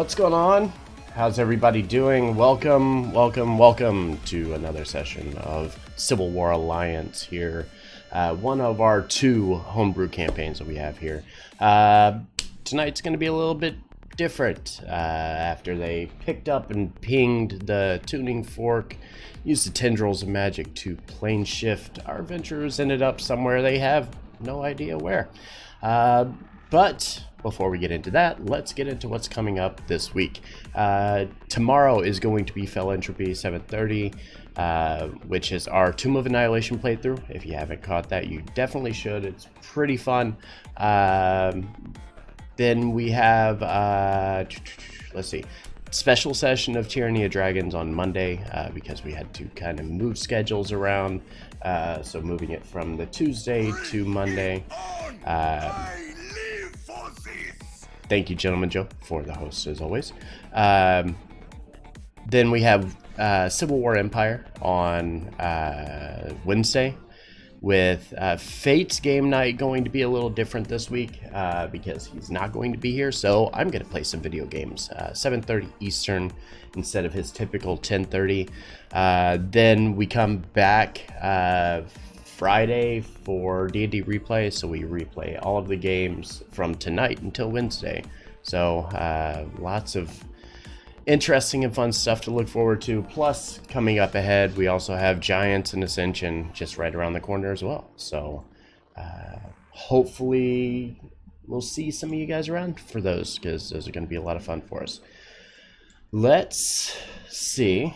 What's going on? How's everybody doing? Welcome to another session of Civil War Alliance here. One of our two homebrew campaigns that we have here. Tonight's going to be a little bit different. After they picked up and pinged the tuning fork, used the tendrils of magic to plane shift, our adventurers ended up somewhere they have no idea where. But before we get into that, let's get into what's coming up this week. Tomorrow is going to be Fell Entropy 7:30, which is our Tomb of Annihilation playthrough. If you haven't caught that, you definitely should. It's pretty fun. Then we have, let's see, special session of Tyranny of Dragons on Monday, because we had to kind of move schedules around. So moving it from the Tuesday to Monday. Thank you, Gentleman Joe, for the host, as always. Then we have Civil War Empire on Wednesday, with Fate's game night going to be a little different this week because he's not going to be here. So I'm going to play some video games, 7:30 Eastern instead of his typical 10:30. Then we come back Friday for D&D replay, so we replay all of the games from tonight until Wednesday. So lots of interesting and fun stuff to look forward to. Plus, coming up ahead, we also have Giants and Ascension just right around the corner as well. So hopefully we'll see some of you guys around for those, because those are going to be a lot of fun for us. Let's see.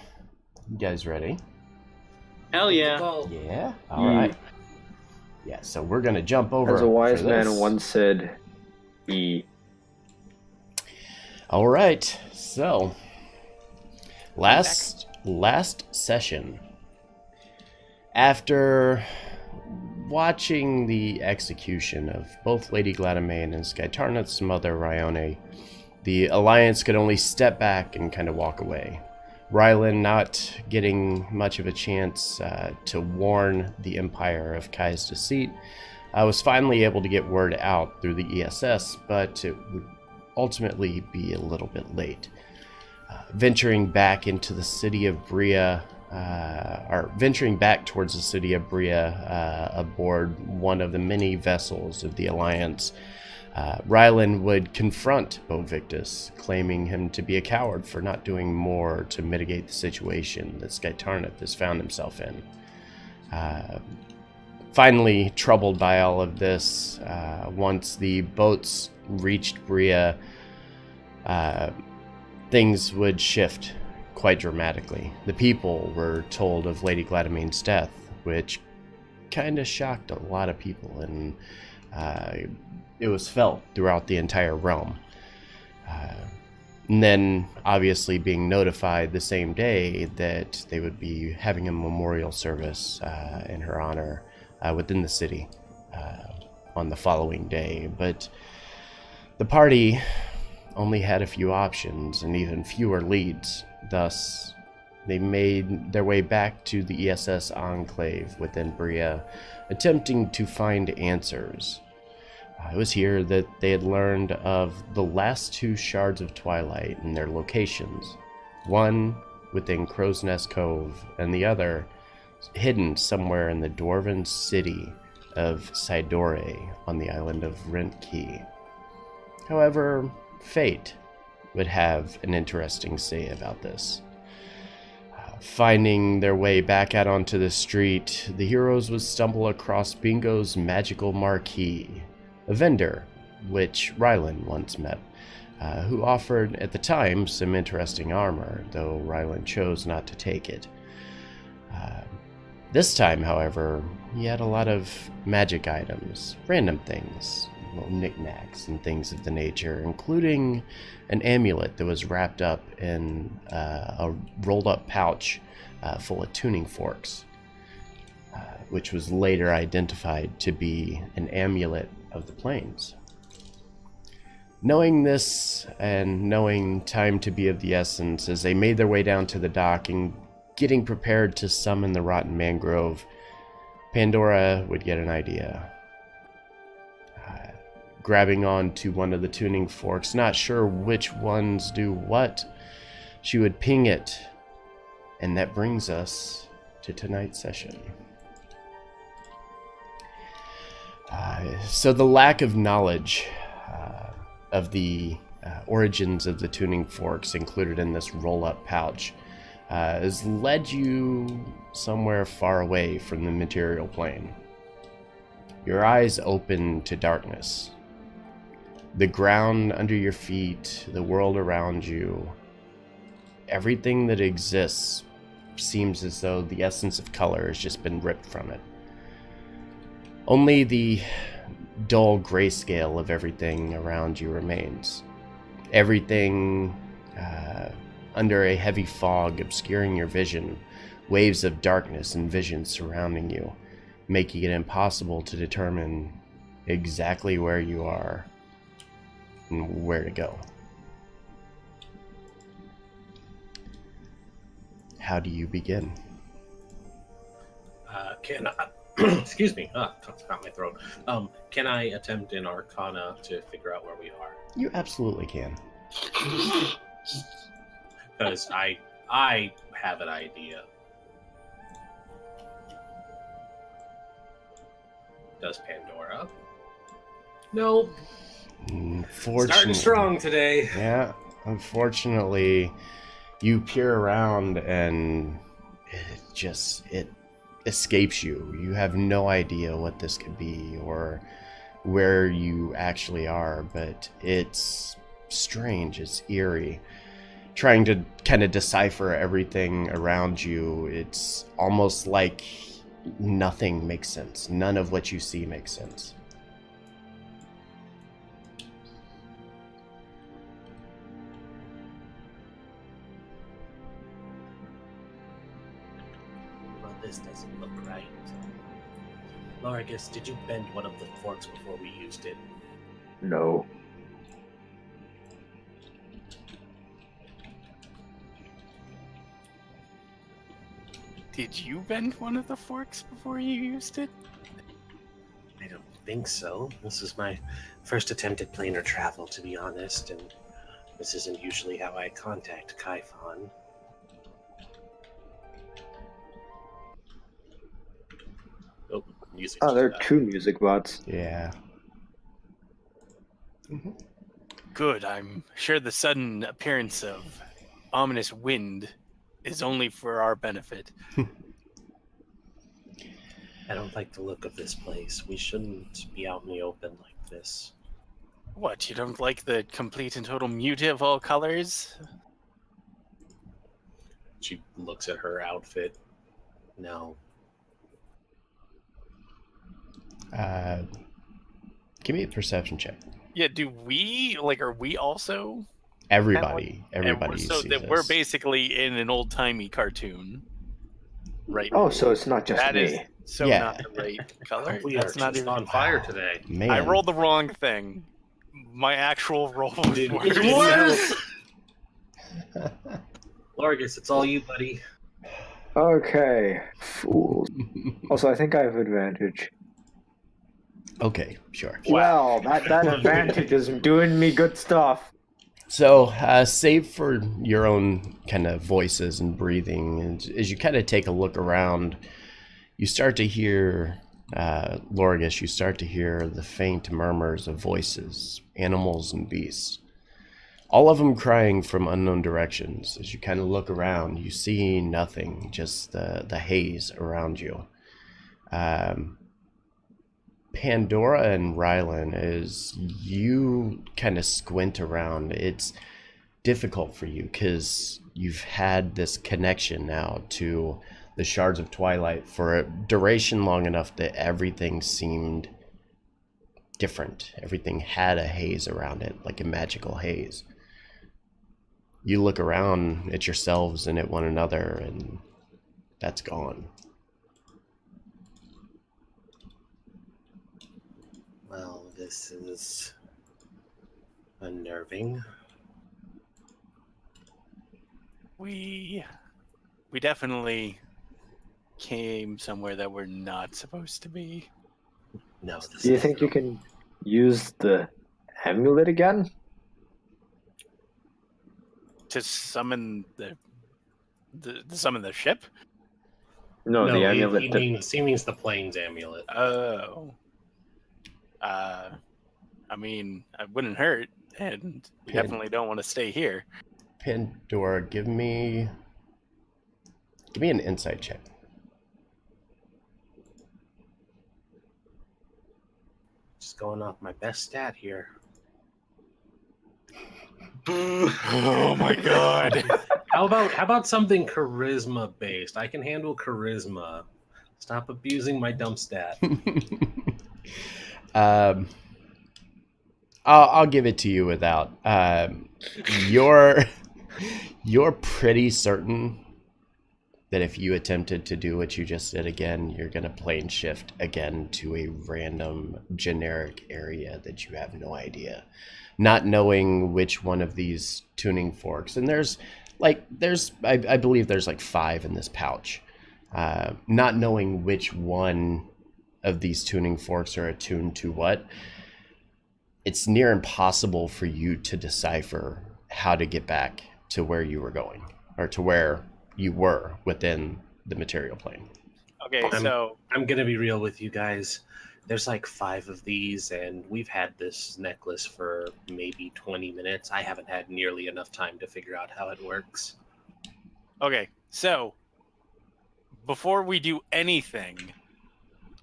You guys ready? Hell yeah. Yeah? Alright. Yeah, so we're going to jump over. As a wise man once said, E. Alright, so last session, after watching the execution of both Lady Gladamain and Skytarnet's mother, Ryone, the Alliance could only step back and kind of walk away. Rylan, not getting much of a chance to warn the Empire of Kai's deceit, was finally able to get word out through the ESS, but it would ultimately be a little bit late. Venturing back into the city of Bria, or venturing back towards the city of Bria aboard one of the many vessels of the Alliance, Rylan would confront Bovictus, claiming him to be a coward for not doing more to mitigate the situation that Skytarnet has found himself in. Finally, troubled by all of this, once the boats reached Bria, things would shift quite dramatically. The people were told of Lady Gladamain's death, which kind of shocked a lot of people, and it was felt throughout the entire realm. And then, obviously, being notified the same day that they would be having a memorial service in her honor within the city on the following day. But the party only had a few options and even fewer leads. Thus, they made their way back to the ESS Enclave within Bria, attempting to find answers. It was here that they had learned of the last two shards of Twilight and their locations. One within Crow's Nest Cove, and the other hidden somewhere in the dwarven city of Sidore on the island of Rent Key. However, fate would have an interesting say about this. Finding their way back out onto the street, the heroes would stumble across Bingo's magical marquee, a vendor, which Rylan once met, who offered at the time some interesting armor, though Rylan chose not to take it. This time, however, he had a lot of magic items, random things, little knickknacks and things of the nature, including an amulet that was wrapped up in a rolled-up pouch full of tuning forks, which was later identified to be an amulet of the plains. Knowing this, and knowing time to be of the essence, as they made their way down to the dock and getting prepared to summon the rotten mangrove, Pandora would get an idea. grabbing on to one of the tuning forks, not sure which ones do what. She would ping it, and that brings us to tonight's session. So the lack of knowledge of the origins of the tuning forks included in this roll-up pouch has led you somewhere far away from the material plane. Your eyes open to darkness. The ground under your feet, the world around you, everything that exists seems as though the essence of color has just been ripped from it. Only the dull grayscale of everything around you remains. Everything under a heavy fog obscuring your vision, waves of darkness and vision surrounding you, making it impossible to determine exactly where you are and where to go. How do you begin? Can I, excuse me, got my throat. Can I attempt an Arcana to figure out where we are? You absolutely can. Because I have an idea. Does Pandora? No. Starting strong today. Yeah, unfortunately, you peer around and it escapes you. You have no idea what this could be or where you actually are, but it's strange, it's eerie. Trying to kind of decipher everything around you, it's almost like nothing makes sense. None of what you see makes sense. Well, this doesn't look right. Largus, did you bend one of the forks before we used it? No. Did you bend one of the forks before you used it? I don't think so. This is my first attempt at planar travel, to be honest, and this isn't usually how I contact Kaifon. Oh, music. Oh, there are two music bots. Yeah. Mm-hmm. Good. I'm sure the sudden appearance of ominous wind is only for our benefit. I don't like the look of this place. We shouldn't be out in the open like this. What, you don't like the complete and total muta of all colors? She looks at her outfit. No. Give me a perception check. Yeah, do we, are we also? Everybody So sees that we're this. basically in an old-timey cartoon. Right. Oh, so it's not just That me. is so Yeah. not the right color. We are That's not just even on fire today. Man. I rolled the wrong thing. My actual roll was Dude, worse. Largus, it's all you, buddy. Okay, fools. Also, I think I have advantage. Okay, sure. Well, that advantage is doing me good stuff. So, save for your own kind of voices and breathing, and as you kind of take a look around, you start to hear, Lorgus, you start to hear the faint murmurs of voices, animals and beasts. All of them crying from unknown directions. As you kind of look around, you see nothing, just the haze around you. Pandora and Rylan, as you kind of squint around, it's difficult for you because you've had this connection now to the shards of twilight for a duration long enough that everything seemed different. Everything had a haze around it, like a magical haze. You look around at yourselves and at one another, and that's gone. Well, this is unnerving. We definitely came somewhere that we're not supposed to be. No, this Do you is think you can use the amulet again? To summon the ship? No, the amulet. He means the plane's amulet. Oh. I mean, it wouldn't hurt, and we Yeah. definitely don't want to stay here. Pandora, give me an insight check. Just going off my best stat here. Oh my god. How about something charisma based? I can handle charisma. Stop abusing my dump stat. I'll give it to you without. You're pretty certain that if you attempted to do what you just did again, you're gonna plane shift again to a random generic area that you have no idea, not knowing which one of these tuning forks. And I believe there's like 5 in this pouch. Not knowing which one of these tuning forks are attuned to what, it's near impossible for you to decipher how to get back to where you were going, or to where you were within the material plane. Okay, so I'm gonna be real with you guys. There's like 5 of these, and we've had this necklace for maybe 20 minutes. I haven't had nearly enough time to figure out how it works. Okay, so before we do anything,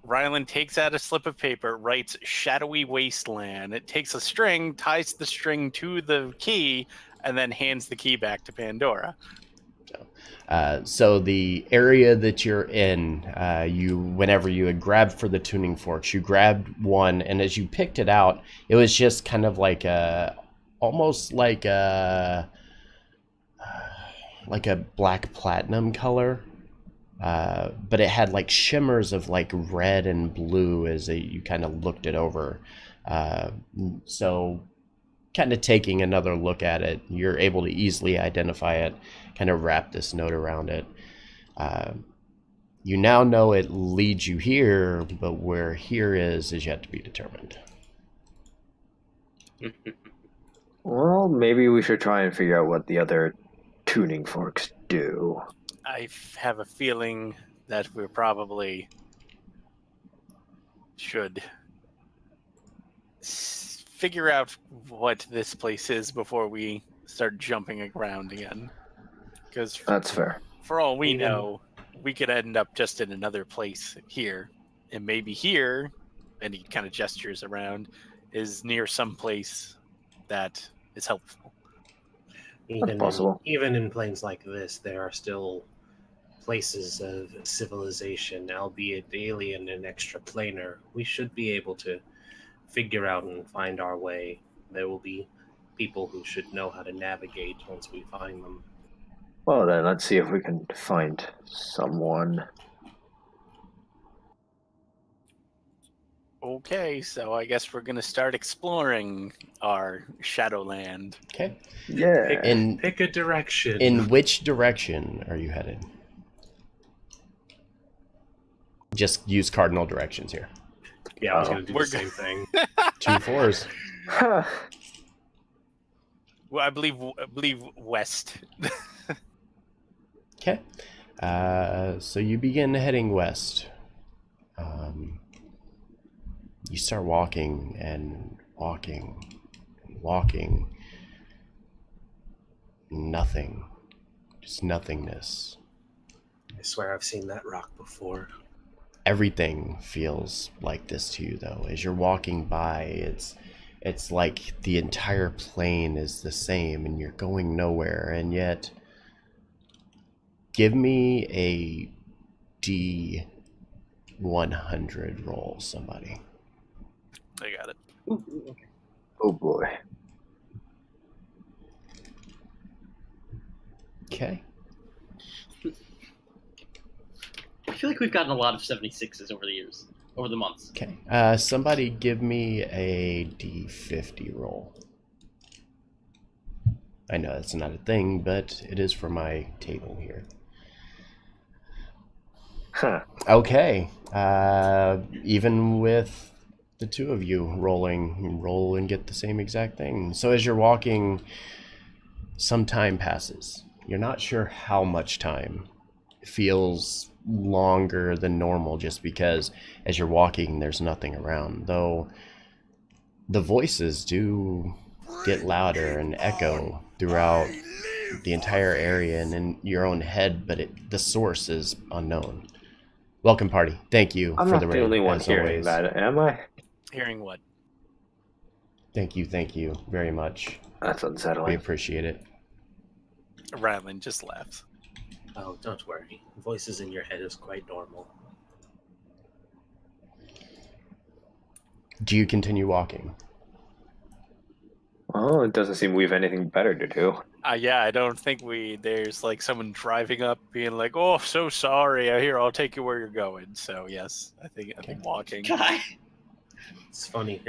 Rylan takes out a slip of paper, writes "Shadowy Wasteland." It takes a string, ties the string to the key, and then hands the key back to Pandora. So the area that you're in, whenever you had grabbed for the tuning forks, you grabbed one, and as you picked it out, it was just kind of like almost like a black platinum color. But it had like shimmers of like red and blue as you kind of looked it over. So kind of taking another look at it, you're able to easily identify it, kind of wrap this note around it. You now know it leads you here, but where here is yet to be determined. Well, maybe we should try and figure out what the other tuning forks do. I have a feeling that we probably should figure out what this place is before we start jumping around again. Because That's fair. for all we know, we could end up just in another place here. And maybe here, and he kind of gestures around, is near some place that is helpful. Even in planes like this, there are still places of civilization, albeit alien and extraplanar. We should be able to figure out and find our way. There will be people who should know how to navigate once we find them. Well then, let's see if we can find someone. Okay, so I guess we're going to start exploring our Shadowland. Okay. Yeah. Pick a direction. In which direction are you headed? Just use cardinal directions here. Yeah, I was going to do the same thing. 2 4s. Well, I believe west. Okay. So you begin heading west. You start walking and walking and walking. Nothing. Just nothingness. I swear I've seen that rock before. Everything feels like this to you, though. As you're walking by, it's like the entire plane is the same and you're going nowhere. And yet, give me a D100 roll, somebody. I got it. Okay. Oh boy. Okay. I feel like we've gotten a lot of 76s over the years, over the months. Okay. Somebody give me a D50 roll. I know that's not a thing, but it is for my table here. Huh. Okay. Even with the two of you roll and get the same exact thing. So as you're walking, some time passes. You're not sure how much time. It feels longer than normal just because as you're walking, there's nothing around. Though the voices do get louder and echo throughout the entire area and in your own head, but the source is unknown. Welcome, party. Thank you I'm for not the the raid, only one as hearing always. that, am I? Hearing what? Thank you very much. That's We unsettling. appreciate it. Rylan just laughs. Oh, don't worry. Voices in your head is quite normal. Do you continue walking? Well, it doesn't seem we have anything better to do. Yeah, I don't think there's like someone driving up being like, oh, so sorry. Here, I'll take you where you're going. So yes, I think walking. Guy. It's funny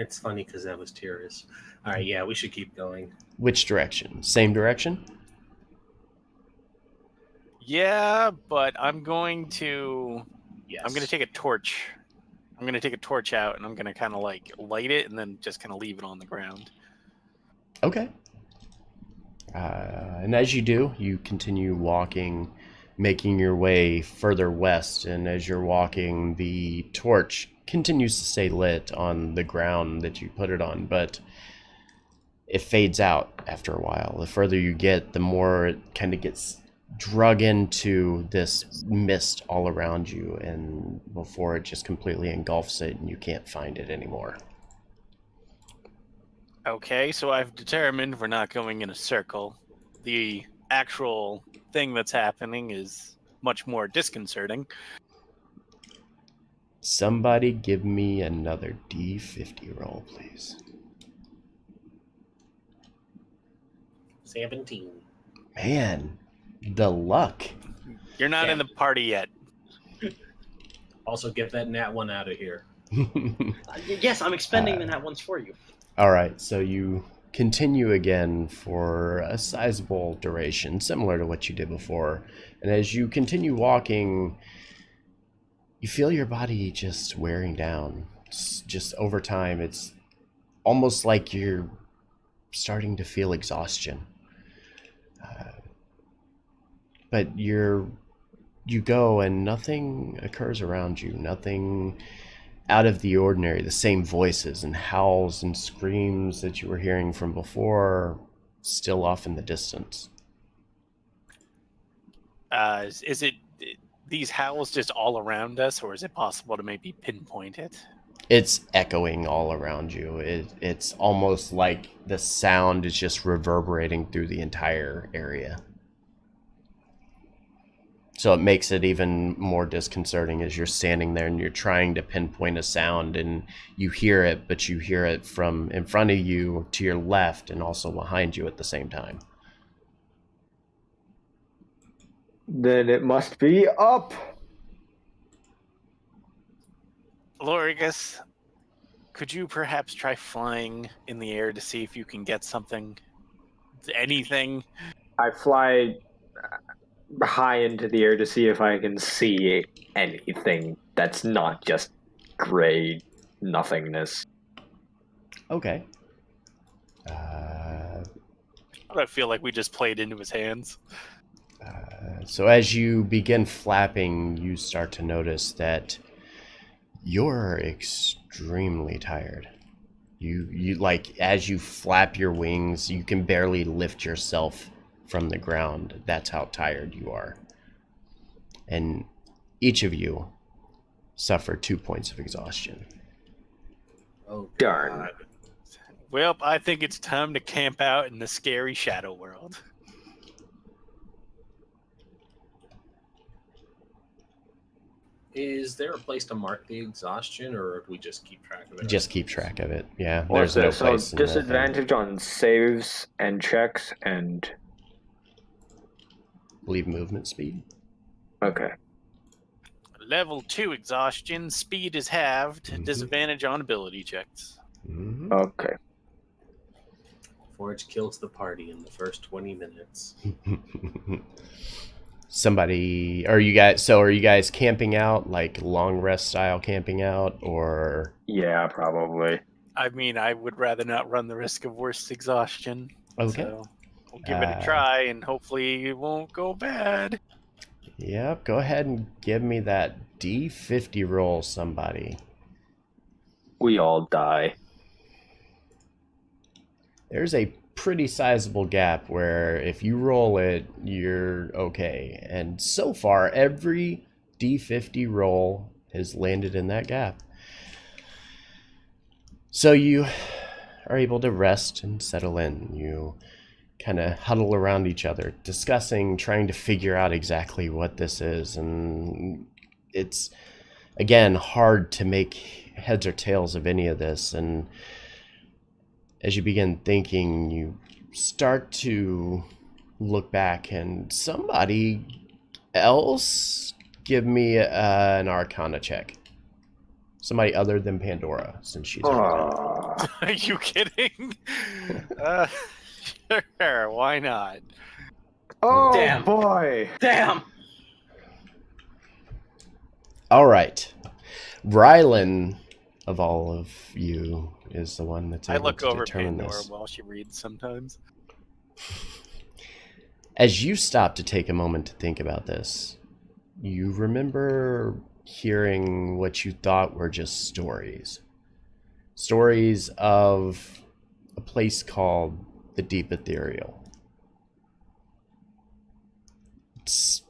because that was Tyrus. All right, yeah, we should keep going. Which direction? Same direction? Yeah, but I'm going to Yes. take a torch. I'm going to take a torch out and I'm going to kind of like light it and then just kind of leave it on the ground. Okay. And as you do, you continue walking, making your way further west. And as you're walking, the torch continues to stay lit on the ground that you put it on, but it fades out after a while. The further you get, the more it kind of gets drug into this mist all around you, and before it just completely engulfs it and you can't find it anymore. Okay, so I've determined we're not going in a circle. The actual thing that's happening is much more disconcerting. Somebody give me another D50 roll, please. 17. Man, the luck. You're not in the party yet. Also, get that nat one out of here. Yes, I'm expending the nat ones for you. All right, so you continue again for a sizable duration, similar to what you did before. And as you continue walking, you feel your body just wearing down. Just over time, it's almost like you're starting to feel exhaustion. But you go and nothing occurs around you, nothing out of the ordinary. The same voices and howls and screams that you were hearing from before, still off in the distance. Is it these howls just all around us, or is it possible to maybe pinpoint it? It's echoing all around you. It's almost like the sound is just reverberating through the entire area. So it makes it even more disconcerting as you're standing there and you're trying to pinpoint a sound and you hear it, but you hear it from in front of you, to your left, and also behind you at the same time. Then it must be up. Lorigus, could you perhaps try flying in the air to see if you can get something? Anything? I fly high into the air to see if I can see anything that's not just gray nothingness. Okay. I feel like we just played into his hands. So as you begin flapping, you start to notice that you're extremely tired. You like, as you flap your wings, you can barely lift yourself from the ground. That's how tired you are. And each of you suffer 2 points of exhaustion. Oh, Darn. God. Well, I think it's time to camp out in the scary shadow world. Is there a place to mark the exhaustion, or do we just keep track of it? Just keep track of it. Yeah, What's there's no this? So place in the thing. disadvantage on saves and checks and... Believe movement speed. Okay. Level 2 exhaustion, speed is halved, Mhm. disadvantage on ability checks. Mhm. Okay. Forge kills the party in the first 20 minutes. somebody, are you guys camping out, like long rest style camping out, or? Yeah, probably. I mean, I would rather not run the risk of worse exhaustion. Okay. So we'll give it a try, and hopefully it won't go bad. Yep, go ahead and give me that D50 roll, somebody. We all die. There's a pretty sizable gap where if you roll it, you're okay. And so far, every D50 roll has landed in that gap. So you are able to rest and settle in. You kind of huddle around each other, discussing, trying to figure out exactly what this is. And it's, again, hard to make heads or tails of any of this. And as you begin thinking, you start to look back, and somebody else give me an Arcana check. Somebody other than Pandora, since she's Aw. Are you kidding? Sure, why not? Oh, Damn. boy. Damn. All right. Rylan, of all of you, is the one that's I able look to over determine Pandora this. while she reads sometimes. As you stop to take a moment to think about this, you remember hearing what you thought were just stories. Stories of a place called the Deep Ethereal. It's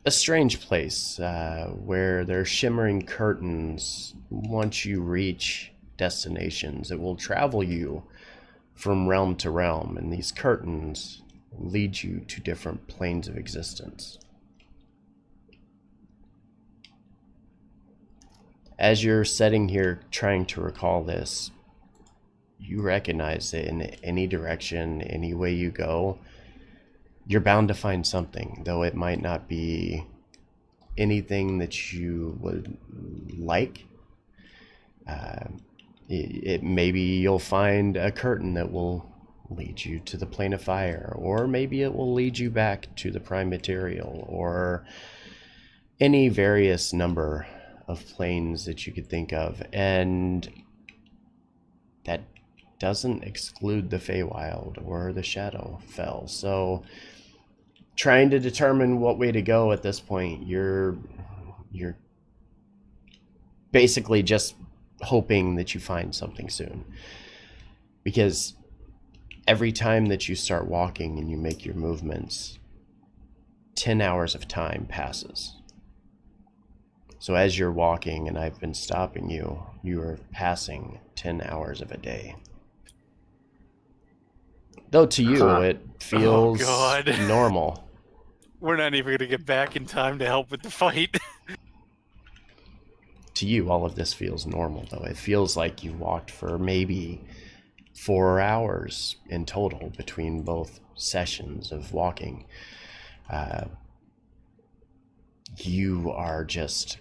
a strange place where there are shimmering curtains. Once you reach destinations, it will travel you from realm to realm, and these curtains lead you to different planes of existence. As you're sitting here trying to recall this, you recognize that in any direction, any way you go, you're bound to find something, though it might not be anything that you would like. Maybe you'll find a curtain that will lead you to the plane of fire, or maybe it will lead you back to the prime material, or any various number of planes that you could think of. And that doesn't exclude the Feywild or the Shadowfell. So trying to determine what way to go at this point, you're basically just hoping that you find something soon, because every time that you start walking and you make your movements, 10 hours of time passes. So as you're walking and I've been stopping you, you are passing 10 hours of a day. Though to you, it feels God. normal. We're not even going to get back in time to help with the fight. To you, all of this feels normal, though. It feels like you walked for maybe 4 hours in total between both sessions of walking. You are just...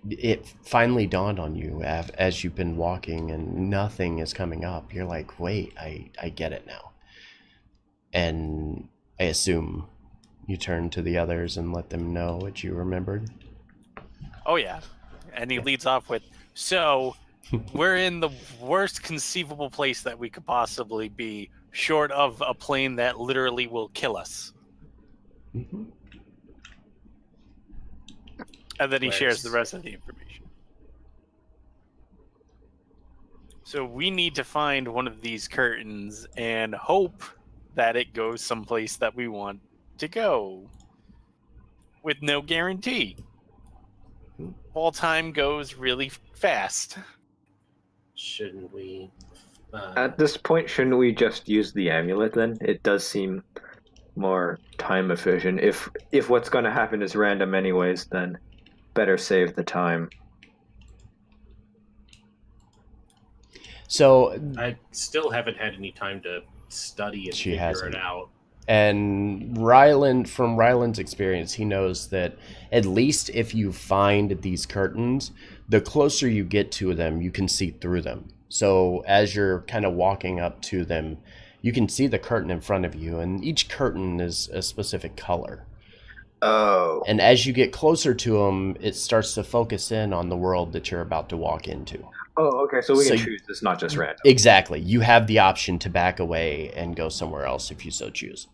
It finally dawned on you as you've been walking and nothing is coming up. You're like, wait, I get it now. And I assume you turn to the others and let them know what you remembered. Oh, yeah. And he leads off with, so we're in the worst conceivable place that we could possibly be, short of a plane that literally will kill us. Mm-hmm. And then he shares the rest of the information. So we need to find one of these curtains and hope that it goes someplace that we want to go. With no guarantee. All time goes really fast. Shouldn't we? At this point, shouldn't we just use the amulet then? It does seem more time efficient. If what's going to happen is random anyways, then better save the time. So I still haven't had any time to study and She figure hasn't. it out. And Ryland, from Ryland's experience, he knows that at least if you find these curtains, the closer you get to them, you can see through them. So as you're kind of walking up to them, you can see the curtain in front of you, and each curtain is a specific color. Oh. And as you get closer to them, it starts to focus in on the world that you're about to walk into. Oh, okay. So we So can you- choose. It's not just random. Exactly. You have the option to back away and go somewhere else if you so choose.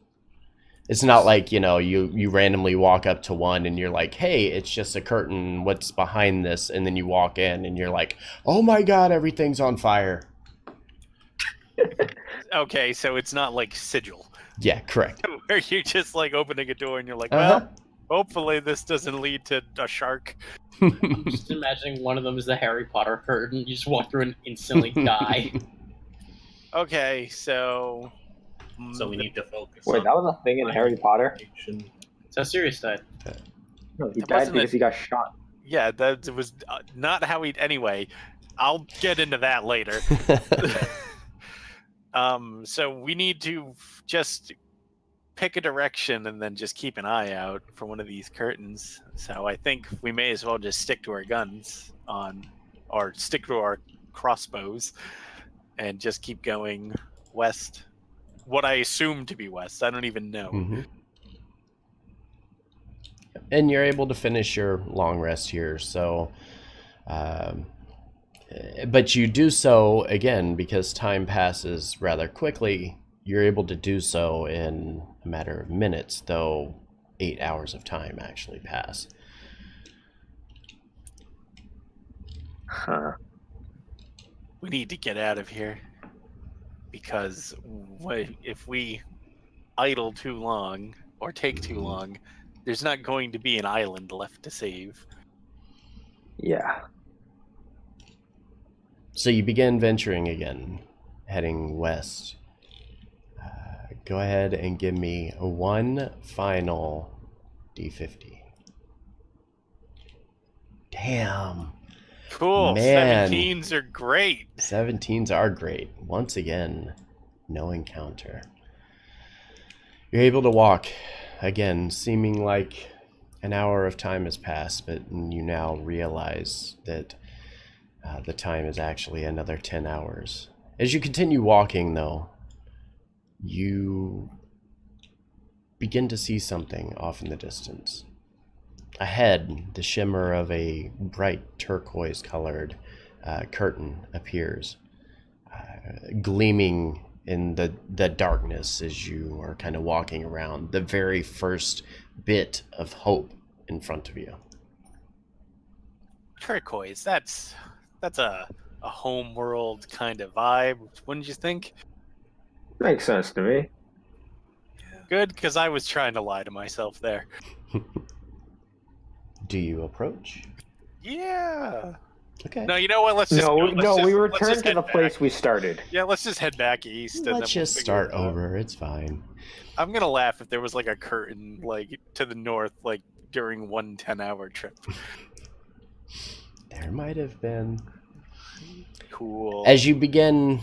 It's not like, you randomly walk up to one and you're like, hey, it's just a curtain. What's behind this? And then you walk in and you're like, oh my God, everything's on fire. Okay, so it's not like Sigil, Yeah, correct. where you're just like opening a door and you're like, Uh-huh. well, hopefully this doesn't lead to a shark. Just imagining one of them is the Harry Potter curtain. You just walk through and instantly die. Okay, so So we need to focus. Wait, on that was a thing in Harry Potter? location. So Sirius died. No, he That died wasn't because he got shot. yeah, that was not how he. Anyway, I'll get into that later. So we need to just pick a direction and then just keep an eye out for one of these curtains. So I think we may as well just stick to our guns or stick to our crossbows, and just keep going west. What I assume to be west. I don't even know. Mhm. And you're able to finish your long rest here. So, but you do so again because time passes rather quickly. You're able to do so in a matter of minutes, though 8 hours of time actually pass. Huh. We need to get out of here, because if we idle too long or take too long, there's not going to be an island left to save. Yeah. So you begin venturing again, heading west. Go ahead and give me one final D50. Damn. Cool. Man. 17s are great. 17s are great. Once again, no encounter. You're able to walk again, seeming like an hour of time has passed, but you now realize that the time is actually another 10 hours. As you continue walking, though, you begin to see something off in the distance. Ahead, the shimmer of a bright turquoise-colored curtain appears, gleaming in the darkness as you are kind of walking around, the very first bit of hope in front of you. Turquoise. That's a home world kind of vibe, wouldn't you think? Makes sense to me. Good, because I was trying to lie to myself there. Do you approach? Yeah. Okay. No, you know what? Let's just No, let's just- we let's return just to head the place back. we started. Yeah, let's just head back east. And Let's then we'll just figure start it out. over. It's fine. I'm gonna laugh if there was like a curtain like to the north, like during one 10-hour trip. There might have been. Cool. As you begin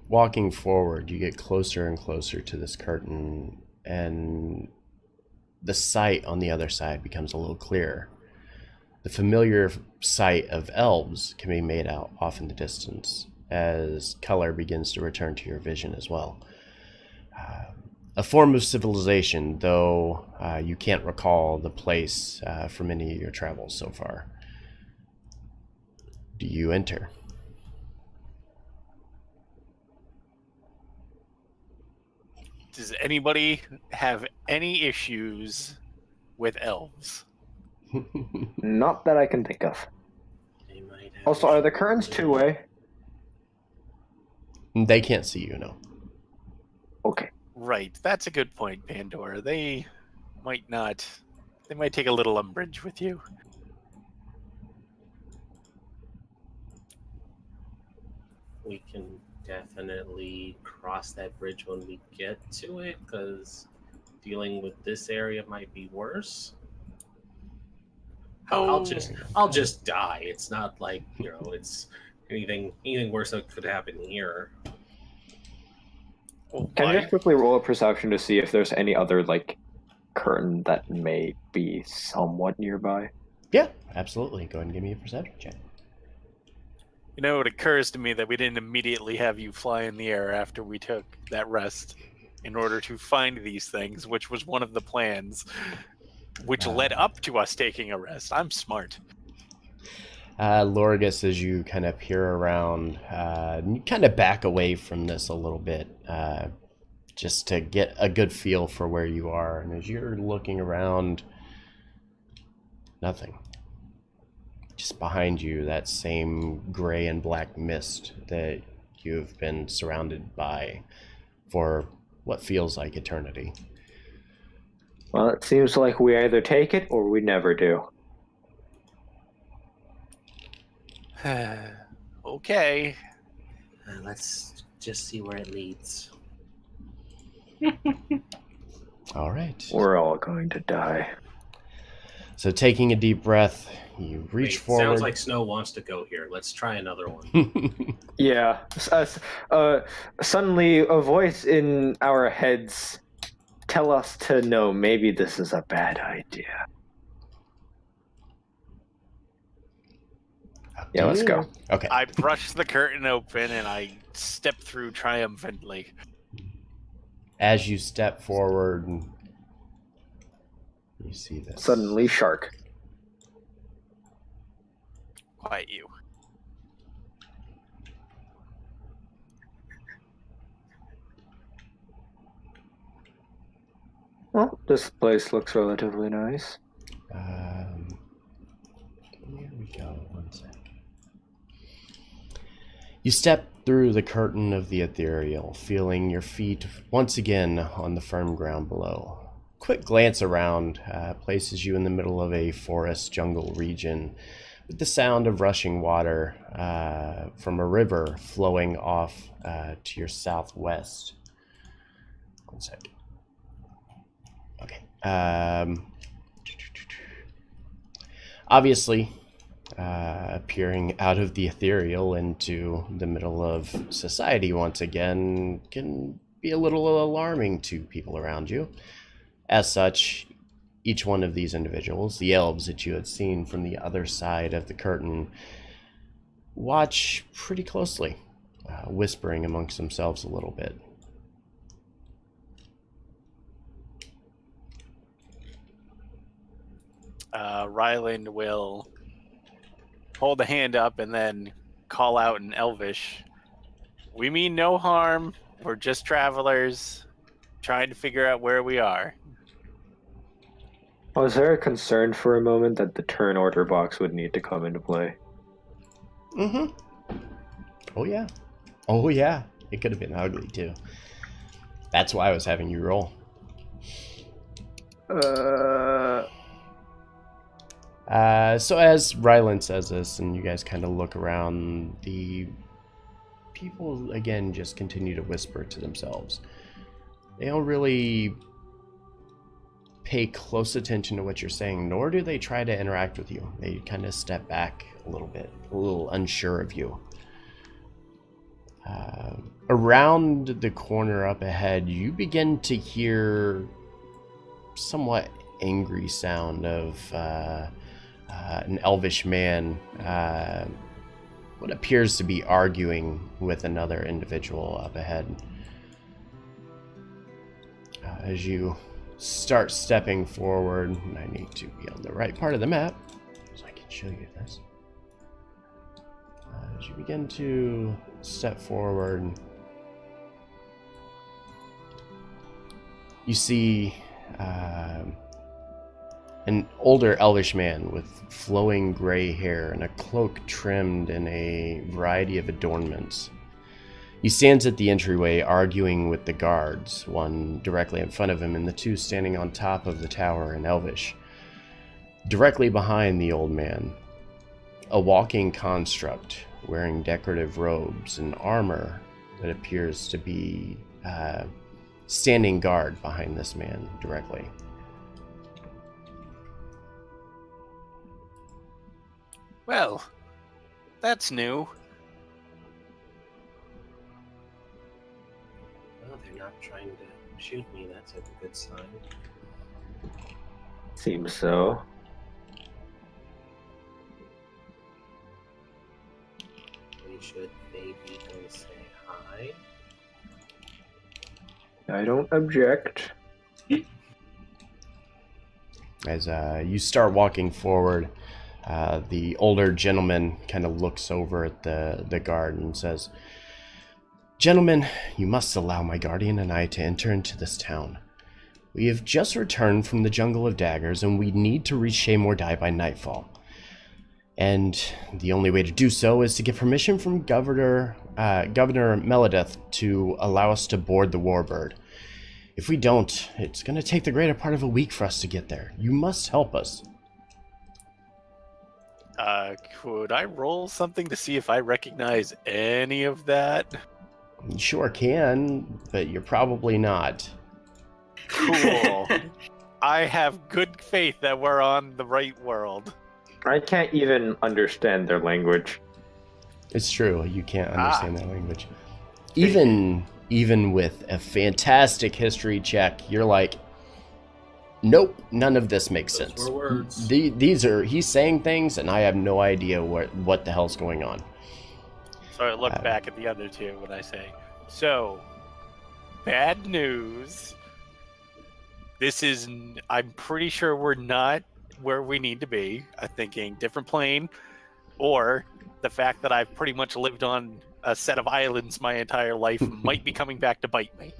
walking forward, you get closer and closer to this curtain, and the sight on the other side becomes a little clearer. The familiar sight of elves can be made out off in the distance as color begins to return to your vision as well. A form of civilization, though you can't recall the place from any of your travels so far. Do you enter? Does anybody have any issues with elves? Not that I can think of. They might have Also, are the curtains two-way? They can't see you, no. Okay. Right, that's a good point, Pandora. They might not. They might take a little umbrage with you. We can definitely cross that bridge when we get to it, because dealing with this area might be worse. I'll just die. It's not like, it's anything worse that could happen here. Can I just quickly roll a perception to see if there's any other, curtain that may be somewhat nearby? Yeah, absolutely. Go ahead and give me a perception check. You know, it occurs to me that we didn't immediately have you fly in the air after we took that rest in order to find these things, which was one of the plans. which led up to us taking a rest. I'm smart. Lorgus, as you kind of peer around, you kind of back away from this a little bit, just to get a good feel for where you are. And as you're looking around, nothing. Just behind you, that same gray and black mist that you've been surrounded by for what feels like eternity. Well, it seems like we either take it or we never do. Okay. Let's just see where it leads. All right. We're all going to die. So taking a deep breath, you reach forward. Sounds like Snow wants to go here. Let's try another one. Yeah. Suddenly, a voice in our heads tell us to know maybe this is a bad idea. Yeah, let's go. Okay. I brush the curtain open and I step through triumphantly. As you step forward, you see this. Suddenly, shark. Quiet you. Well, this place looks relatively nice. Here we go. One sec. You step through the curtain of the ethereal, feeling your feet once again on the firm ground below. Quick glance around places you in the middle of a forest jungle region with the sound of rushing water from a river flowing off to your southwest. One second. Okay. Obviously, appearing out of the ethereal into the middle of society once again can be a little alarming to people around you. As such, each one of these individuals, the elves that you had seen from the other side of the curtain, watch pretty closely, whispering amongst themselves a little bit. Ryland will hold a hand up and then call out in Elvish. We mean no harm. We're just travelers trying to figure out where we are. Was there a concern for a moment that the turn order box would need to come into play? Mm-hmm. Oh, yeah. Oh, yeah. It could have been ugly, too. That's why I was having you roll. So as Ryland says this, and you guys kind of look around, the people, again, just continue to whisper to themselves. They don't really pay close attention to what you're saying, nor do they try to interact with you. They kind of step back a little bit, a little unsure of you. Around the corner up ahead, you begin to hear somewhat angry sound of an elvish man, what appears to be arguing with another individual up ahead. As you start stepping forward, and I need to be on the right part of the map so I can show you this. As you begin to step forward, you see an older elvish man with flowing gray hair and a cloak trimmed in a variety of adornments. He stands at the entryway arguing with the guards, one directly in front of him and the two standing on top of the tower in Elvish. Directly behind the old man, a walking construct wearing decorative robes and armor that appears to be standing guard behind this man directly. Well, that's new. Well, they're not trying to shoot me. That's a good sign. Seems so. We should maybe go say hi. I don't object. As you start walking forward, the older gentleman kind of looks over at the guard and says, "Gentlemen, you must allow my guardian and I to enter into this town. We have just returned from the Jungle of Daggers, and we need to reach Shaymordai by nightfall. And the only way to do so is to get permission from Governor Meledith to allow us to board the Warbird. If we don't, it's going to take the greater part of a week for us to get there. You must help us." Could I roll something to see if I recognize any of that? You sure can, but you're probably not. Cool. I have good faith that we're on the right world. I can't even understand their language. It's true, you can't understand that language. Even with a fantastic history check, you're like, nope, none of this makes sense. Those were words. He's saying things, and I have no idea what the hell's going on. So I look back at the other two when I say, so, bad news. I'm pretty sure we're not where we need to be. I'm thinking different plane, or the fact that I've pretty much lived on a set of islands my entire life might be coming back to bite me.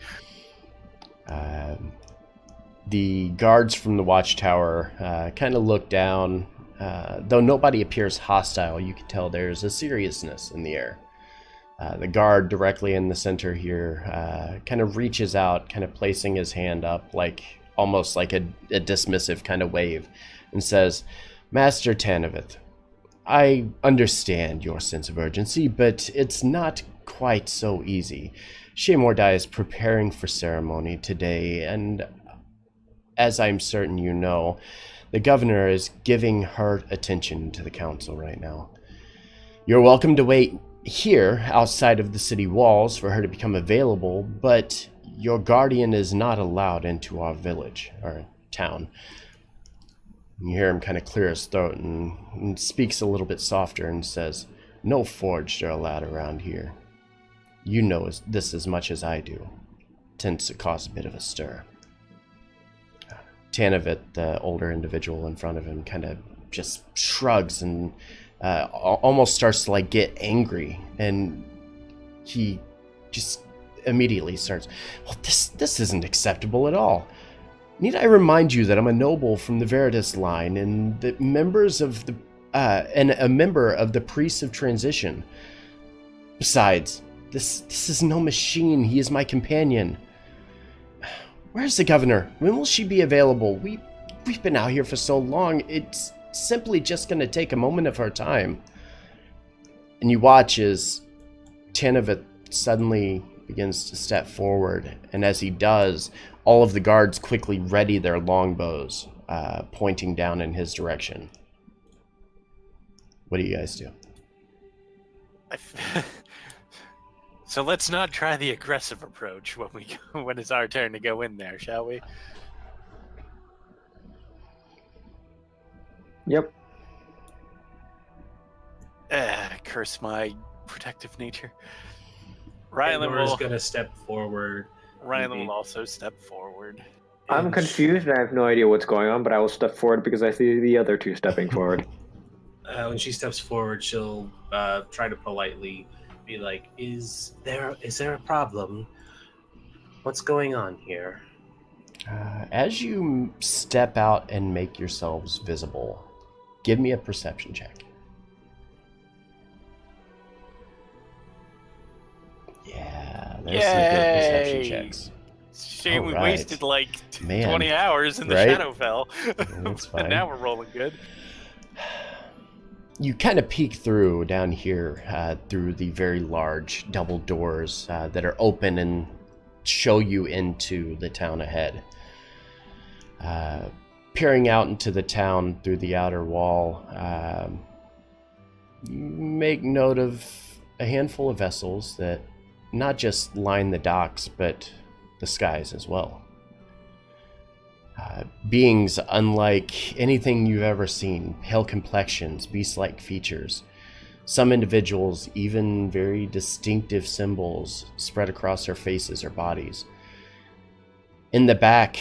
The guards from the watchtower kind of look down. Though nobody appears hostile, you can tell there's a seriousness in the air. The guard directly in the center here kind of reaches out, kind of placing his hand up, almost like a dismissive kind of wave, and says, "Master Tanavith, I understand your sense of urgency, but it's not quite so easy. Shaymordai is preparing for ceremony today, and as I'm certain you know, the governor is giving her attention to the council right now. You're welcome to wait here outside of the city walls for her to become available, but your guardian is not allowed into our village or town." You hear him kind of clear his throat and speaks a little bit softer and says, "No forged are allowed around here. You know this as much as I do. Tends to cause a bit of a stir." Tanavit, the older individual in front of him, kind of just shrugs and almost starts to get angry, and he just immediately starts, "Well, this isn't acceptable at all. Need I remind you that I'm a noble from the Veritas line, and that members of a member of the Priests of Transition. Besides, this is no machine. He is my companion. Where's the governor? When will she be available? We've been out here for so long. It's simply just going to take a moment of her time." And you watch as Tanavit suddenly begins to step forward, and as he does, all of the guards quickly ready their longbows, pointing down in his direction. What do you guys do? So let's not try the aggressive approach when it's our turn to go in there, shall we? Yep. Curse my protective nature. Rylan is going to step forward. Rylan will also step forward. I'm confused. I have no idea what's going on, but I will step forward because I see the other two stepping forward. When she steps forward, she'll try to politely be like, is there a problem? What's going on here?" As you step out and make yourselves visible, give me a perception check. Yeah, there's some good perception checks. Shame we Alright. wasted 20 hours in the right? Shadowfell. That's fine. And now we're rolling good. You kind of peek through down here through the very large double doors that are open and show you into the town ahead. Peering out into the town through the outer wall, you make note of a handful of vessels that not just line the docks, but the skies as well. Beings unlike anything you've ever seen, pale complexions, beast-like features. Some individuals, even very distinctive symbols spread across their faces or bodies. In the back,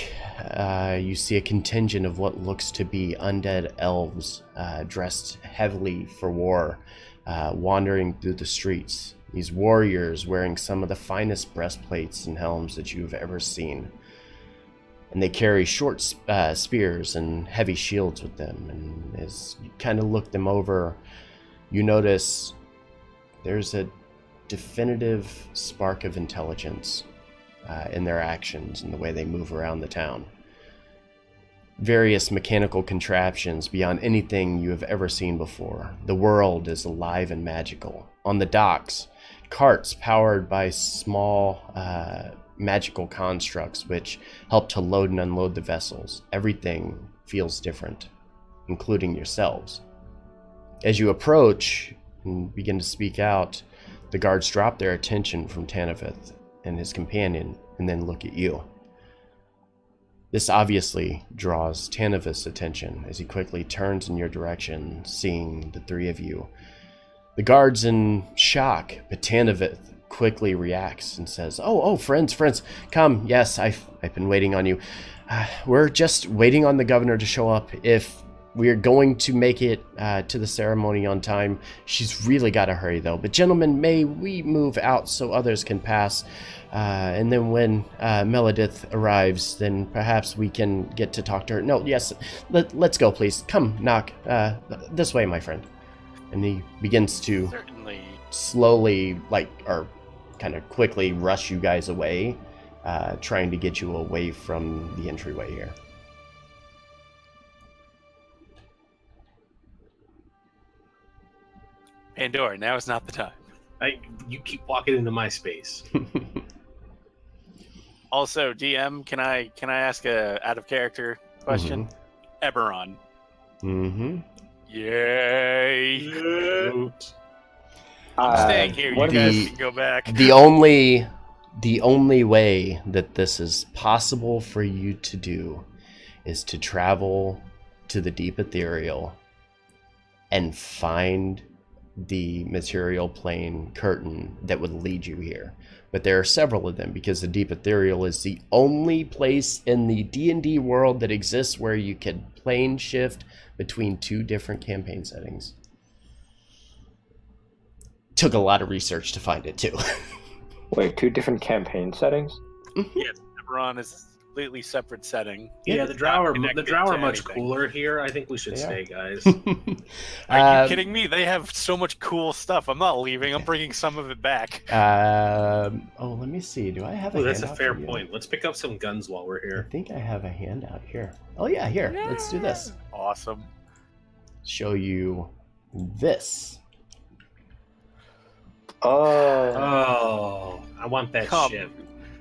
you see a contingent of what looks to be undead elves dressed heavily for war, wandering through the streets. These warriors wearing some of the finest breastplates and helms that you've ever seen. And they carry short spears and heavy shields with them. And as you kind of look them over, you notice there's a definitive spark of intelligence in their actions and the way they move around the town. Various mechanical contraptions beyond anything you have ever seen before. The world is alive and magical. On the docks, carts powered by small magical constructs which help to load and unload the vessels. Everything feels different, including yourselves. As you approach and begin to speak out, the guards drop their attention from Tanavith and his companion and then look at you. This obviously draws Tanavith's attention as he quickly turns in your direction, seeing the three of you. The guard's in shock, but Tanavith quickly reacts and says, Oh, friends, come. Yes, I've been waiting on you. We're just waiting on the governor to show up. If we're going to make it to the ceremony on time, she's really got to hurry, though. But gentlemen, may we move out so others can pass? And then when Melodith arrives, then perhaps we can get to talk to her. No, yes, let's go, please. Come, knock. This way, my friend. And he begins to slowly, or kind of quickly rush you guys away, trying to get you away from the entryway here. Pandora, now is not the time. You keep walking into my space. Also, DM, can I ask a out of character question? Eberron. Mm-hmm. Yay! I'm staying here. You guys can go back. The only way that this is possible for you to do is to travel to the deep ethereal and find the material plane curtain that would lead you here. But there are several of them, because the deep ethereal is the only place in the D&D world that exists where you can plane shift between two different campaign settings. Took a lot of research to find it too. Wait, two different campaign settings? Yes, Eberron is a completely separate setting. Yeah, the drow are much anything. cooler here. I think we should stay, guys. Are you kidding me? They have so much cool stuff. I'm not leaving. I'm bringing some of it back. Let me see. Do I have a that's a handout fair for you? point. Let's pick up some guns while we're I here. think I have a handout here. Oh yeah, here. Yeah. Let's do this. Awesome. Show you this. Oh, I want that ship.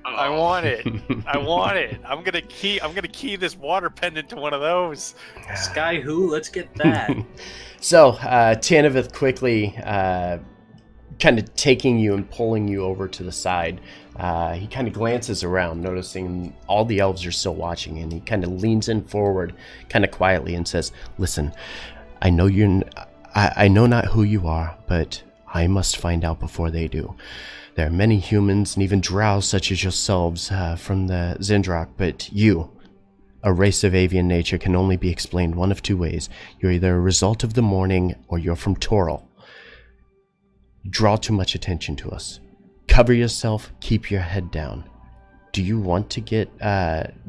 I want it. I want it. I'm gonna key this water pendant to one of those. Sky Who? Let's get that. So, Tanavith quickly kind of taking you and pulling you over to the side. He kind of glances around, noticing all the elves are still watching, and he kind of leans in forward, kind of quietly, and says, "Listen, I know I know not who you are, but I must find out before they do. There are many humans and even drows such as yourselves from the Zendrak, but you, a race of avian nature, can only be explained one of two ways. You're either a result of the morning or you're from Toril. Draw too much attention to us. Cover yourself, keep your head down. Do you want to get...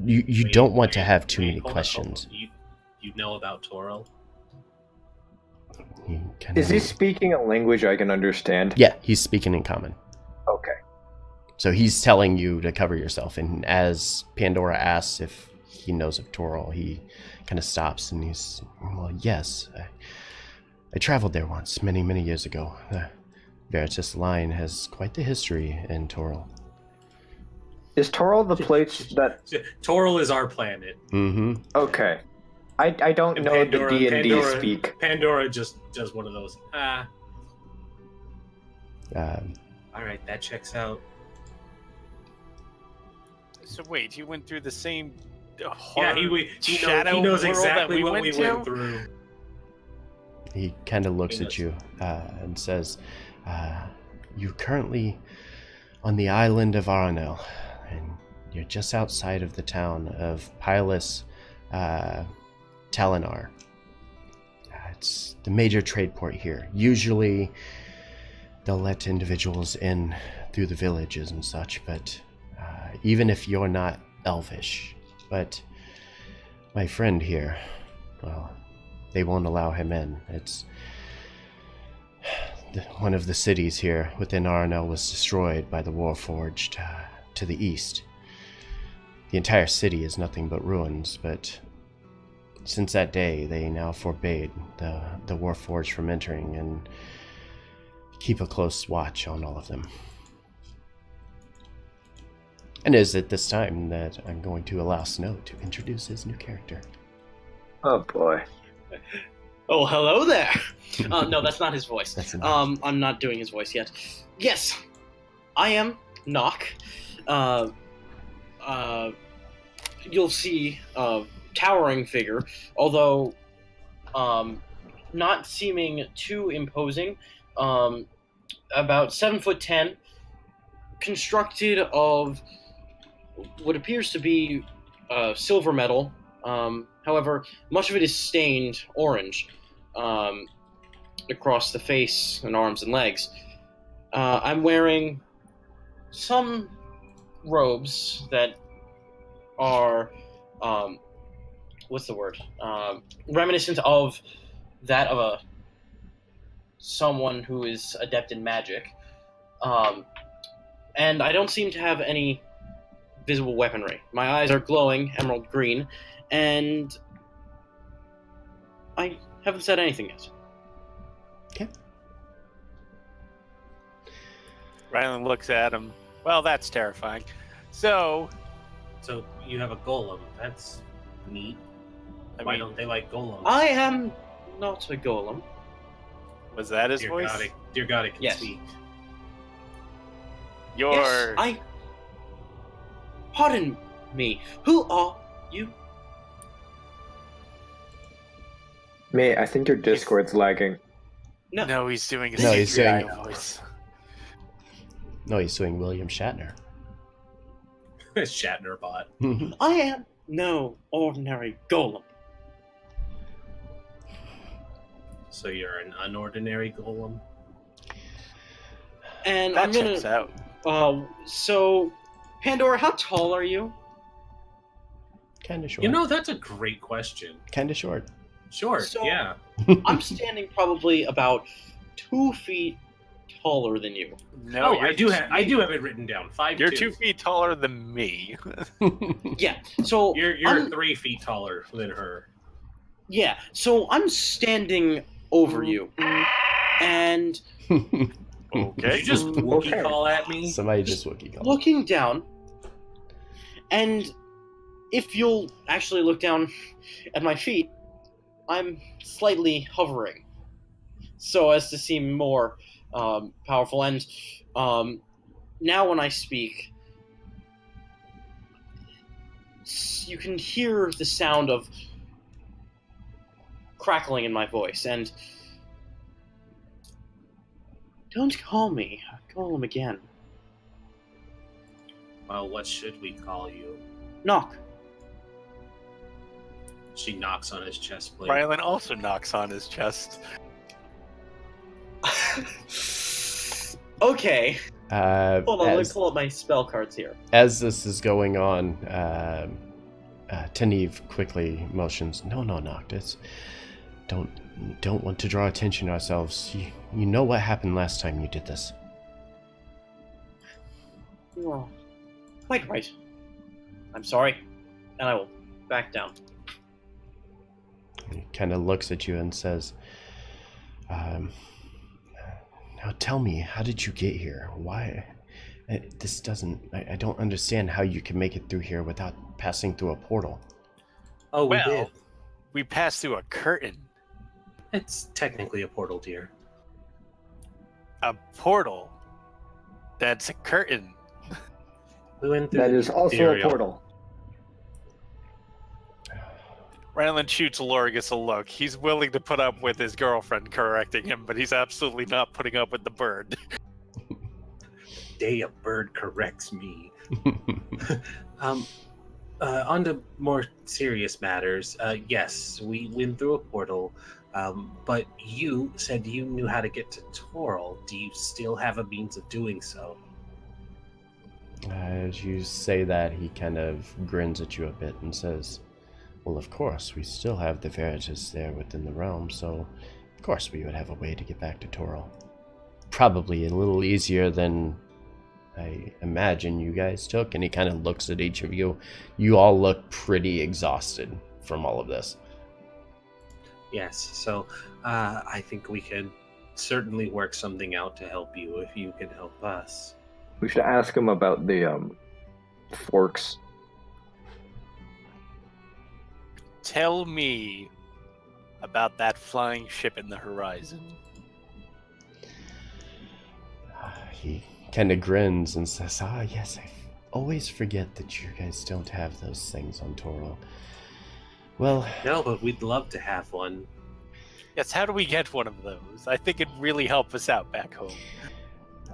You don't want to have too many questions. You know about Toril? Is he speaking a language I can understand? Yeah, he's speaking in common. Okay. So he's telling you to cover yourself, and as Pandora asks if he knows of Toril, he kind of stops and he's, well, yes. I traveled there once, many, many years ago. The Veritas line has quite the history in Toril. Is Toril the place that... Toril is our planet. Mm-hmm. Okay. I don't know the D&D speak. Pandora just does one of those. All right, that checks out. So wait, he went through the same he knows exactly what we went through. He kind of looks at you and says, you're currently on the island of Aranel, and You're just outside of the town of Pilus Talinar. It's the major trade port here. Usually they'll let individuals in through the villages and such, but even if you're not elvish. But my friend here, well, they won't allow him in. It's one of the cities here within Arnell was destroyed by the Warforged to the east. The entire city is nothing but ruins, but since that day, they now forbade the Warforged from entering and keep a close watch on all of them. And it is at this time that I'm going to allow Snow to introduce his new character. Oh boy. Oh, hello there. No, that's not his voice. That's a I'm not doing his voice yet. Yes, I am Nock. You'll see a towering figure, although not seeming too imposing. About 7'10", constructed of what appears to be silver metal. However, much of it is stained orange across the face and arms and legs. I'm wearing some robes that are, what's the word? Reminiscent of that of someone who is adept in magic. And I don't seem to have any visible weaponry. My eyes are glowing emerald green, and I haven't said anything yet. Okay. Rylan looks at him. Well, that's terrifying. So you have a golem. That's neat. Why don't they like golems? I am not a golem. Was that his Dear voice? God, dear God, it can Yes. speak. Your Yes, Pardon me. Who are you? May, I think your Discord's lagging. no, he's doing a No, he's secret doing- voice. No, he's doing William Shatner. Shatner bot. I am no ordinary golem. So you're an unordinary golem? And That I'm gonna. checks out. So, Pandora, how tall are you? Kind of short. You know, that's a great question. Kind of short. Short, So- yeah. I'm standing probably about 2 feet taller than you. No, I do have it written down. 5'2". You're 2 feet taller than me. Yeah. So You're I'm- 3 feet taller than her. Yeah. So I'm standing over you, and Okay. Did you just Wookiee Okay. call at me? Somebody just Wookiee called. looking down, and if you'll actually look down at my feet, I'm slightly hovering, so as to seem more powerful. And now when I speak, you can hear the sound of crackling in my voice, and don't call me a golem again. Well, what should we call you? Knock. She knocks on his chest plate. Rylan also knocks on his chest. Okay. Hold on, let me as, pull up my spell cards here. as this is going on, Teneve quickly motions. No, Noctis. Don't want to draw attention to ourselves. You know what happened last time you did this. You are quite right. I'm sorry, and I will back down. He kind of looks at you and says, now tell me, how did you get here? Why? This doesn't... I don't understand how you can make it through here without passing through a portal. Oh, we Well, did. we passed through a curtain. It's technically a portal, dear. A portal. That's a curtain. We went through That the is also a Imperial. portal. Rylan shoots Lorgus a look. He's willing to put up with his girlfriend correcting him, but he's absolutely not putting up with the bird. Day a bird corrects me. On to more serious matters. Yes, we went through a portal, but you said you knew how to get to Toril. Do you still have a means of doing so? As you say that, he kind of grins at you a bit and says, well, of course, we still have the Veritas there within the realm, so of course we would have a way to get back to Toril. Probably a little easier than I imagine you guys took. And he kind of looks at each of you. You all look pretty exhausted from all of this. Yes, so I think we could certainly work something out to help you if you can help us. We should ask him about the forks. Tell me about that flying ship in the horizon. He kind of grins and says, yes, I always forget that you guys don't have those things on Toril. Well... No, but we'd love to have one. Yes, how do we get one of those? I think it'd really help us out back home.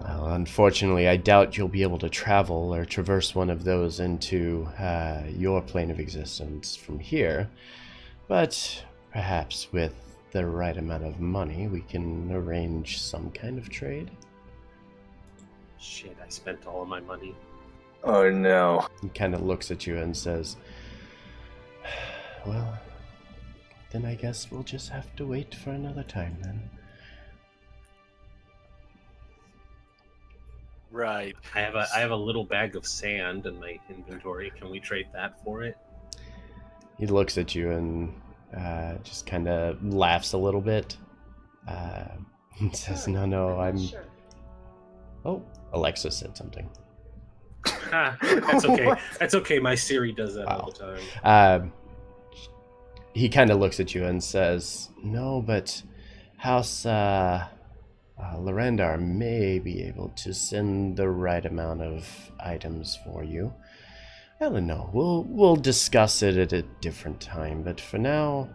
Well, unfortunately, I doubt you'll be able to travel or traverse one of those into your plane of existence from here. But perhaps with the right amount of money, we can arrange some kind of trade. Shit, I spent all of my money. Oh no. He kind of looks at you and says, well, then I guess we'll just have to wait for another time then. Right. I have a little bag of sand in my inventory. Can we trade that for it? He looks at you and just kind of laughs a little bit. And says, no, I'm... Sure. Oh, Alexa said something. That's okay. That's okay. My Siri does that all the time. He kind of looks at you and says, no, but House Lorendar may be able to send the right amount of items for you. I don't know. We'll discuss it at a different time, but for now,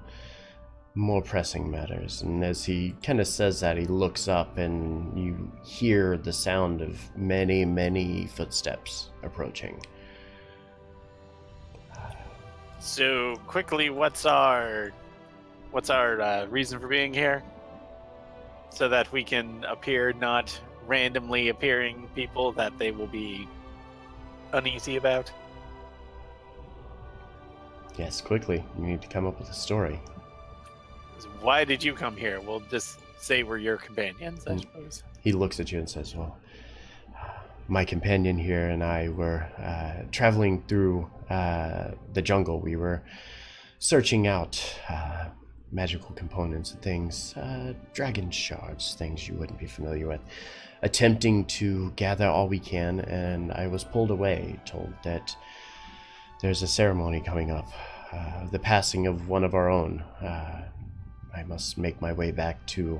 more pressing matters. And as he kind of says that, he looks up and you hear the sound of many, many footsteps approaching. So quickly, what's our reason for being here? So that we can appear not randomly appearing people that they will be uneasy about. Yes, quickly. You need to come up with a story. Why did you come here? We'll just say we're your companions, I suppose. He looks at you and says, well, my companion here and I were traveling through the jungle. We were searching out magical components and things, dragon shards, things you wouldn't be familiar with, attempting to gather all we can, and I was pulled away, told that there's a ceremony coming up, the passing of one of our own. I must make my way back to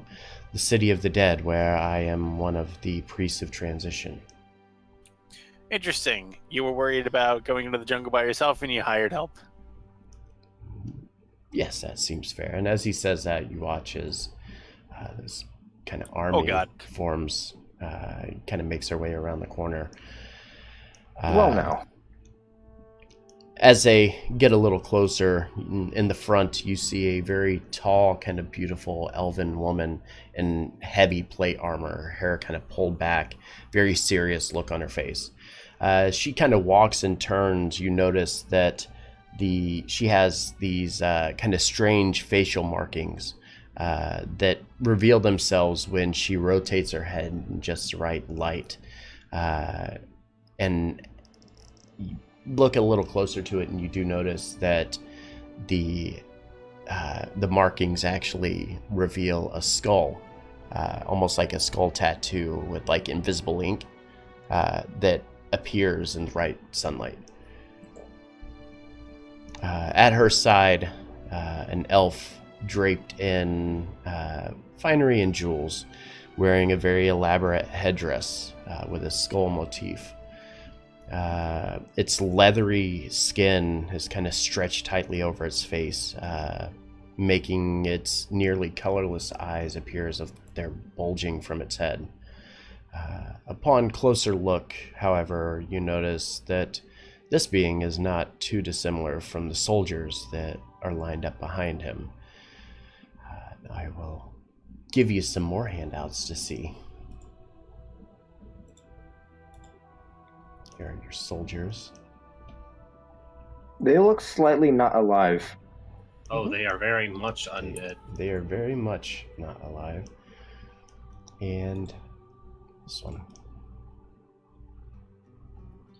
the city of the dead, where I am one of the priests of transition. Interesting. You were worried about going into the jungle by yourself and you hired help. Yes, that seems fair. And as he says that, you watch as this kind of army forms, kind of makes their way around the corner. Well, now. As they get a little closer, in the front, you see a very tall, kind of beautiful elven woman in heavy plate armor, her hair kind of pulled back, very serious look on her face. She kind of walks and turns. You notice that she has these kind of strange facial markings that reveal themselves when she rotates her head in just the right light. And you look a little closer to it, and you do notice that the markings actually reveal a skull, almost like a skull tattoo with like invisible ink that appears in the right sunlight. At her side, an elf draped in finery and jewels, wearing a very elaborate headdress with a skull motif. Its leathery skin is kind of stretched tightly over its face, making its nearly colorless eyes appear as if they're bulging from its head. Upon closer look, however, you notice that this being is not too dissimilar from the soldiers that are lined up behind him. I will give you some more handouts to see. Here are your soldiers. They look slightly not alive. Oh, they are very much undead. They are very much not alive. And this one.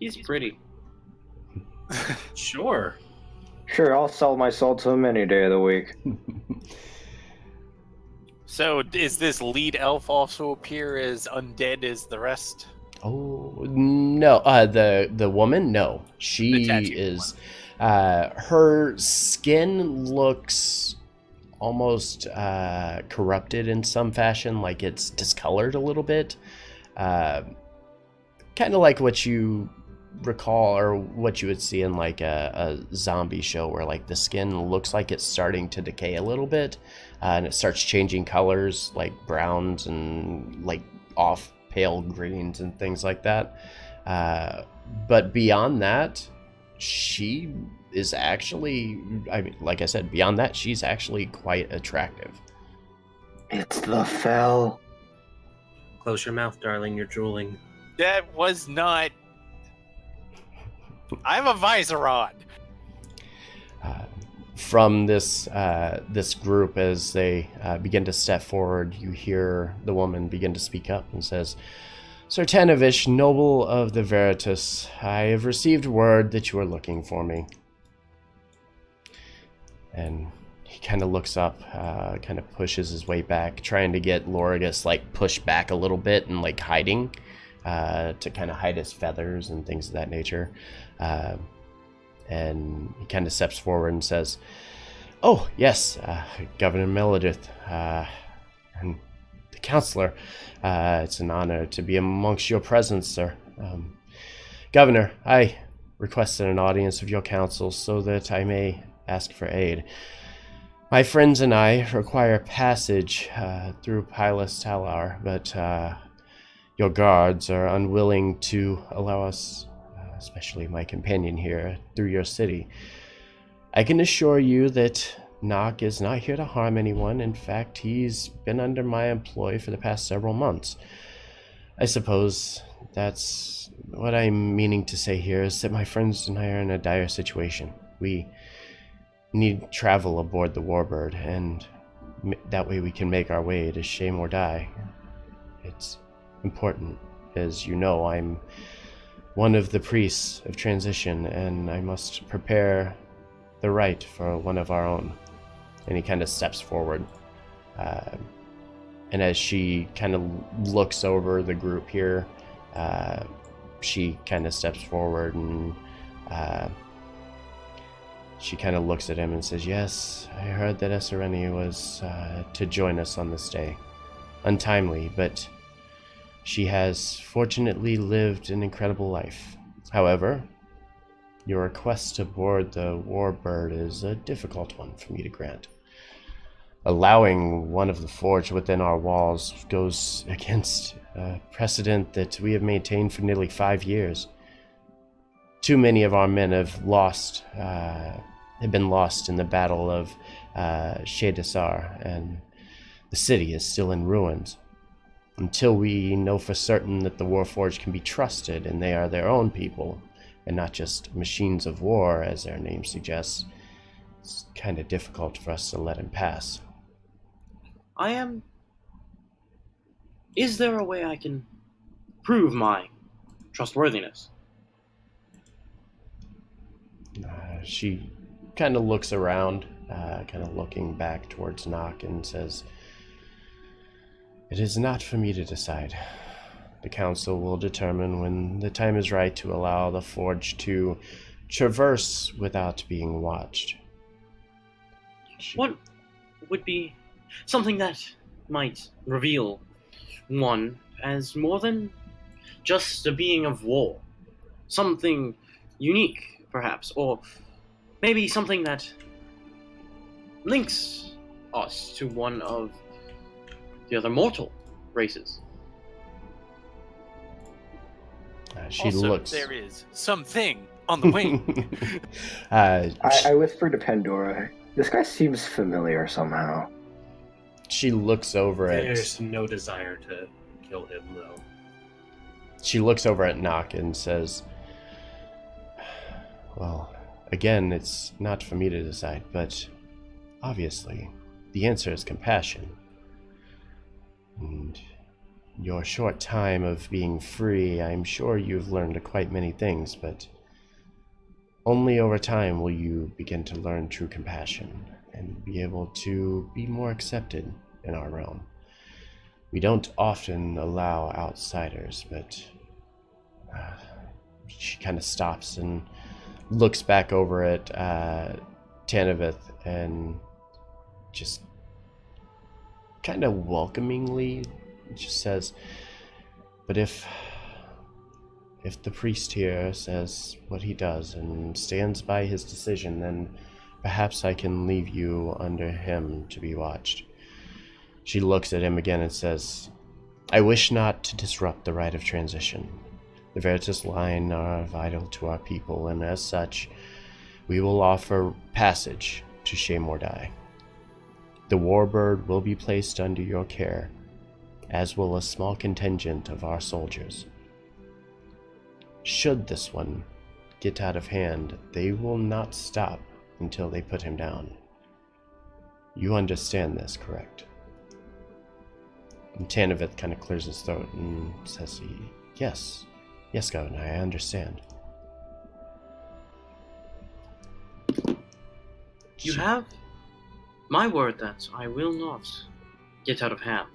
He's pretty. Sure. Sure, I'll sell my soul to him any day of the week. So, is this lead elf also appear as undead as the rest? Oh no! The woman, no, she The tattooed is. Her skin looks almost corrupted in some fashion, like it's discolored a little bit. Kind of like what you recall or what you would see in like a zombie show, where like the skin looks like it's starting to decay a little bit, and it starts changing colors, like browns and like off pale greens and things like that. But beyond that, she is actually, I mean, like I said, beyond that, she's actually quite attractive. It's the Fell. Close your mouth, darling. You're drooling. That was not. I have a visor on. From this group, as they begin to step forward, you hear the woman begin to speak up and says, "Sir Tanovich, noble of the Veritas, I have received word that you are looking for me." And he kind of looks up, kind of pushes his way back, trying to get Lorigus like pushed back a little bit and like hiding, to kind of hide his feathers and things of that nature. And he kind of steps forward and says, "Oh, yes, Governor Meledith, and the counselor, it's an honor to be amongst your presence, sir. Governor, I requested an audience of your council so that I may ask for aid. My friends and I require passage through Pilus Talar, but your guards are unwilling to allow us, especially my companion here, through your city. I can assure you that Nock is not here to harm anyone. In fact, he's been under my employ for the past several months. I suppose that's what I'm meaning to say here, is that my friends and I are in a dire situation. We need travel aboard the Warbird, and that way we can make our way to Shame or Die. It's important. As you know, I'm one of the priests of transition, and I must prepare the rite for one of our own." And he kind of steps forward. And as she kind of looks over the group here, she kind of steps forward and she kind of looks at him and says, "Yes, I heard that S01E was to join us on this day. Untimely, but she has fortunately lived an incredible life. However, your request to board the Warbird is a difficult one for me to grant. Allowing one of the Forge within our walls goes against a precedent that we have maintained for nearly 5 years. Too many of our men have been lost in the Battle of Shadasar, and the city is still in ruins. Until we know for certain that the Warforged can be trusted and they are their own people, and not just machines of war, as their name suggests, it's kind of difficult for us to let him pass." Is there a way I can prove my trustworthiness? She kind of looks around, kind of looking back towards Nock, and says, "It is not for me to decide. The council will determine when the time is right to allow the Forge to traverse without being watched." What would be something that might reveal one as more than just a being of war? Something unique, perhaps, or maybe something that links us to one of the other mortal races? She Also, looks. there is something on the wing. I whisper to Pandora, this guy seems familiar somehow. She looks over There's no desire to kill him, though. She looks over at Nock and says, well, again, it's not for me to decide, but obviously, the answer is compassion. And your short time of being free, I'm sure you've learned quite many things, but only over time will you begin to learn true compassion and be able to be more accepted in our realm. We don't often allow outsiders, but she kind of stops and looks back over at Tanavith and just kind of welcomingly just says, but if the priest here says what he does and stands by his decision, then perhaps I can leave you under him to be watched. She looks at him again and says, I wish not to disrupt the rite of transition. The Veritas line are vital to our people, and as such, we will offer passage to Shaymordai. The warbird will be placed under your care, as will a small contingent of our soldiers. Should this one get out of hand, they will not stop until they put him down. You understand this, correct? And Tanavith kind of clears his throat and says, yes, Governor, I understand. You have my word that I will not get out of hand.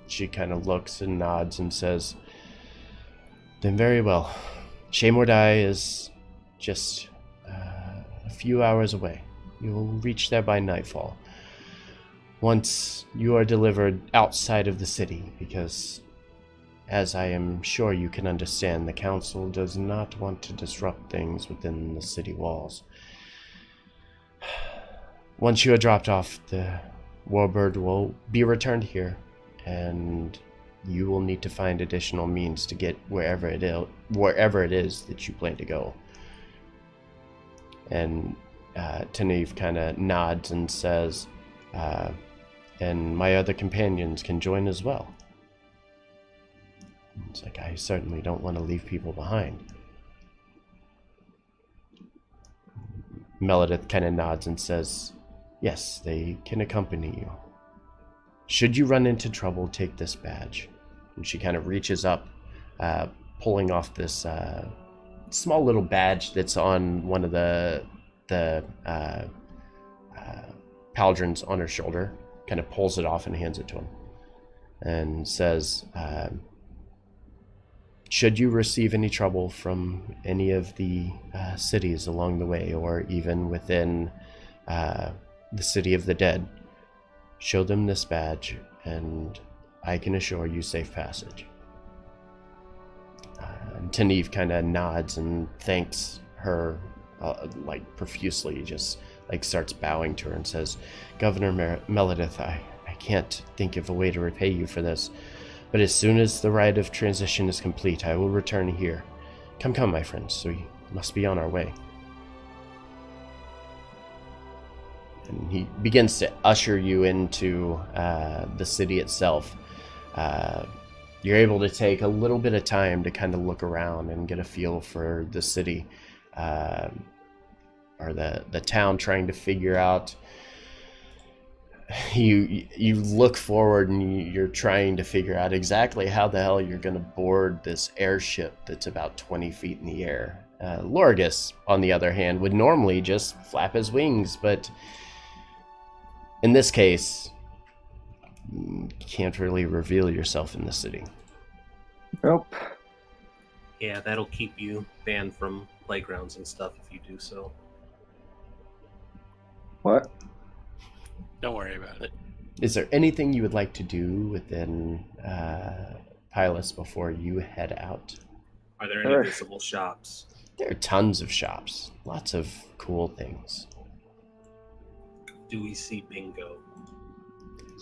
She kind of looks and nods and says, then very well. Shaymordai is just a few hours away. You will reach there by nightfall. Once you are delivered outside of the city, because, as I am sure you can understand, the council does not want to disrupt things within the city walls. Once you are dropped off, the warbird will be returned here, and you will need to find additional means to get wherever it is that you plan to go. And Taneve kind of nods and says, and my other companions can join as well. It's like, I certainly don't want to leave people behind. Melodith kind of nods and says, yes, they can accompany you. Should you run into trouble, take this badge. And she kind of reaches up, pulling off this small little badge that's on one of the Paladins on her shoulder, kind of pulls it off and hands it to him, and says, should you receive any trouble from any of the cities along the way, or even within the city of the dead, show them this badge, and I can assure you safe passage. And Taneve kind of nods and thanks her, profusely, just starts bowing to her and says, Governor Melodith, I can't think of a way to repay you for this, but as soon as the rite of transition is complete, I will return here. Come, my friends, we must be on our way. And he begins to usher you into the city itself. You're able to take a little bit of time to kind of look around and get a feel for the city, or the town, trying to figure out. You look forward and you're trying to figure out exactly how the hell you're going to board this airship that's about 20 feet in the air. Lorgus, on the other hand, would normally just flap his wings, but in this case, you can't really reveal yourself in the city. Nope. Yeah, that'll keep you banned from playgrounds and stuff if you do so. What? Don't worry about it. Is there anything you would like to do within Pylus before you head out? Are there any visible shops? There are tons of shops. Lots of cool things. Do we see bingo?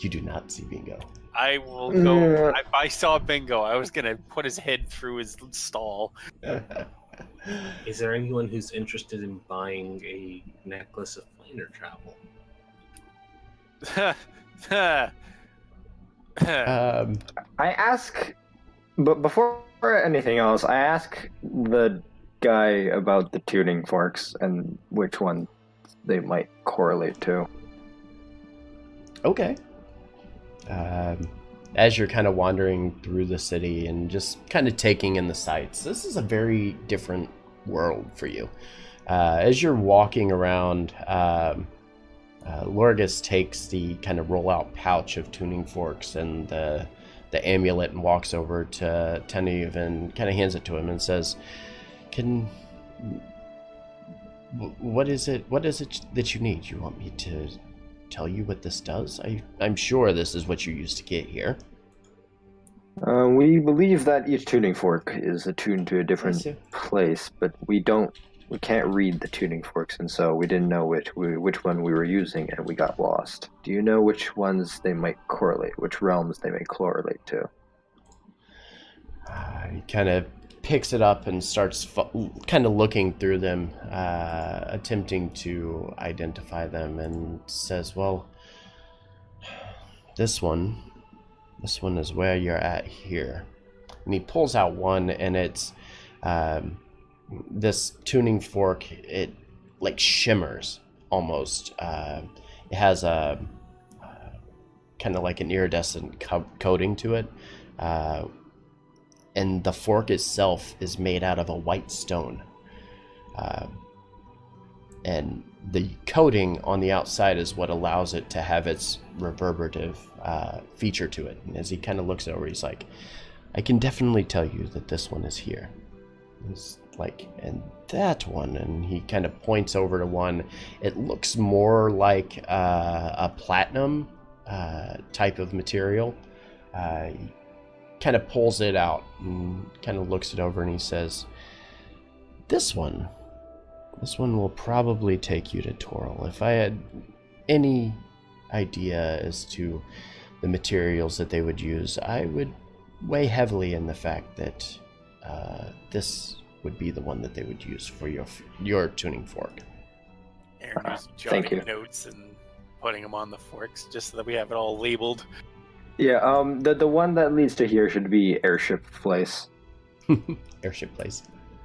You do not see Bingo. I will go. If I saw Bingo, I was gonna put his head through his stall. Is there anyone who's interested in buying a necklace of planar travel? I ask, but before anything else, I ask the guy about the tuning forks and which one they might correlate to. Okay. As you're kind of wandering through the city and just kind of taking in the sights, this is a very different world for you. As you're walking around, Lorgus takes the kind of roll-out pouch of tuning forks and the amulet and walks over to Teneve and kind of hands it to him and says, what is it that you need? You want me to tell you what this does? I'm sure this is what you used to get here. We believe that each tuning fork is attuned to a different place, but we can't read the tuning forks, and so we didn't know which one we were using, and we got lost. Do you know which ones they might correlate, which realms they may correlate to? He kind of picks it up and starts kind of looking through them, attempting to identify them, and says, well, this one is where you're at here. And he pulls out one, and it's this tuning fork. It like shimmers almost. It has a kind of like an iridescent coating to it. And the fork itself is made out of a white stone. And the coating on the outside is what allows it to have its reverberative feature to it. And as he kind of looks over, he's like, I can definitely tell you that this one is here. He's like, and that one, and he kind of points over to one. It looks more like a platinum type of material. He kind of pulls it out and kind of looks it over, and he says, this one will probably take you to Toril. If I had any idea as to the materials that they would use, I would weigh heavily in the fact that this would be the one that they would use for your tuning fork. Aaron's Thank you. jotting notes and putting them on the forks just so that we have it all labeled. Yeah, the one that leads to here should be Airship Place. Airship Place.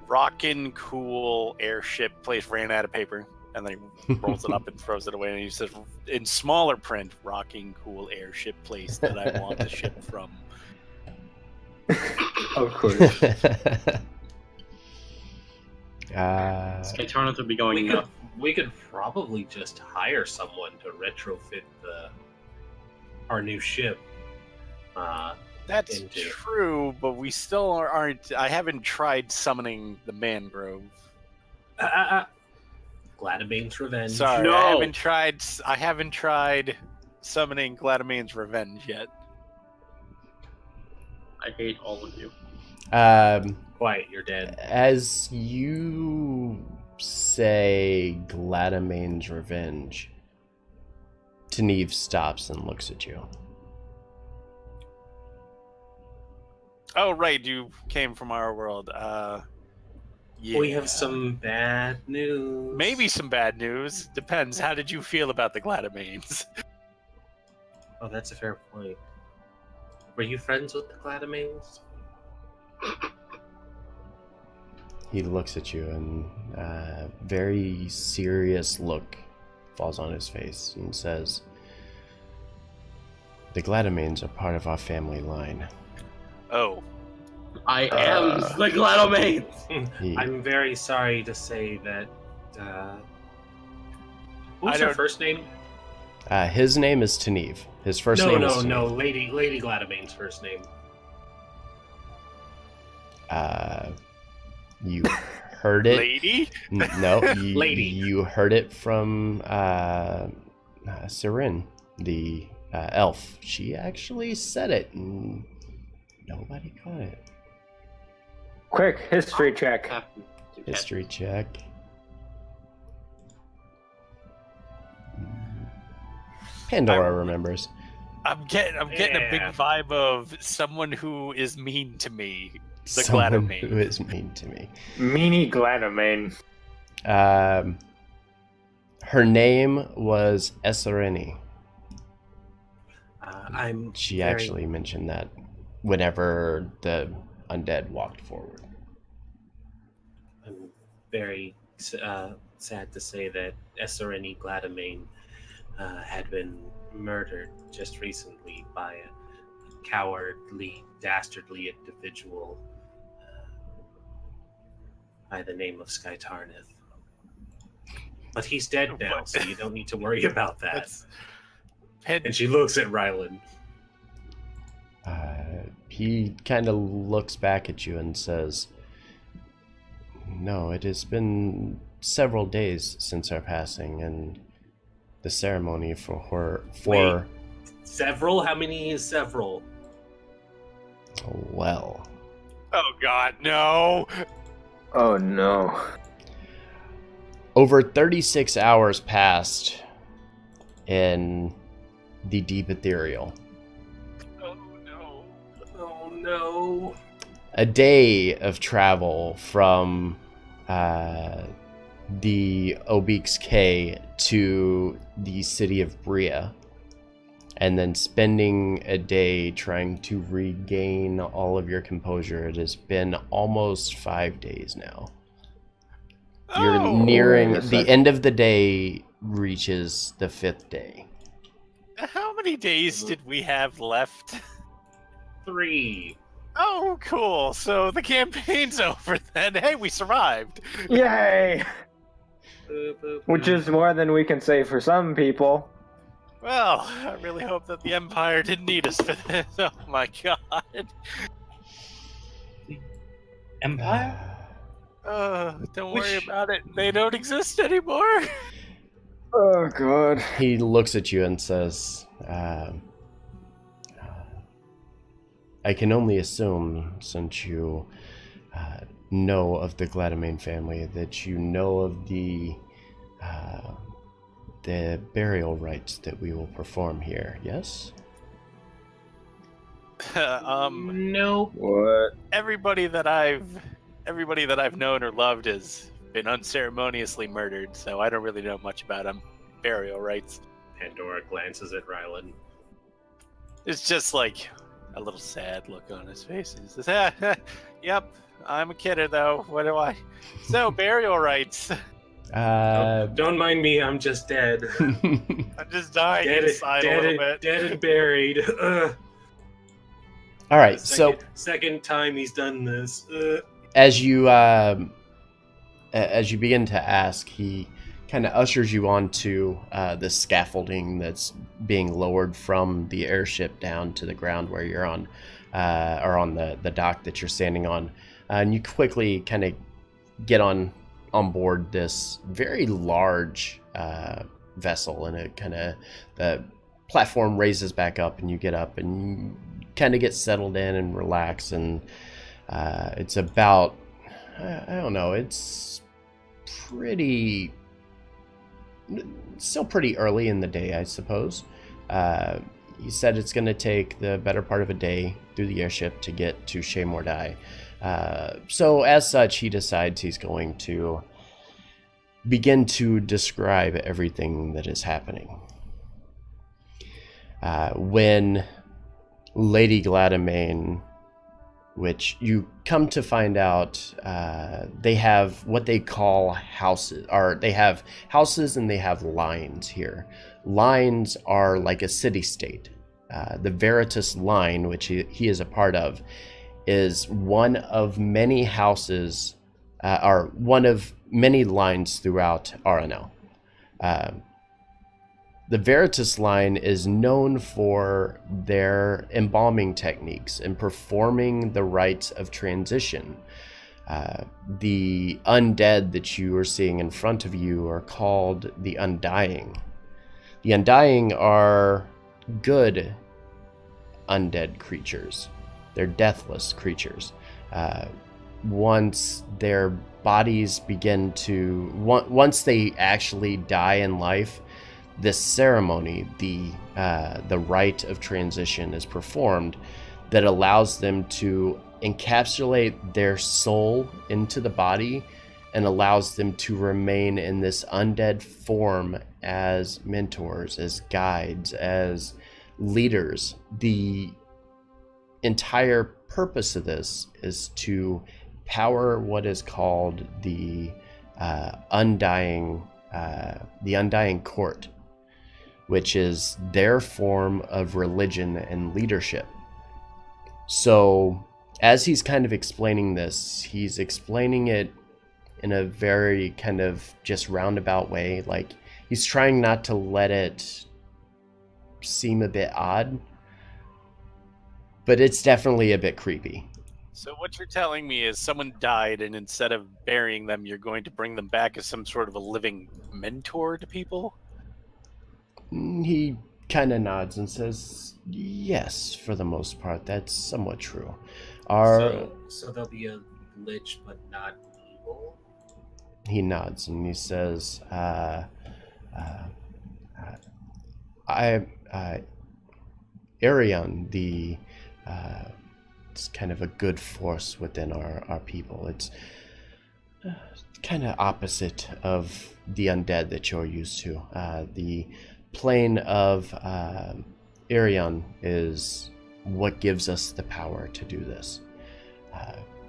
Rockin' cool airship place ran out of paper, and then he rolls it up and throws it away, and he says in smaller print, rocking cool airship place that I want to ship from. Of course. Skaytarnath would be going nuts. We could probably just hire someone to retrofit our new ship. That's true, but we still aren't. I haven't tried summoning the mangrove. Gladabane's Revenge. Sorry, No. I haven't tried summoning Gladabane's Revenge yet. I hate all of you. Quiet, you're dead. As you say Gladamane's Revenge, Teneve stops and looks at you. Oh, right, you came from our world. Yeah. We have some bad news. Maybe some bad news. Depends. How did you feel about the Gladamanes? Oh, that's a fair point. Were you friends with the Gladamanes? He looks at you, and a very serious look falls on his face and says, the Gladamanes are part of our family line. Oh. I am the Gladamanes! I'm very sorry to say that. What's I her don't- first name? His name is Teneve. His first name is Teneve. No. Lady Gladamane's first name. You heard it. Lady? No, Lady. You heard it from Sirin, the elf. She actually said it, and nobody caught it. Quick, history check. History check. Pandora remembers. I'm getting a big Yeah. vibe of someone who is mean to me. The Someone Gladomane. who is mean to me. Meanie Gladomane. Her name was S01E. I'm She very, actually mentioned that whenever the undead walked forward. I'm very sad to say that S01E Gladomane had been murdered just recently by a cowardly, dastardly individual by the name of Skytarnith. But he's dead now, What? so you don't need to worry about that. That's- And she looks at Rylan. He kind of looks back at you and says, "No, it has been several days since our passing, and the ceremony for her Wait. Several? How many is several? well, Oh God, no! Oh no. over 36 hours passed in the deep ethereal. Oh no! Oh no. A day of travel from the Obeeks K to the city of Bria, and then spending a day trying to regain all of your composure. It has been almost 5 days now. You're Oh! nearing Wait a the second. end of the day, reaches the 5th day. How many days did we have left? 3. Oh, cool. So the campaign's over then. Hey, we survived. Yay! Which is more than we can say for some people. Well, I really hope that the Empire didn't need us for this. Oh my God. Empire? Don't worry Which- about it. They don't exist anymore. Oh god. He looks at you and says, I can only assume, since you know of the Gladomane family, that you know of the burial rites that we will perform here, yes? Nope. What? Everybody that I've known or loved has been unceremoniously murdered, so I don't really know much about them. Burial rites. Pandora glances at Rylan. It's just like a little sad look on his face. He says, "Yep, I'm a kidder though. What do I?" So burial rites. Don't mind me, I'm just dead. I'm just dying dead, inside a little bit. dead and buried. All right, so second time he's done this. as you begin to ask, he kind of ushers you onto the scaffolding that's being lowered from the airship down to the ground where you're on, or on the dock that you're standing on, and you quickly kind of get on board this very large vessel, and it kind of, the platform raises back up, and you get up and kind of get settled in and relax, and it's about, I don't know, it's still pretty early in the day, I suppose. He said it's going to take the better part of a day through the airship to get to Shea Mordai. So as such, he decides he's going to begin to describe everything that is happening. When Lady Gladomane, which you come to find out, they have what they call houses, or they have houses and they have lines here. Lines are like a city-state. The Veritas line, which he is a part of, is one of many houses, or one of many lines throughout RNL. The Veritas line is known for their embalming techniques and performing the rites of transition. The undead that you are seeing in front of you are called the Undying. The Undying are good undead creatures. They're deathless creatures. Once their bodies begin to... Once they actually die in life, this ceremony, the rite of transition, is performed that allows them to encapsulate their soul into the body and allows them to remain in this undead form as mentors, as guides, as leaders. The entire purpose of this is to power what is called the undying court, which is their form of religion and leadership. So as he's kind of explaining this, he's explaining it in a very kind of just roundabout way. Like, he's trying not to let it seem a bit odd, but it's definitely a bit creepy. So what you're telling me is someone died, and instead of burying them, you're going to bring them back as some sort of a living mentor to people? He kind of nods and says, yes, for the most part, that's somewhat true. So there'll be a lich, but not evil? He nods and he says, Arion, it's kind of a good force within our people. It's kind of opposite of the undead that you're used to. The plane of Arion is what gives us the power to do this.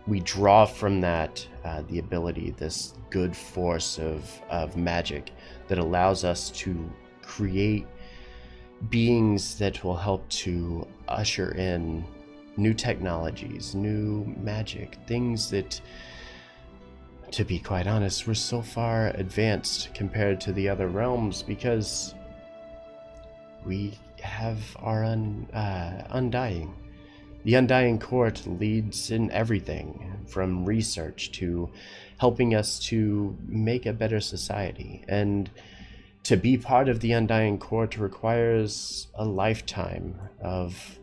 We draw from that the ability, this good force of magic that allows us to create beings that will help to usher in new technologies, new magic, things that, to be quite honest, we're so far advanced compared to the other realms because we have our undying. The Undying Court leads in everything from research to helping us to make a better society. And to be part of the Undying Court requires a lifetime of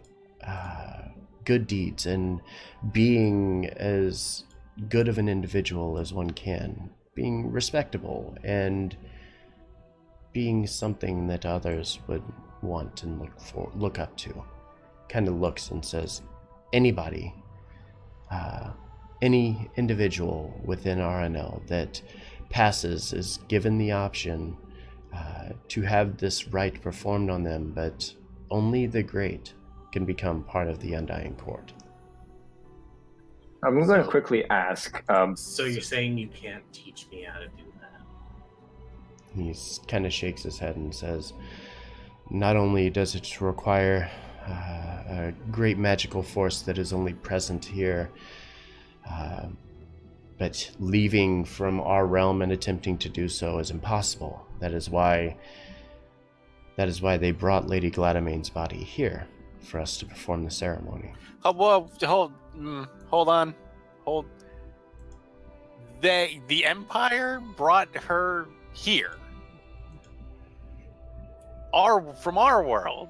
good deeds and being as good of an individual as one can, being respectable and being something that others would want and look up to. Kind of looks and says, anybody, any individual within RNL that passes is given the option to have this rite performed on them, but only the great can become part of the Undying Court. I'm going to quickly ask. So you're saying you can't teach me how to do that? He kind of shakes his head and says, not only does it require a great magical force that is only present here, but leaving from our realm and attempting to do so is impossible. That is why they brought Lady Gladamane's body here for us to perform the ceremony. Oh, whoa, hold on. The Empire brought her here. From our world.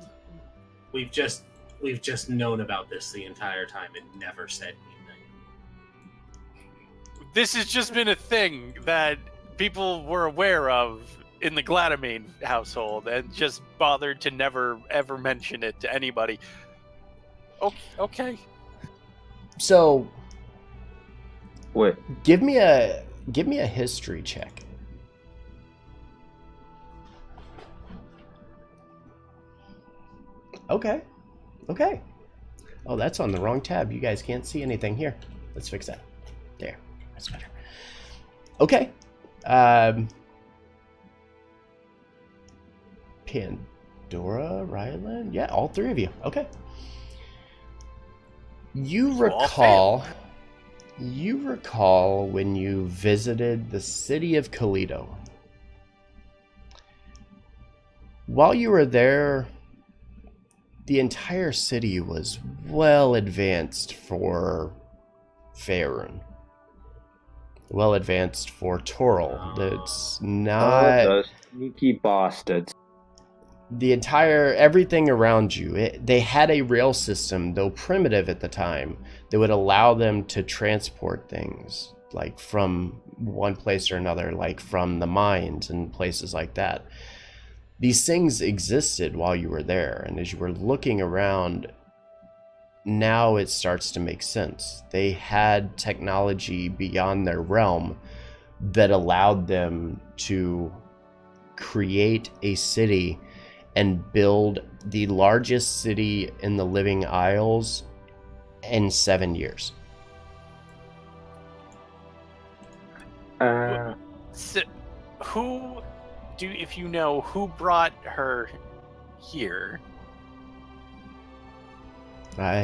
We've just known about this the entire time and never said anything. This has just been a thing that people were aware of in the Gladamane household and just bothered to never ever mention it to anybody. Okay. So, Wait. give me a history check. Okay. Oh, that's on the wrong tab. You guys can't see anything here. Let's fix that. There. That's better. Okay. Pandora, Ryland? Yeah, all three of you. Okay. You recall when you visited the city of Kalido. While you were there, the entire city was well advanced for Faerun. Well advanced for Toril. That's not... those sneaky bastards. Everything around you, they had a rail system, though primitive at the time, that would allow them to transport things, like from one place or another, like from the mines and places like that. these things existed while you were there, and as you were looking around, now it starts to make sense. They had technology beyond their realm that allowed them to create a city and build the largest city in the Living Isles in 7 years. So, if you know, who brought her here?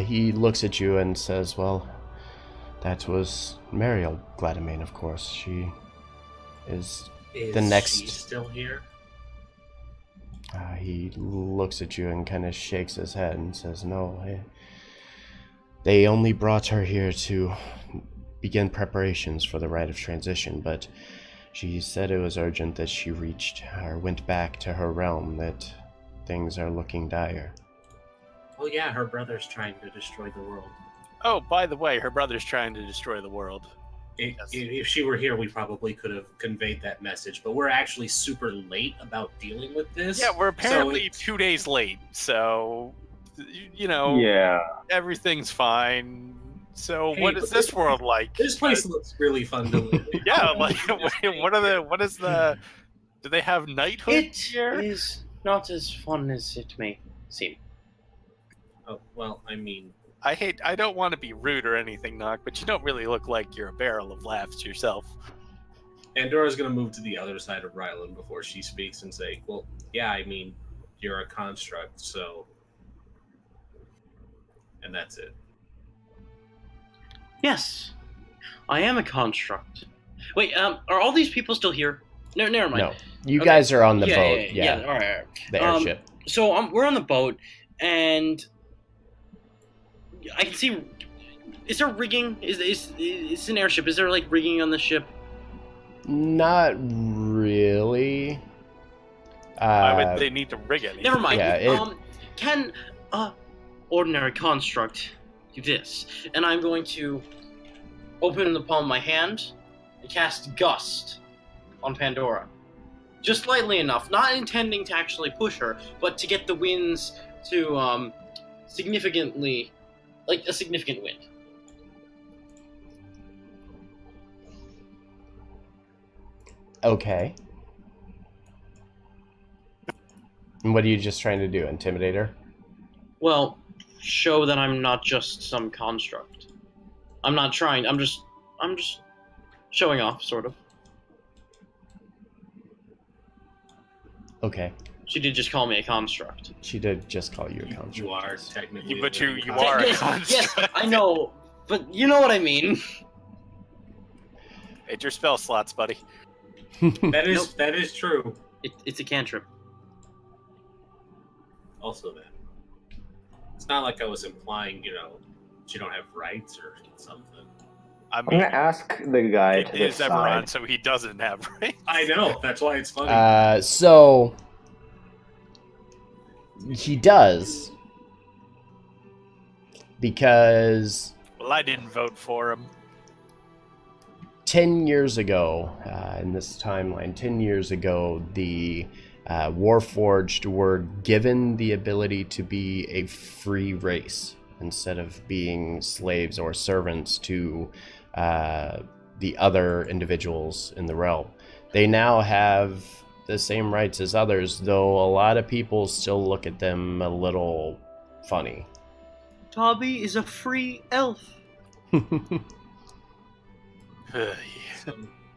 He looks at you and says, well, that was Mariel Gladamain, of course. She is the next... she still here? He looks at you and kind of shakes his head and says, no, they only brought her here to begin preparations for the rite of transition, but she said it was urgent that she went back to her realm, that things are looking dire. Well, yeah, her brother's trying to destroy the world. Oh, by the way, her brother's trying to destroy the world. If she were here, we probably could have conveyed that message, but we're actually super late about dealing with this. Yeah, we're apparently 2 days late, so, Yeah. everything's fine. So Hey, what is this world like? This place looks really fun to live in. Yeah, like, do they have knighthood It here? is not as fun as it may seem. Oh, well, I mean, I don't want to be rude or anything, Nock, but you don't really look like you're a barrel of laughs yourself. Pandora's going to move to the other side of Ryland before she speaks and say, well, yeah, I mean, you're a construct, so... And that's it. Yes, I am a construct. Wait, are all these people still here? No, never mind. No, you Okay. guys are on the Yeah, boat. yeah, all right. The airship. So we're on the boat, and I can see. Is there rigging? It's an airship? Is there like rigging on the ship? Not really. Why would they need to rig anything? Never mind. Yeah, Can ordinary construct do this? And I'm going to open the palm of my hand and cast Gust on Pandora. Just lightly enough, not intending to actually push her, but to get the winds to significantly, like a significant wind. Okay. And what are you just trying to do? Intimidate her? Well, show that I'm not just some construct. I'm not trying. I'm just showing off, sort of. Okay. She did just call me a construct. She did just call you a construct. You are technically... But a you living are a construct. Yes, I know, but you know what I mean. It's your spell slots, buddy. That is true. It's a cantrip. Also, then, it's not like I was implying, that you don't have rights or something. I I'm mean, gonna ask the guy it to the is Eberron, side. so he doesn't have right. I know. That's why it's funny. So he does, because Well, I didn't vote for him. 10 years ago, in this timeline, 10 years ago, the Warforged were given the ability to be a free race instead of being slaves or servants to the other individuals in the realm. They now have the same rights as others, though a lot of people still look at them a little funny. Dobby is a free elf.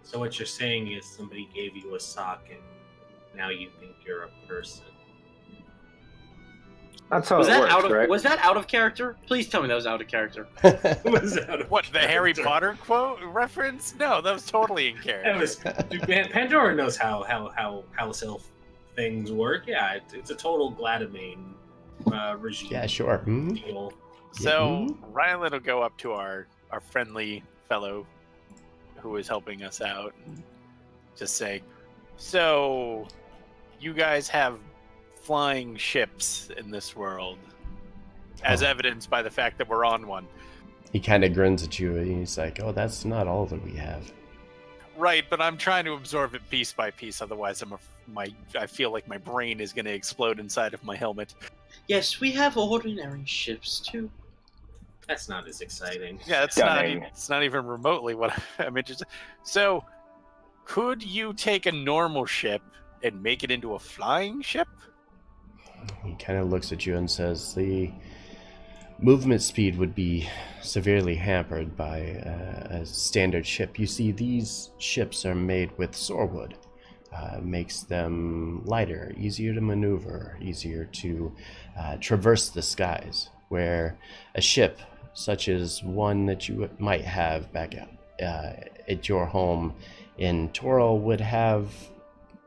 So what you're saying is somebody gave you a sock and now you think you're a person. That's how Was it that works, out of right? was that out of character? Please tell me that was out of character. Was out of What, the Harry character. Potter quote reference? No, that was totally in character. That was, dude, Pandora knows how house elf things work. Yeah, it's a total Gladamain regime. Yeah, sure. Mhm. Deal. So Rylan will go up to our friendly fellow who is helping us out and just say, so you guys have flying ships in this world, as evidenced by the fact that we're on one. He kind of grins at you and he's like, oh, that's not all that we have. Right, but I'm trying to absorb it piece by piece. Otherwise, I feel like my brain is going to explode inside of my helmet. Yes, we have ordinary ships too. That's not as exciting. Yeah, Stunning. it's not even remotely what I'm interested. So, could you take a normal ship and make it into a flying ship? He kind of looks at you and says, the movement speed would be severely hampered by a standard ship. You see, these ships are made with soarwood. Makes them lighter, easier to maneuver, easier to traverse the skies, where a ship such as one that you might have back at your home in Toro would have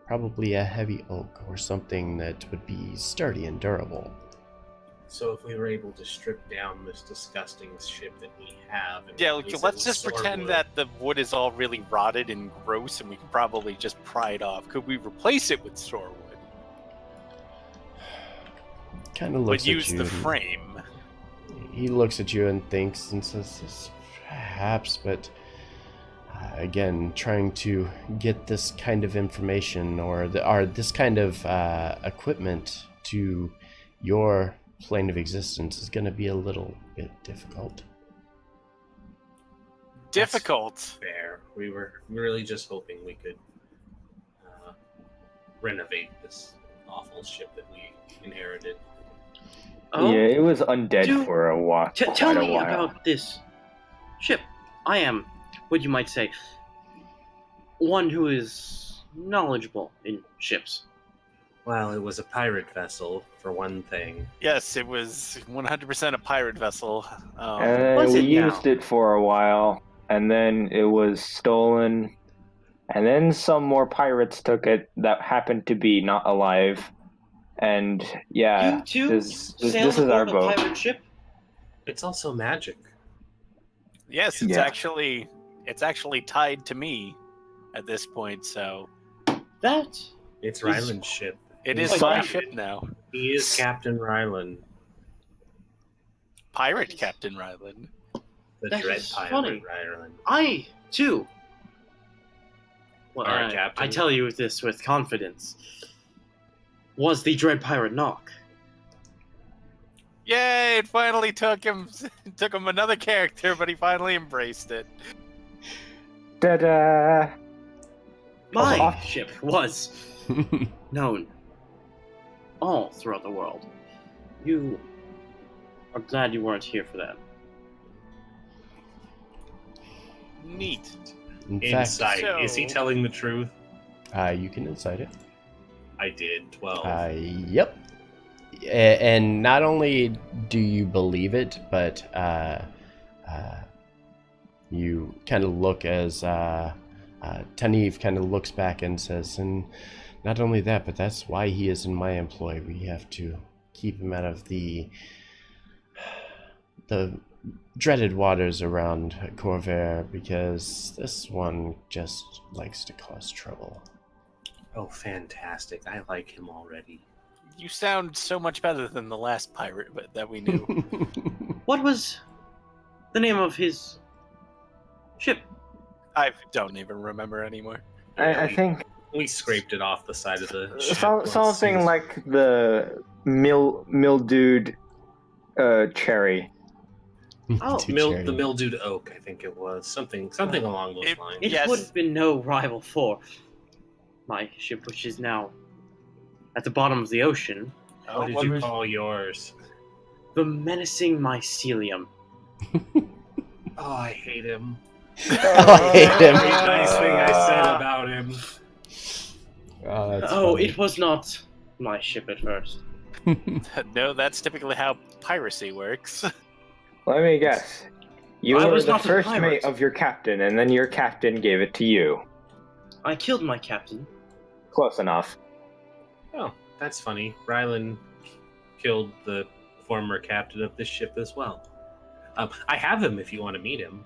probably a heavy oak or something that would be sturdy and durable. So if we were able to strip down this disgusting ship that we have, and Yeah, replace it let's with just pretend swordwood- that the wood is all really rotted and gross, and we can probably just pry it off. Could we replace it with soarwood, Kind of looks but at use you. the and frame? He looks at you and thinks and says, perhaps, but again, trying to get this kind of information or this kind of equipment to your plane of existence is going to be a little bit difficult. Difficult. Fair. We were really just hoping we could renovate this awful ship that we inherited. Oh, Yeah, it was undead Do- for a while. tell quite a me while. about this ship. I am, what you might say, one who is knowledgeable in ships. Well, it was a pirate vessel, for one thing. Yes, it was 100% a pirate vessel. Was We it now? used it for a while, and then it was stolen, and then some more pirates took it that happened to be not alive. And yeah, you too this sailed is our aboard a boat. pirate ship? It's also magic. Yes, it's Yeah. actually tied to me at this point, so That It's Is- Ryland's ship. it He's is my fine. ship now. He is Captain Ryland, Pirate Captain Ryland. the That dread is pirate funny. Ryland. I too. Well, All right, Captain. I tell you this with confidence. Was the dread pirate Knock? Yay! It finally took him another character, but he finally embraced it. Ta-da! My Oh. ship was known all throughout the world. You are glad you weren't here for that. Neat. In fact, Insight. So- Is he telling the truth? you can incite it. I did. 12. Yep. And not only do you believe it, but you kind of look as Tanif kind of looks back and says, and not only that, but that's why he is in my employ. We have to keep him out of the dreaded waters around Corvair, because this one just likes to cause trouble. Oh, fantastic. I like him already. You sound so much better than the last pirate that we knew. What was the name of his ship? I don't even remember anymore. I think We scraped it off the side of the ship. something once. like the mildewed cherry. Oh, Too The cherry. mildewed oak, I think it was. Something along those It- lines. It Yes. would have been no rival for my ship, which is now at the bottom of the ocean. What did you call yours? The menacing mycelium. Oh, I hate him. I hate him. Every nice thing I said about him. Oh, that's Oh, funny. it was not my ship at first. No, that's typically how piracy works. Let me guess. You I were was the not a first pirate. mate of your captain, and then your captain gave it to you. I killed my captain. Close enough. Oh, that's funny. Ryland killed the former captain of this ship as well. I have him if you want to meet him.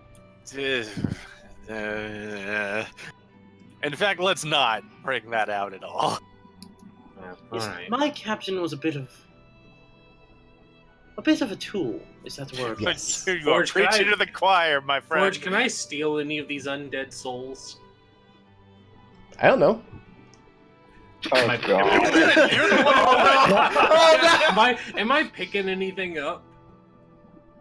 In fact, let's not bring that out at all. All Yes, right. my captain was a bit of a tool. Is that the word? Yes. You are Forge, can preaching I- to the choir, my friend. Forge, can I steal any of these undead souls? I don't know. Oh, My- God. You're the one. Am I picking anything up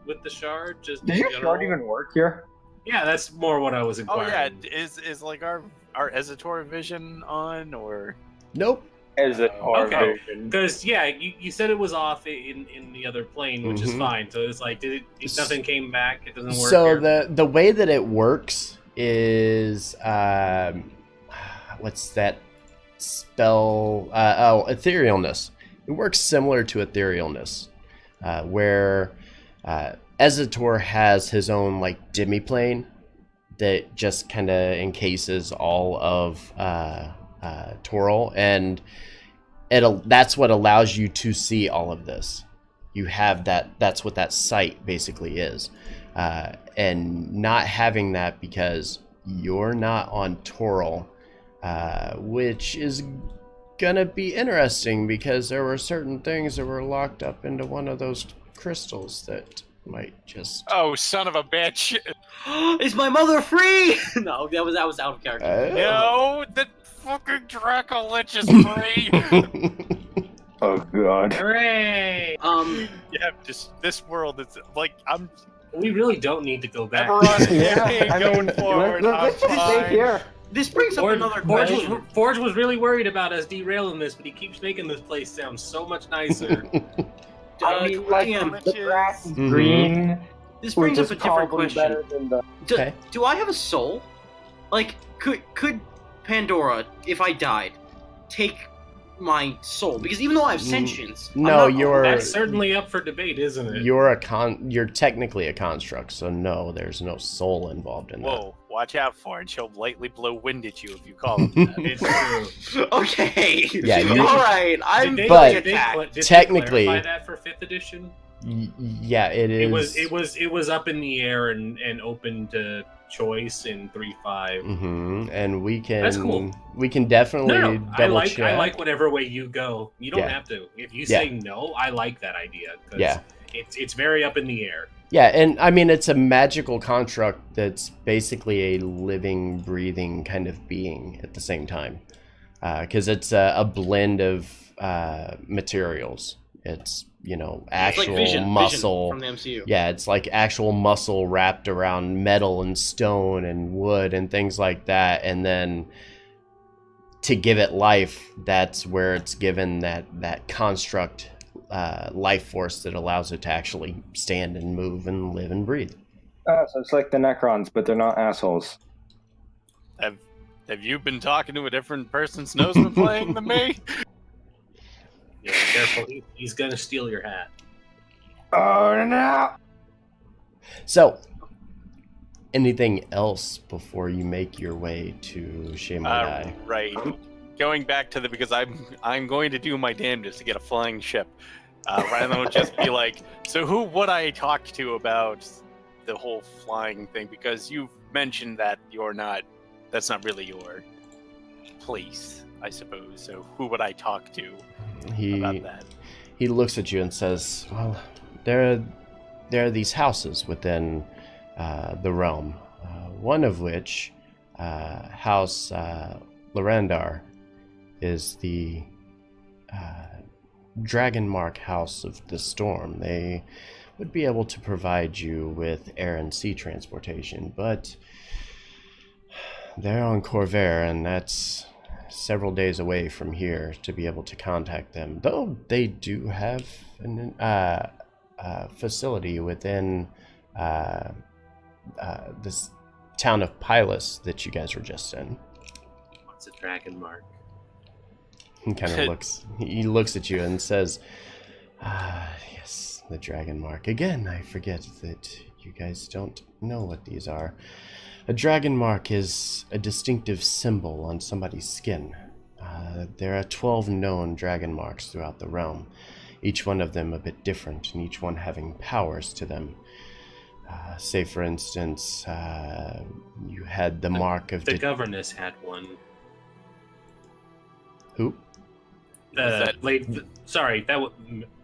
with the shard? Just Does in your general? shard even work here? Yeah, that's more what I was Oh inquiring. yeah, is like our Ezitor vision on or? Nope. As a Okay. vision. Because yeah, you said it was off in the other plane, which is Mhm. fine. So it's like, if nothing came back, it doesn't work. So here? the way that it works is what's that spell? Etherealness. It works similar to etherealness, where Ezitor has his own like demiplane that just kind of encases all of Toril, and that's what allows you to see all of this. You have that. That's what that sight basically is, and not having that because you're not on Toril, which is gonna be interesting because there were certain things that were locked up into one of those crystals that might just. Oh, son of a bitch! Is my mother free? No, that was out of character. No, the fucking Draco Lich is free. Oh, God. Hooray! Yeah, just this world is like I'm. We really don't need to go back. Everyone, going forward. let's just stay fine. here. This brings up another question. Forge was really worried about us derailing this, but he keeps making this place sound so much nicer. I mean, like, Damn. the grass is Mhm. green, This which brings is up a different probably question. better than the... Okay. Do I have a soul? Like, could Pandora, if I died, take my soul? Because even though I have sentience, I'm No, not- you're That's certainly up for debate, isn't it? you're technically a construct, so no, there's no soul involved in Whoa, watch out for it. She'll lightly blow wind at you if you call him that. It's true. Okay. Yeah, you- All right. I'm Did they- But- did they cl- did they technically- clarify that for 5th edition. Yeah, it is. It was up in the air and open to choice in 3.5. And we can That's cool. we can definitely No, double I check. like whatever way you go. You don't Yeah. have to. If you Yeah. say no, I like that idea. 'Cause Yeah. it's very up in the air. Yeah, and I mean it's a magical construct that's basically a living, breathing kind of being at the same time, because it's a blend of materials. It's It's actual like vision muscle. from the MCU. Yeah, it's like actual muscle wrapped around metal and stone and wood and things like that. And then to give it life, that's where it's given that construct life force that allows it to actually stand and move and live and breathe. Oh, so it's like the Necrons, but they're not assholes. Have you been talking to a different person Snow's been playing than me? Yeah, careful. He's gonna steal your hat. Oh, no! So, anything else before you make your way to Shemai? Right. Going back to because I'm going to do my damnedest to get a flying ship. Ryan will just be like, so who would I talk to about the whole flying thing? Because you've mentioned that that's not really your place, I suppose. So who would I talk to about that? He looks at you and says, "Well, there are these houses within the realm. One of which, House Lorandar, is the Dragon Mark House of the Storm. They would be able to provide you with air and sea transportation, but they're on Corvair, and that's several days away from here to be able to contact them. Though they do have a facility within this town of Pylus that you guys were just in." What's a dragon mark? He kind of looks. He looks at you and says, "Yes, the dragon mark. Again, I forget that you guys don't know what these are. A dragon mark is a distinctive symbol on somebody's skin. There are 12 known dragon marks throughout the realm, each one of them a bit different, and each one having powers to them. Say, for instance, you had the mark of The governess had one. Who? The lady,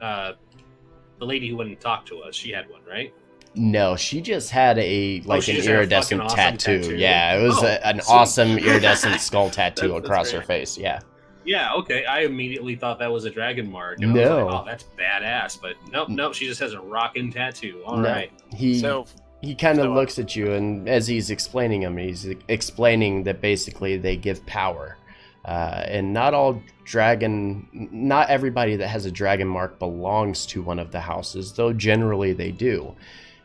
the lady who wouldn't talk to us. She had one, right? No, she just had an she just had a fucking iridescent awesome tattoo. Yeah, it was Oh, an sweet. awesome iridescent skull tattoo That's across her great. face. Yeah. Yeah, okay. I immediately thought that was a dragon mark, and I was No. like, "Oh, that's badass." But nope. She just has a rockin' tattoo. All No. right. He kind of so, looks at you, and as he's explaining them, he's explaining that basically they give power, and not everybody that has a dragon mark belongs to one of the houses, though generally they do.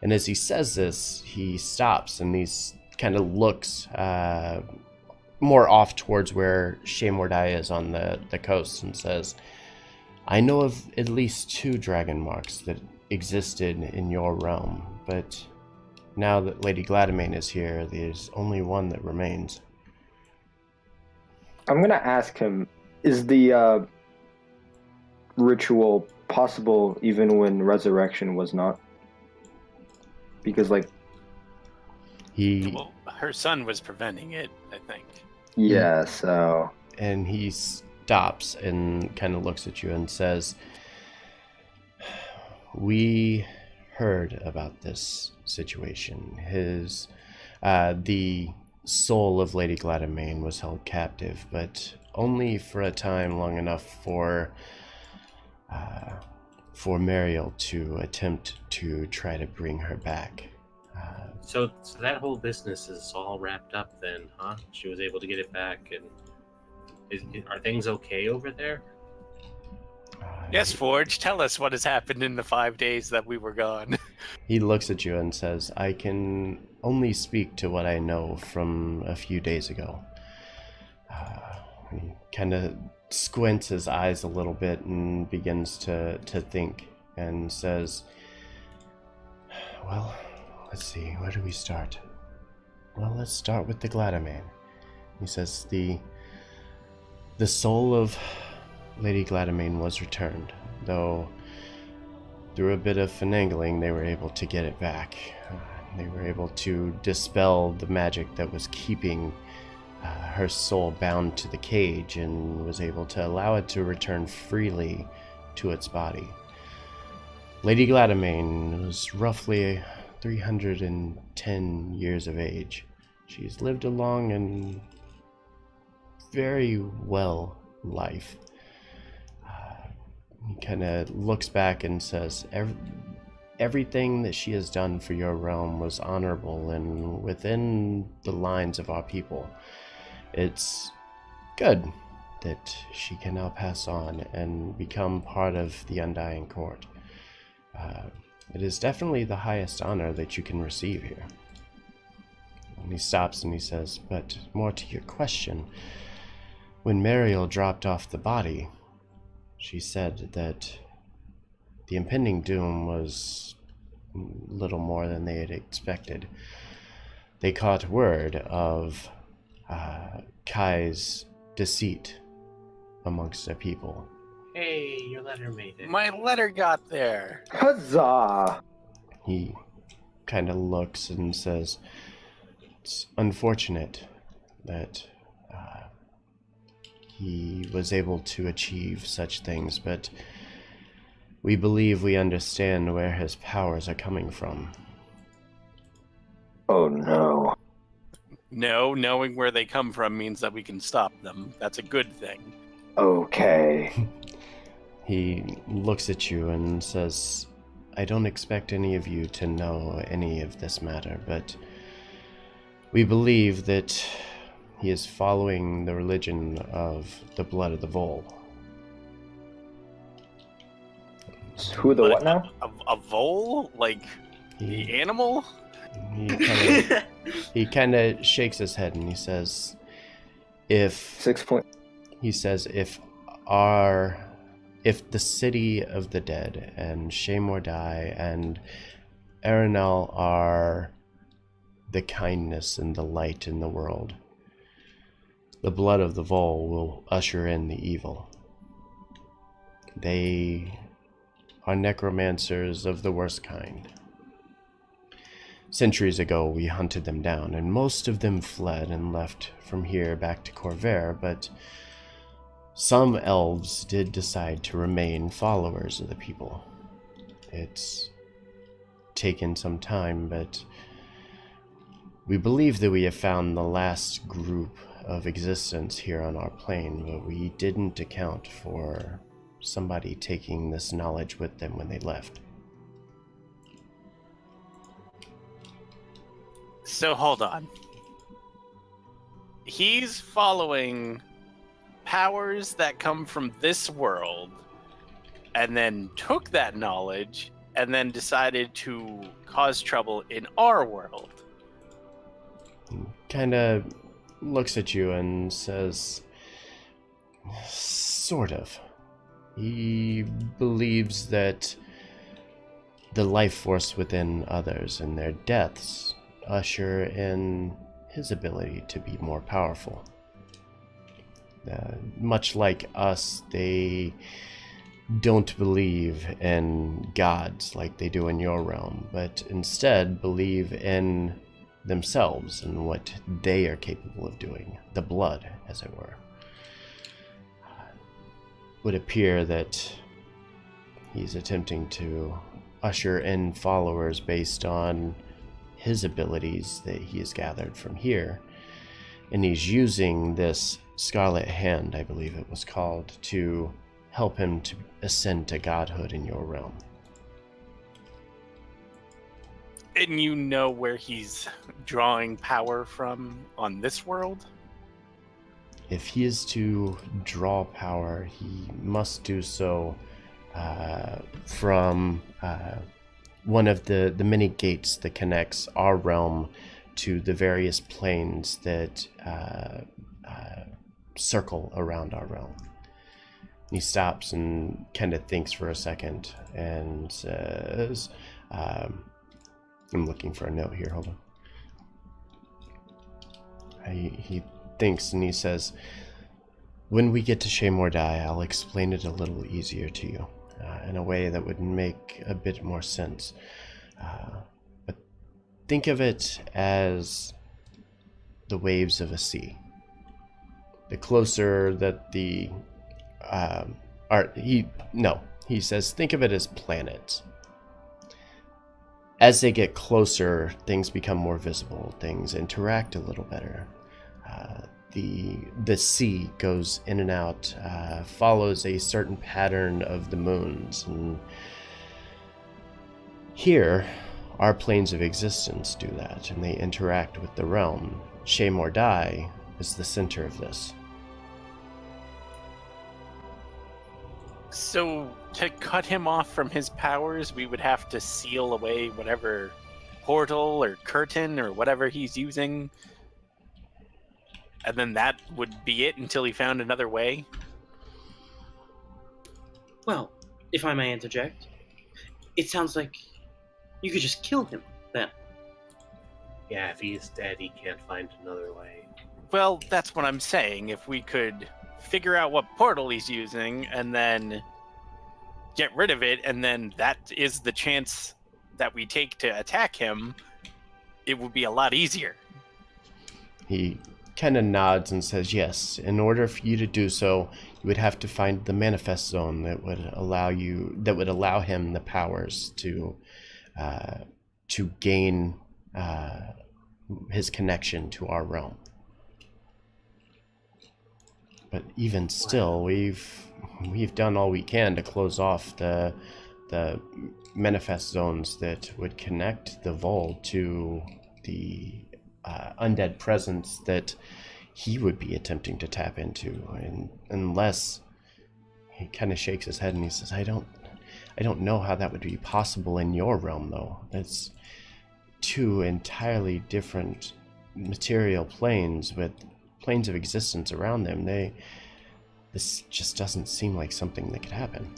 And as he says this, he stops and he's kind of looks more off towards where Shea Mordai is on the coast and says, I know of at least 2 dragon marks that existed in your realm, but now that Lady Gladamain is here, there's only one that remains. I'm gonna ask him, is the ritual possible even when resurrection was not? Because, like... Well, her son was preventing it, I think. Yeah, so... And he stops and kind of looks at you and says, we heard about this situation. The soul of Lady Gladamain was held captive, but only for a time long enough for Mariel to attempt to try to bring her back. So that whole business is all wrapped up then, huh? She was able to get it back, and are things okay over there? Yes, Forge, tell us what has happened in the 5 days that we were gone. He looks at you and says, I can only speak to what I know from a few days ago. He kind of squints his eyes a little bit and begins to think and says, well, let's see, where do we start? Well, let's start with the Gladamain. He says the soul of Lady Gladamain was returned, though through a bit of finagling they were able to get it back. They were able to dispel the magic that was keeping her soul bound to the cage and was able to allow it to return freely to its body. Lady Gladamain was roughly 310 years of age. She's lived a long and very well life. He kind of looks back and says, everything that she has done for your realm was honorable and within the lines of our people. It's good that she can now pass on and become part of the Undying Court. It is definitely the highest honor that you can receive here. And he stops and he says, but more to your question, when Mariel dropped off the body, she said that the impending doom was little more than they had expected. They caught word of Kai's deceit amongst the people. Hey, your letter made it. My letter got there. Huzzah! He kind of looks and says, it's unfortunate that he was able to achieve such things, but we believe we understand where his powers are coming from. Oh no. No, knowing where they come from means that we can stop them. That's a good thing. Okay. He looks at you and says, I don't expect any of you to know any of this matter, but we believe that he is following the religion of the blood of the vole. Who the what now? A vole? Like the animal? He kind of shakes his head and he says, if the city of the dead and Shea Mordai and Arenal are the kindness and the light in the world, the blood of the vole will usher in the evil. They are necromancers of the worst kind. Centuries ago, we hunted them down, and most of them fled and left from here back to Corvair, but some elves did decide to remain followers of the people. It's taken some time, but we believe that we have found the last group of existence here on our plane, but we didn't account for somebody taking this knowledge with them when they left. So hold on. He's following powers that come from this world and then took that knowledge and then decided to cause trouble in our world. Kind of looks at you and says, sort of. He believes that the life force within others and their deaths usher in his ability to be more powerful. Much like us, they don't believe in gods like they do in your realm, but instead believe in themselves and what they are capable of doing, the blood, as it were. Would appear that he's attempting to usher in followers based on his abilities that he has gathered from here, and he's using this Scarlet Hand, I believe it was called, to help him to ascend to godhood in your realm. And you know where he's drawing power from on this world? If he is to draw power, he must do so from one of the many gates that connects our realm to the various planes that circle around our realm. He stops and kind of thinks for a second and says, I'm looking for a note here, hold on. He thinks and he says, when we get to Shaymore Die, I'll explain it a little easier to you, in a way that would make a bit more sense. But think of it as the waves of a sea. The closer that he says, think of it as planets. As they get closer, things become more visible, things interact a little better. The sea goes in and out, follows a certain pattern of the moons, and here, our planes of existence do that, and they interact with the realm. Shaymore Die is the center of this. So, to cut him off from his powers, we would have to seal away whatever portal or curtain or whatever he's using. And then that would be it until he found another way? Well, if I may interject, it sounds like you could just kill him then. Yeah, if he's dead, he can't find another way. Well, that's what I'm saying. If we could figure out what portal he's using and then get rid of it, and then that is the chance that we take to attack him, it would be a lot easier. He kind of nods and says, yes, in order for you to do so, you would have to find the manifest zone that would allow him the powers to gain his connection to our realm. But even still, we've done all we can to close off the manifest zones that would connect the Vol to the undead presence that he would be attempting to tap into, and unless he kind of shakes his head and he says, I don't know how that would be possible in your realm, though. That's two entirely different material planes with planes of existence around them. This just doesn't seem like something that could happen.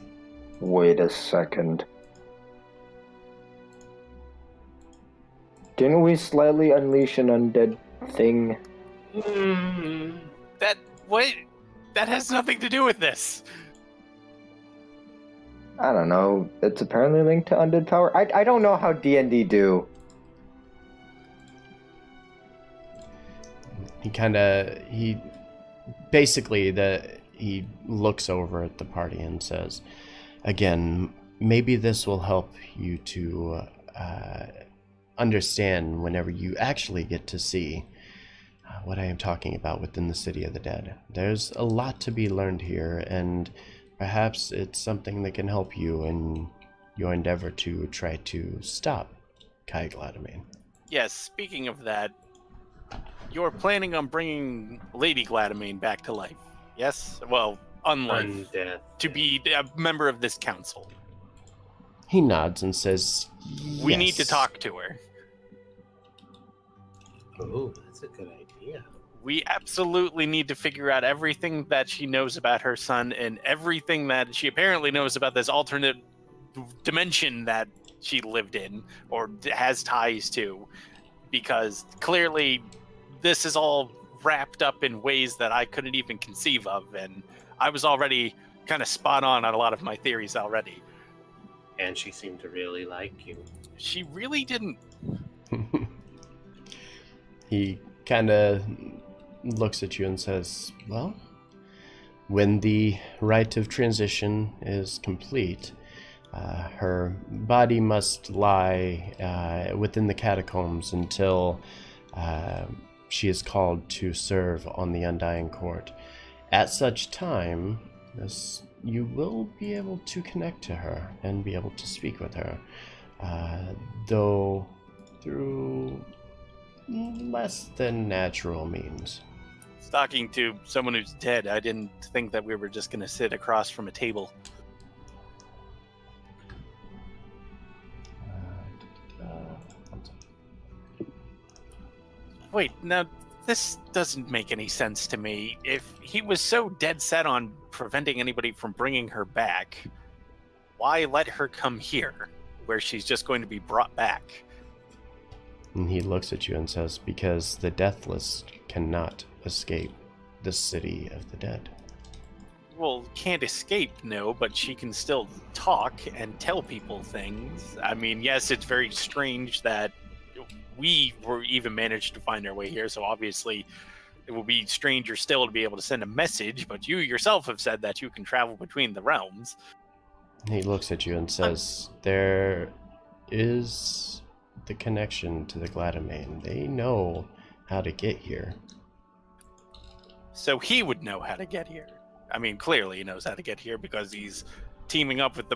Wait a second. Didn't we slightly unleash an undead thing? That has nothing to do with this. I don't know. It's apparently linked to undead power. I don't know how D&D do. He looks over at the party and says, again, maybe this will help you to understand whenever you actually get to see what I am talking about within the City of the Dead. There's a lot to be learned here, and perhaps it's something that can help you in your endeavor to try to stop Kai Gladamine. Yes, speaking of that, you're planning on bringing Lady Gladamine back to life, yes? Well, unlife, Undead. to be a member of this council. He nods and says, yes. We need to talk to her. Oh, that's a good idea. We absolutely need to figure out everything that she knows about her son and everything that she apparently knows about this alternate dimension that she lived in or has ties to, because clearly this is all wrapped up in ways that I couldn't even conceive of, and I was already kind of spot on a lot of my theories already. And she seemed to really like you. She really didn't. He kind of looks at you and says, well, when the rite of transition is complete, her body must lie within the catacombs until she is called to serve on the Undying Court. At such time, you will be able to connect to her and be able to speak with her, though through less than natural means. Talking to someone who's dead, I didn't think that we were just going to sit across from a table. Wait, now this doesn't make any sense to me. If he was so dead set on preventing anybody from bringing her back, why let her come here, where she's just going to be brought back? And he looks at you and says, because the Deathless cannot escape the City of the Dead. Well, can't escape, no, but she can still talk and tell people things. I mean, yes, it's very strange that we were even managed to find our way here, so obviously it will be stranger still to be able to send a message, but you yourself have said that you can travel between the realms. He looks at you and says, there is the connection to the Gladamine. They know how to get here. So he would know how to get here. I mean, clearly he knows how to get here because he's teaming up with the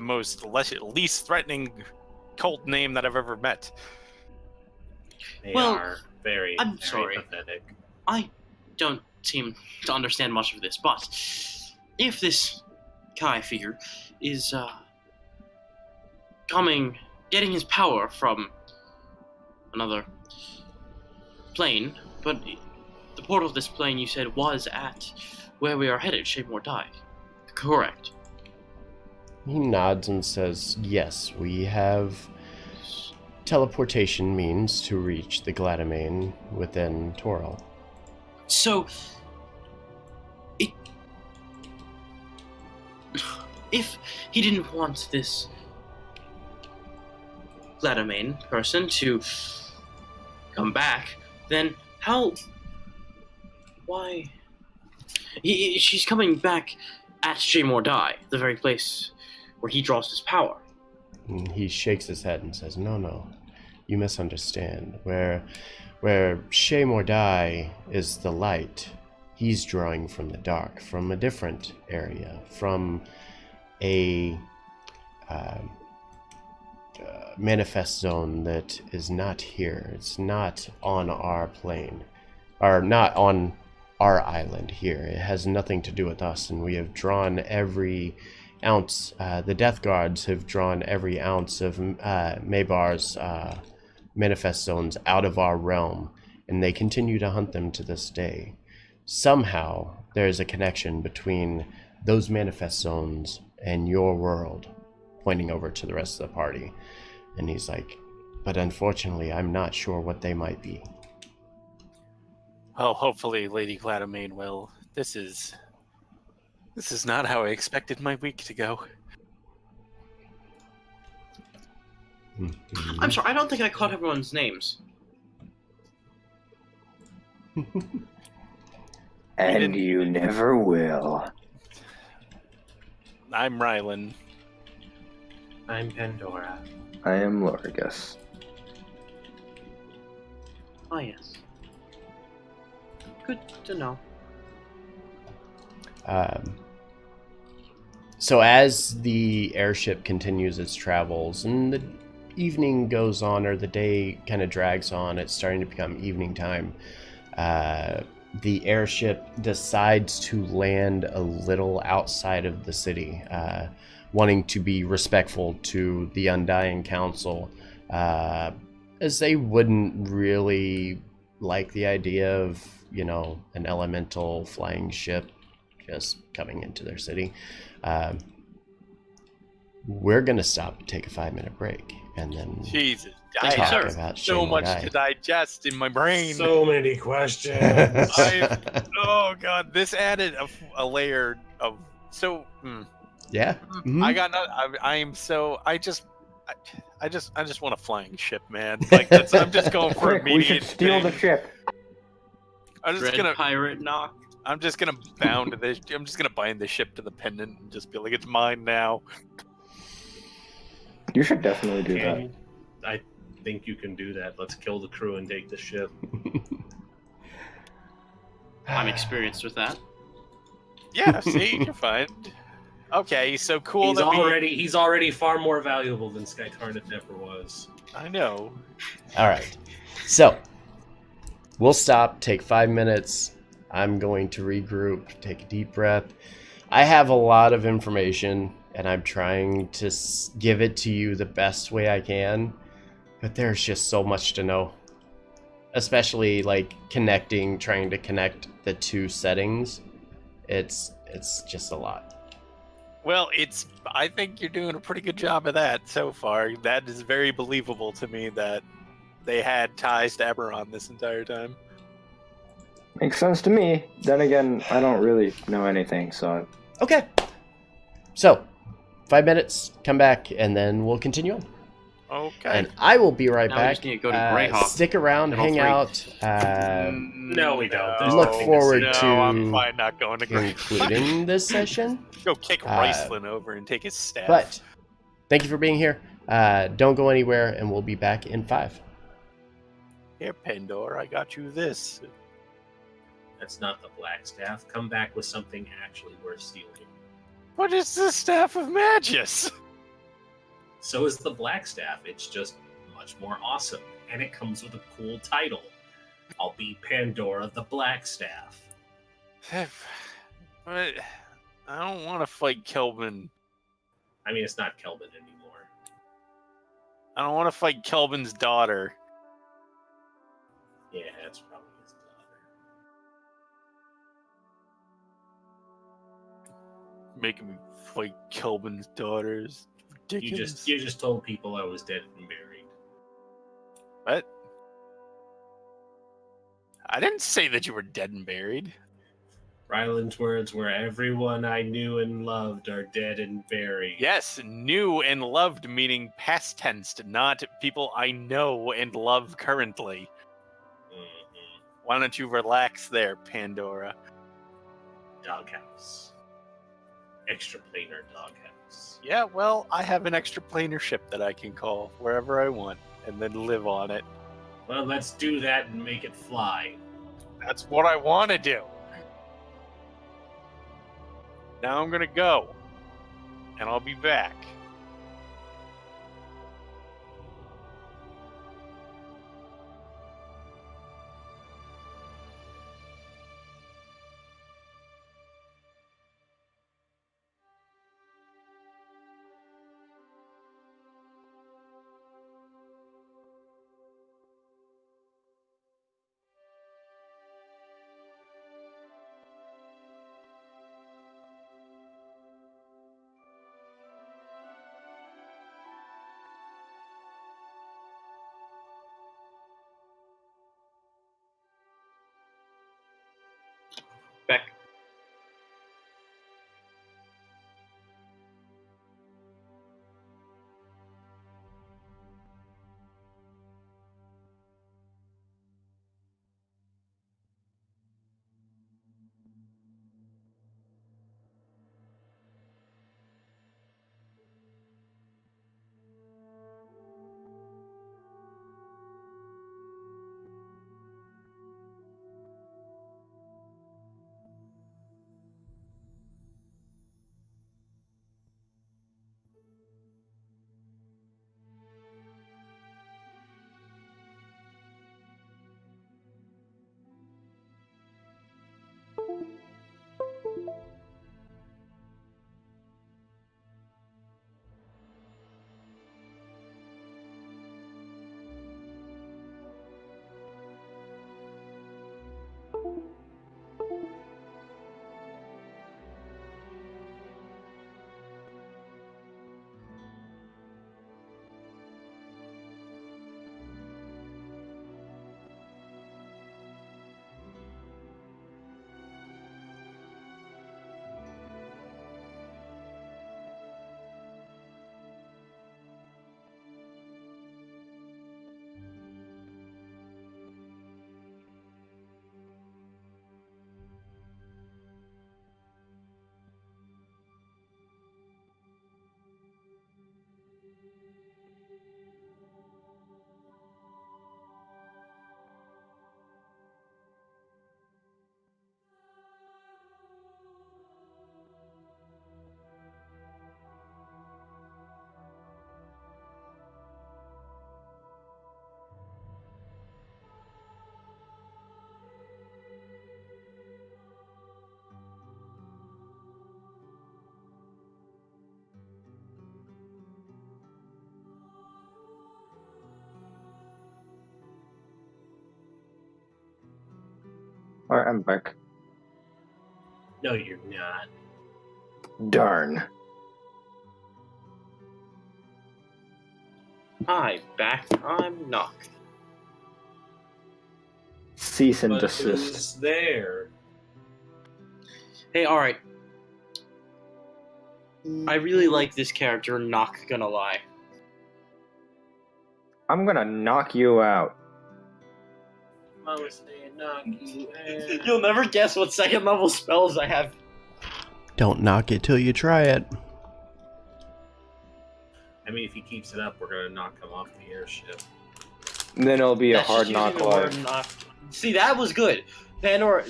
least threatening cult name that I've ever met. They Well, are very, I'm very sorry. pathetic. I don't seem to understand much of this, but if this Kai figure is getting his power from another plane, but the portal of this plane you said was at where we are headed, Shaymore Die. Correct. He nods and says, yes, we have teleportation means to reach the Gladamine within Toril. So, if he didn't want this Gladamine person to come back, then why? She's coming back at Shaymore Die, the very place where he draws his power. And he shakes his head and says, no, you misunderstand. Where Shaymore Die is the light, he's drawing from the dark, from a different area, from a manifest zone that is not here. It's not on our plane, or not on our island here. It has nothing to do with us, and we have drawn every ounce. The Death Guards have drawn every ounce of Maybar's manifest zones out of our realm, and they continue to hunt them to this day. Somehow, there is a connection between those manifest zones and your world, pointing over to the rest of the party. And he's like, but unfortunately, I'm not sure what they might be. Well, hopefully Lady Gladamine will. This is not how I expected my week to go. Mm-hmm. I'm sorry, I don't think I caught everyone's names. And you never will. I'm Rylan. I'm Pandora. I am Lorgus. Ah, yes. Good to know. So as the airship continues its travels and the evening goes on, or the day kind of drags on, it's starting to become evening time. The airship decides to land a little outside of the city, wanting to be respectful to the Undying Council, as they wouldn't really like the idea of, an elemental flying ship just coming into their city. We're going to stop and take a 5-minute break, and then Jesus, Thank I you, have sir. about so Shane much Lagai. to digest in my brain. So many questions. Oh god, this added a layer of Yeah. Mhm. I got not. I am so. I just want a flying ship, man. Like I'm just going for Quick, we should immediate steal the things. ship. I'm just Dread gonna. pirate knock. I'm just gonna bound this. I'm just gonna bind the ship to the pendant and just be like, it's mine now. You should definitely do that. Can I think you can do that. Let's kill the crew and take the ship. I'm experienced with that. Yeah, see, you're fine. Okay, so cool He's that he's already far more valuable than Sky Tarnet ever was. I know. All right. So we'll stop, take 5 minutes. I'm going to regroup, take a deep breath. I have a lot of information, and I'm trying to give it to you the best way I can. But there's just so much to know, especially like trying to connect the two settings. It's just a lot. Well, I think you're doing a pretty good job of that so far. That is very believable to me that they had ties to Eberron this entire time. Makes sense to me. Then again, I don't really know anything, so Okay. So 5 minutes, come back, and then we'll continue on. Okay. And I will be right Now we back. just need to go to Greyhawk. Stick around, Level hang 3. out. No, we don't. There's Look nothing to forward see. to No, I'm fine not going to Greyhawk. concluding this session. Go kick Riceland over and take his staff. But thank you for being here. Don't go anywhere, and we'll be back in 5. Here, Pendor, I got you this. That's not the Black Staff. Come back with something actually worth stealing. What is the Staff of Magus? So is the Black Staff. It's just much more awesome. And it comes with a cool title. I'll be Pandora the Black Staff. But I don't want to fight Kelvin. I mean, it's not Kelvin anymore. I don't want to fight Kelvin's daughter. Yeah, that's probably his daughter. Making me fight Kelvin's daughters. Ridiculous. You just told people I was dead and buried. What? I didn't say that you were dead and buried. Ryland's words were, everyone I knew and loved are dead and buried. Yes, knew and loved meaning past tense, not people I know and love currently. Mhm. Why don't you relax there, Pandora? Doghouse. Extraplanar doghouse. Yeah, well, I have an extra planar ship that I can call wherever I want and then live on it. Well, let's do that and make it fly. That's what I want to do. Now I'm gonna go, and I'll be back. Back. Alright, I'm back. No, you're not. Darn. Hi, back. I'm Knock. Cease and But desist. who's there? Hey, alright. I really like this character, not gonna lie. I'm gonna knock you out. Mama saying knock you out. You'll never guess what second level spells I have. Don't knock it till you try it. I mean, if he keeps it up, we're gonna knock him off the airship. And then it'll be a That's hard just knock using the word life. knock. See, that was good. Pandora,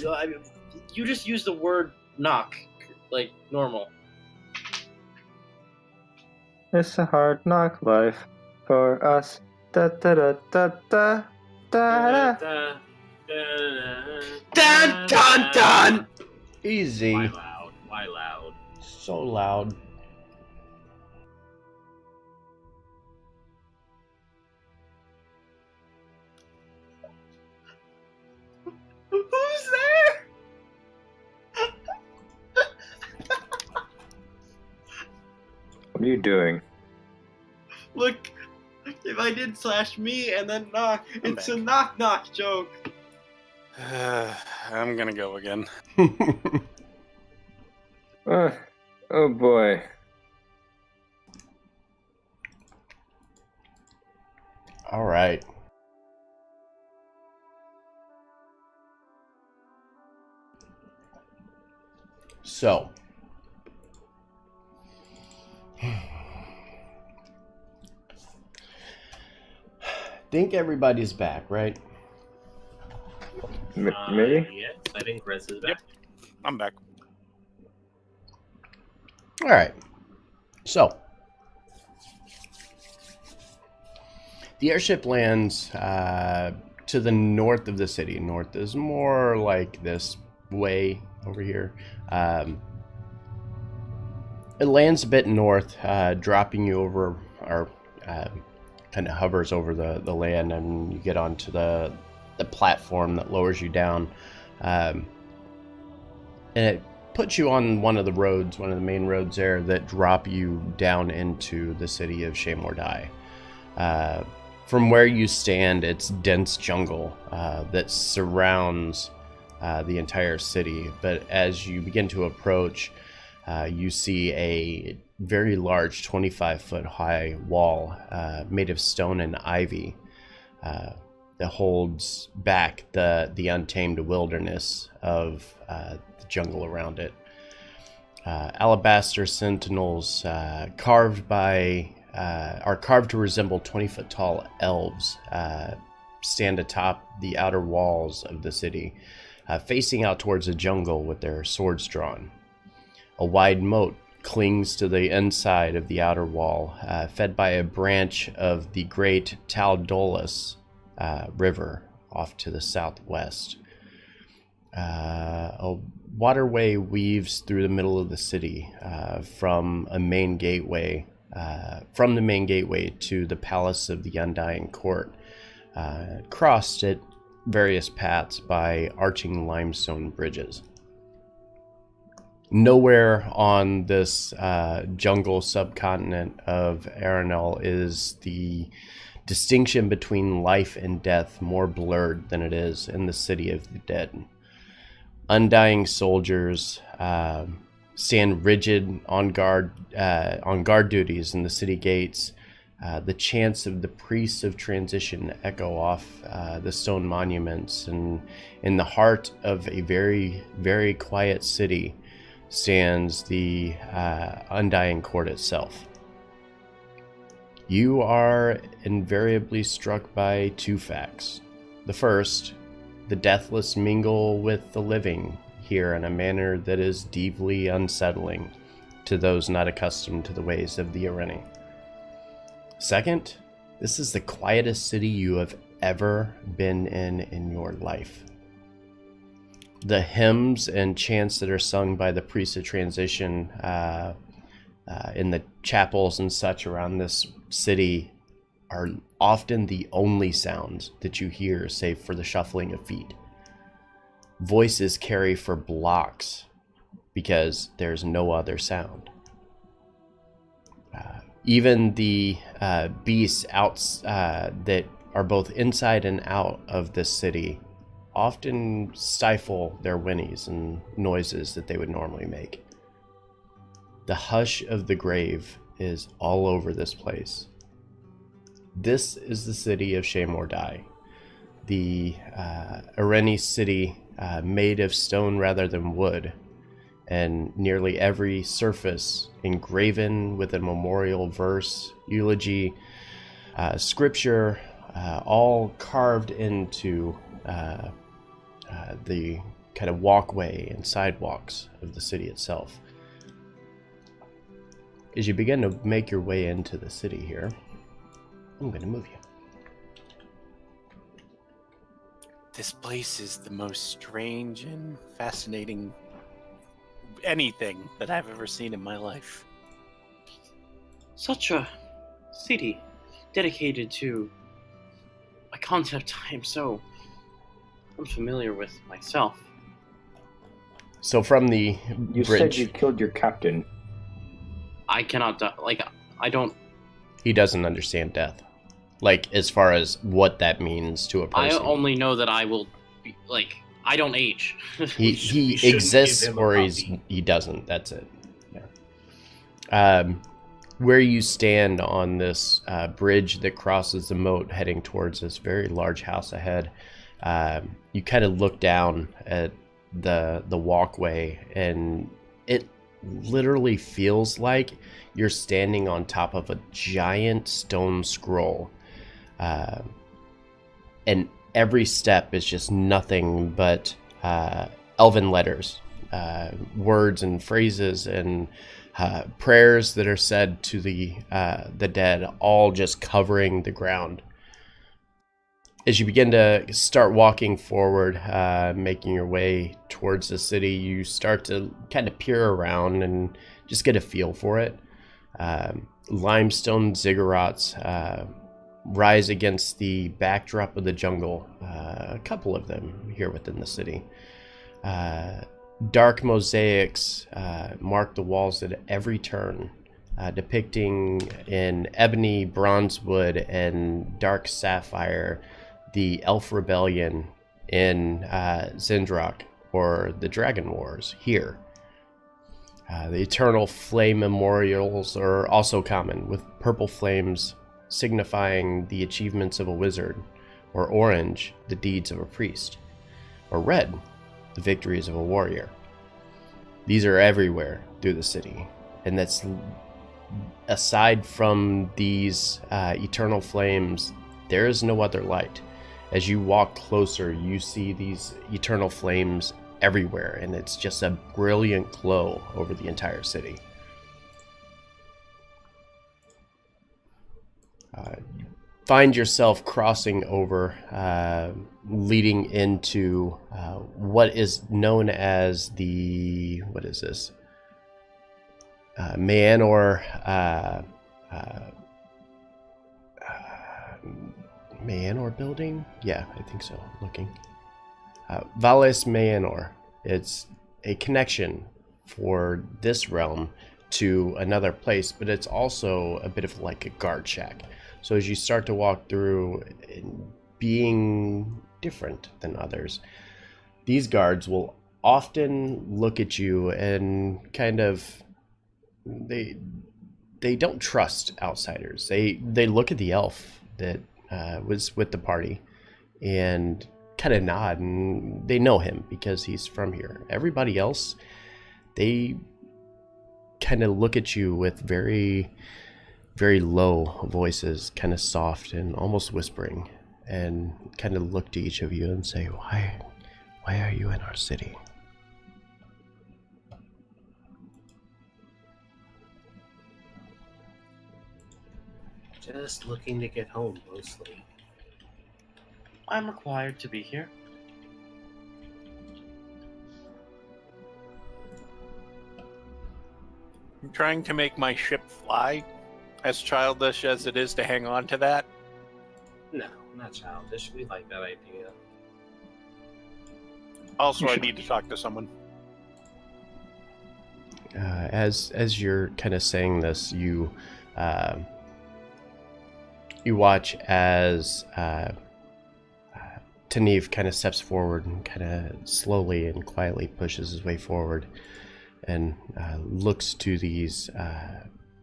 you just used the word knock, like normal. It's a hard knock life for us. Da da da da da da da. Dun dun dun! Easy. Why loud? Why loud? So loud. Who's there? What are you doing? Look, if I did slash me and then knock, I'm it's back. a knock knock joke. I'm gonna go again. Oh boy. All right. So, think everybody's back, right? Maybe? Yes, I think Rez is back. Yep. I'm back. All right. So, the airship lands to the north of the city. North is more like this way over here. It lands a bit north, dropping you over, or kind of hovers over the land, and you get onto the platform that lowers you down. And it puts you on one of the roads, one of the main roads there, that drop you down into the city of Shaymordai. From where you stand, it's dense jungle that surrounds the entire city. But as you begin to approach, you see a very large 25-foot high wall made of stone and ivy that holds back the untamed wilderness of the jungle around it. Alabaster sentinels are carved to resemble 20-foot tall elves, stand atop the outer walls of the city, facing out towards the jungle with their swords drawn. A wide moat clings to the inside of the outer wall, fed by a branch of the great Taldolus river off to the southwest. A waterway weaves through the middle of the city from the main gateway to the Palace of the Undying Court, crossed at various paths by arching limestone bridges. Nowhere on this jungle subcontinent of Aranel is the distinction between life and death more blurred than it is in the City of the Dead. Undying soldiers stand rigid on guard duties in the city gates. The chants of the priests of transition echo off the stone monuments, and in the heart of a very, very quiet city stands the Undying Court itself. You are invariably struck by two facts. The first, the deathless mingle with the living here in a manner that is deeply unsettling to those not accustomed to the ways of the Areni. Second, this is the quietest city you have ever been in your life. The hymns and chants that are sung by the priests of transition in the chapels and such around this city are often the only sounds that you hear, save for the shuffling of feet. voices carry for blocks because there's no other sound. Even the beasts that are both inside and out of this city often stifle their whinnies and noises that they would normally make. The hush of the grave is all over this place. This is the city of Shemordai, the Ireni city made of stone rather than wood, and nearly every surface engraven with a memorial verse, eulogy, scripture, all carved into the kind of walkway and sidewalks of the city itself. As you begin to make your way into the city here, I'm going to move you. This place is the most strange and fascinating anything that I've ever seen in my life. Such a city dedicated to a concept I am so unfamiliar with myself. So from the You bridge, said you killed your captain. I cannot, I don't, he doesn't understand death. Like, as far as what that means to a I person. only know that I will be, I don't age. He shouldn't exists give him a or puppy. he doesn't. That's it. Yeah. Where you stand on this bridge that crosses the moat heading towards this very large house ahead, you kind of look down at the walkway, and it literally feels like you're standing on top of a giant stone scroll. And every step is just nothing but elven letters, words and phrases and prayers that are said to the dead, all just covering the ground. As you begin to start walking forward, making your way towards the city, you start to kind of peer around and just get a feel for it. Limestone ziggurats rise against the backdrop of the jungle, a couple of them here within the city. Dark mosaics mark the walls at every turn, depicting in ebony, bronzewood, and dark sapphire the elf rebellion in Zindrak, or the Dragon Wars here. The eternal flame memorials are also common, with purple flames signifying the achievements of a wizard, or orange, the deeds of a priest, or red, the victories of a warrior. These are everywhere through the city, and that's aside from these eternal flames, there is no other light. As you walk closer, you see these eternal flames everywhere, and it's just a brilliant glow over the entire city. Find yourself crossing over, leading into what is known as the, what is this? Mayanor building? Yeah, I think so. Looking. Valles Mayanor. It's a connection for this realm to another place, but it's also a bit of like a guard shack. So as you start to walk through, being different than others, these guards will often look at you and kind of, they don't trust outsiders. They look at the elf that was with the party and kind of nod, and they know him because he's from here. Everybody else, they kind of look at you with very, very low voices, kind of soft and almost whispering, and kind of look to each of you and say, why are you in our city? Just looking to get home, mostly. I'm required to be here. I'm trying to make my ship fly, as childish as it is to hang on to that. No, not childish. We like that idea. Also, I need to talk to someone. As you're kind of saying this, you watch as Taneve kind of steps forward and kind of slowly and quietly pushes his way forward and looks to these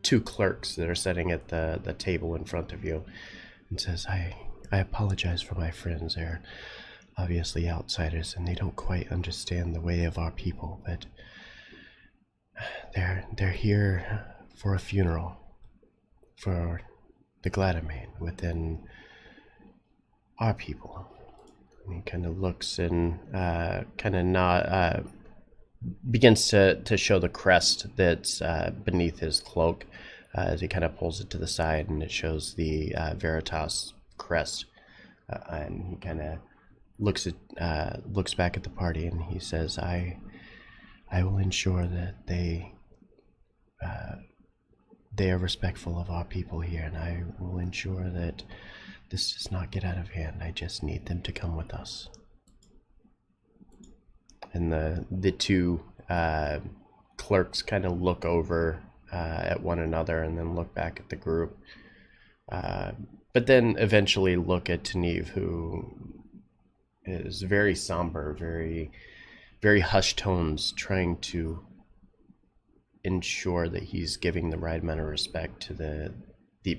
two clerks that are sitting at the table in front of you and says, I apologize for my friends. They're obviously outsiders and they don't quite understand the way of our people, but they're here for a funeral for the Gladamain within our people. And he kind of looks and begins to show the crest that's beneath his cloak as he kind of pulls it to the side, and it shows the Veritas crest. And he kind of looks back at the party, and he says, I will ensure that they are respectful of our people here, and I will ensure that this does not get out of hand. I just need them to come with us. And the two clerks kind of look over at one another and then look back at the group. But then eventually look at Taneve, who is very somber, very, very hushed tones, trying to ensure that he's giving the right amount of respect to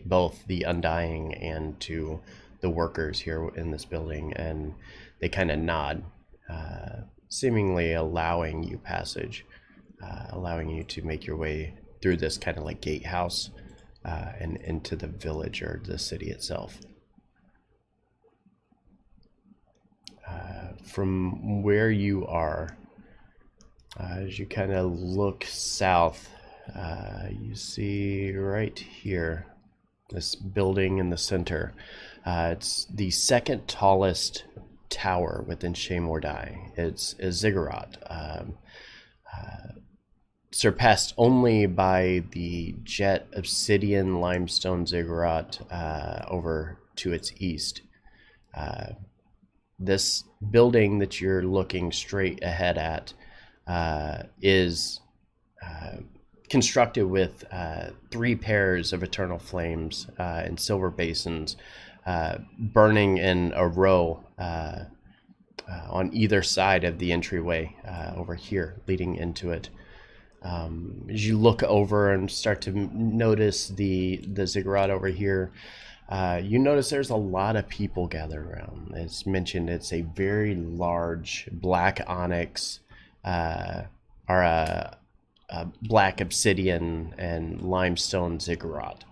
both the Undying and to the workers here in this building. And they kind of nod, seemingly allowing you passage, allowing you to make your way through this kind of like gatehouse and into the village or the city itself. From where you are, as you kind of look south, you see right here this building in the center. It's the second tallest tower within Shemordai. It's a ziggurat, surpassed only by the jet obsidian limestone ziggurat over to its east. This building that you're looking straight ahead at is constructed with 3 pairs of eternal flames in silver basins burning in a row on either side of the entryway over here leading into it. As you look over and start to notice the ziggurat over here, you notice there's a lot of people gathered around. As mentioned, it's a very large black onyx or a black obsidian and limestone ziggurat.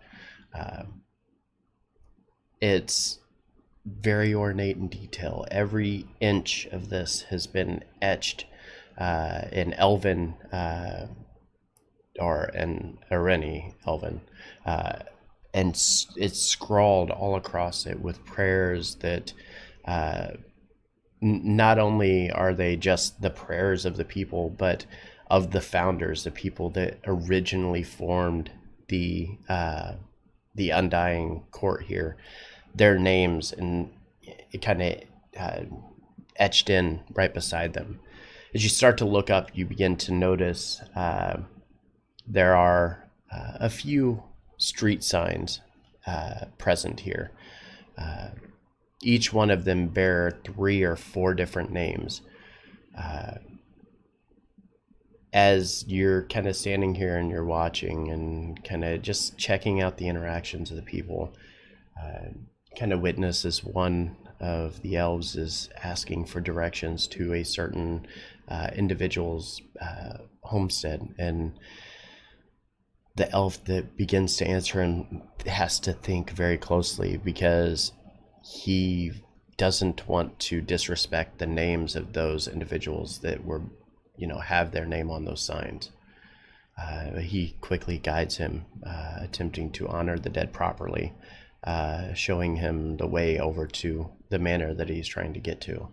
It's very ornate in detail. Every inch of this has been etched in Elven or in Areni Elven, and it's scrawled all across it with prayers that not only are they just the prayers of the people, but of the founders, the people that originally formed the Undying Court here, their names, and it kind of etched in right beside them. As you start to look up, you begin to notice there are a few street signs present here. Each one of them bear 3 or 4 different names. As you're kind of standing here and you're watching and kind of just checking out the interactions of the people, kind of witness as one of the elves is asking for directions to a certain individual's homestead, and the elf that begins to answer him has to think very closely because he doesn't want to disrespect the names of those individuals that were, have their name on those signs. He quickly guides him, attempting to honor the dead properly, showing him the way over to the manor that he's trying to get to.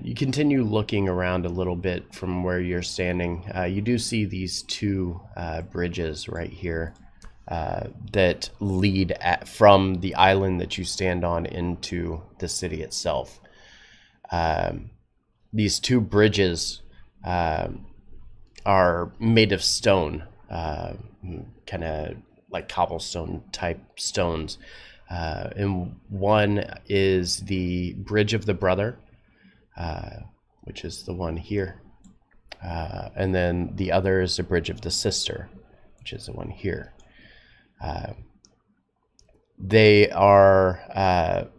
You continue looking around a little bit from where you're standing. You do see these 2 bridges right here that lead from the island that you stand on into the city itself. These two bridges are made of stone, kind of like cobblestone type stones. And one is the Bridge of the Brother, which is the one here. And then the other is the Bridge of the Sister, which is the one here. They are,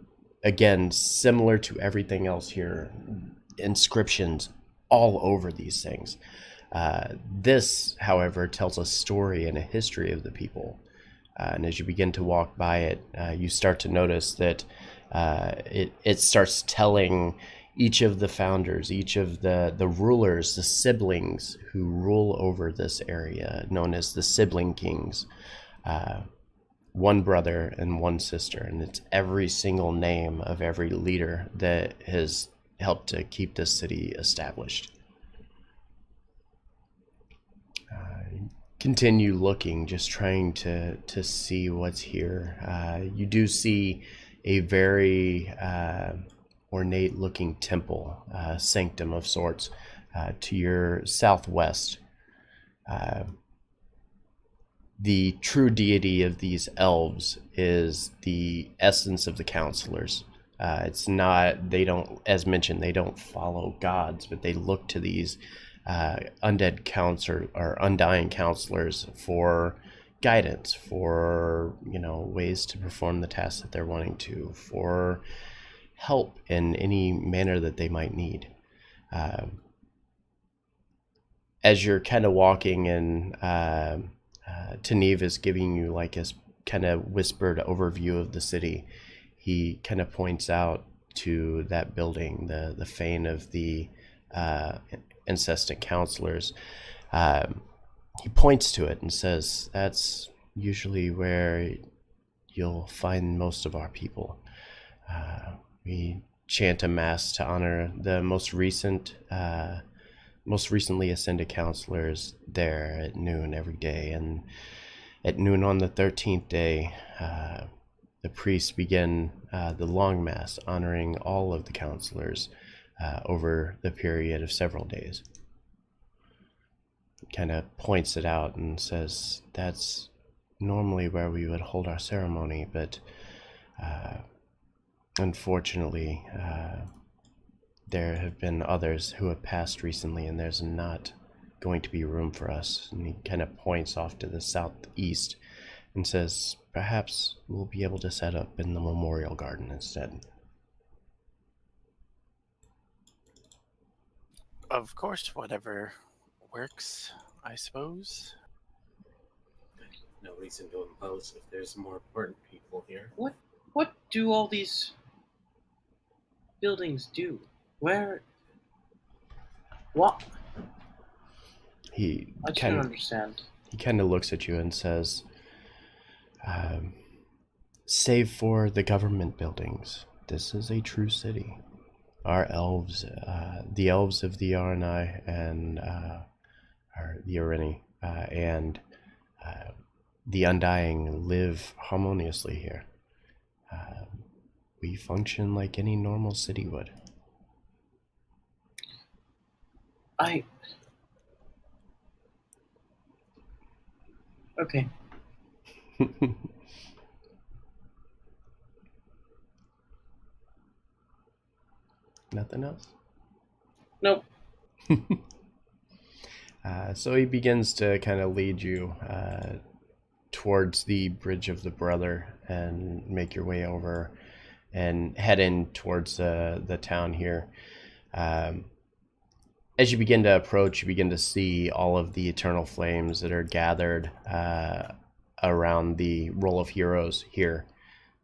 again, similar to everything else here. Inscriptions all over these things. This, however, tells a story and a history of the people. And as you begin to walk by it, you start to notice that it starts telling each of the founders, each of the rulers, the siblings who rule over this area, known as the sibling kings, one brother and one sister. And it's every single name of every leader that has helped to keep this city established. Continue looking, just trying to see what's here. You do see a very ornate looking temple, sanctum of sorts, to your southwest. The true deity of these elves is the essence of the counselors. It's not, they don't, as mentioned, they don't follow gods, but they look to these undead counselor or undying counselors for guidance, for ways to perform the tasks that they're wanting to, for help in any manner that they might need. As you're kind of walking, and Taneve is giving you like a kind of whispered overview of the city, he kind of points out to that building, the fane of the incessant counselors. He points to it and says, "That's usually where you'll find most of our people. We chant a mass to honor the most recently ascended counselors there at noon every day, and at noon on the 13th day, the priests begin the long mass, honoring all of the counselors over the period of several days." Kind of points it out and says, "That's normally where we would hold our ceremony, but unfortunately, there have been others who have passed recently, and there's not going to be room for us." And he kind of points off to the southeast and says, "Perhaps we'll be able to set up in the memorial garden instead." Of course, whatever works, I suppose. No reason to impose if there's more important people here. What do all these buildings do? Where? What? He I can't understand. He kind of looks at you and says, "Save for the government buildings, this is a true city. Our elves, the elves of the Arni and the Arini and the Undying live harmoniously here. We function like any normal city would." Okay. Nothing else? Nope. So he begins to kind of lead you towards the Bridge of the Brother and make your way over and head in towards the town here. As you begin to approach, you begin to see all of the eternal flames that are gathered around the Roll of Heroes here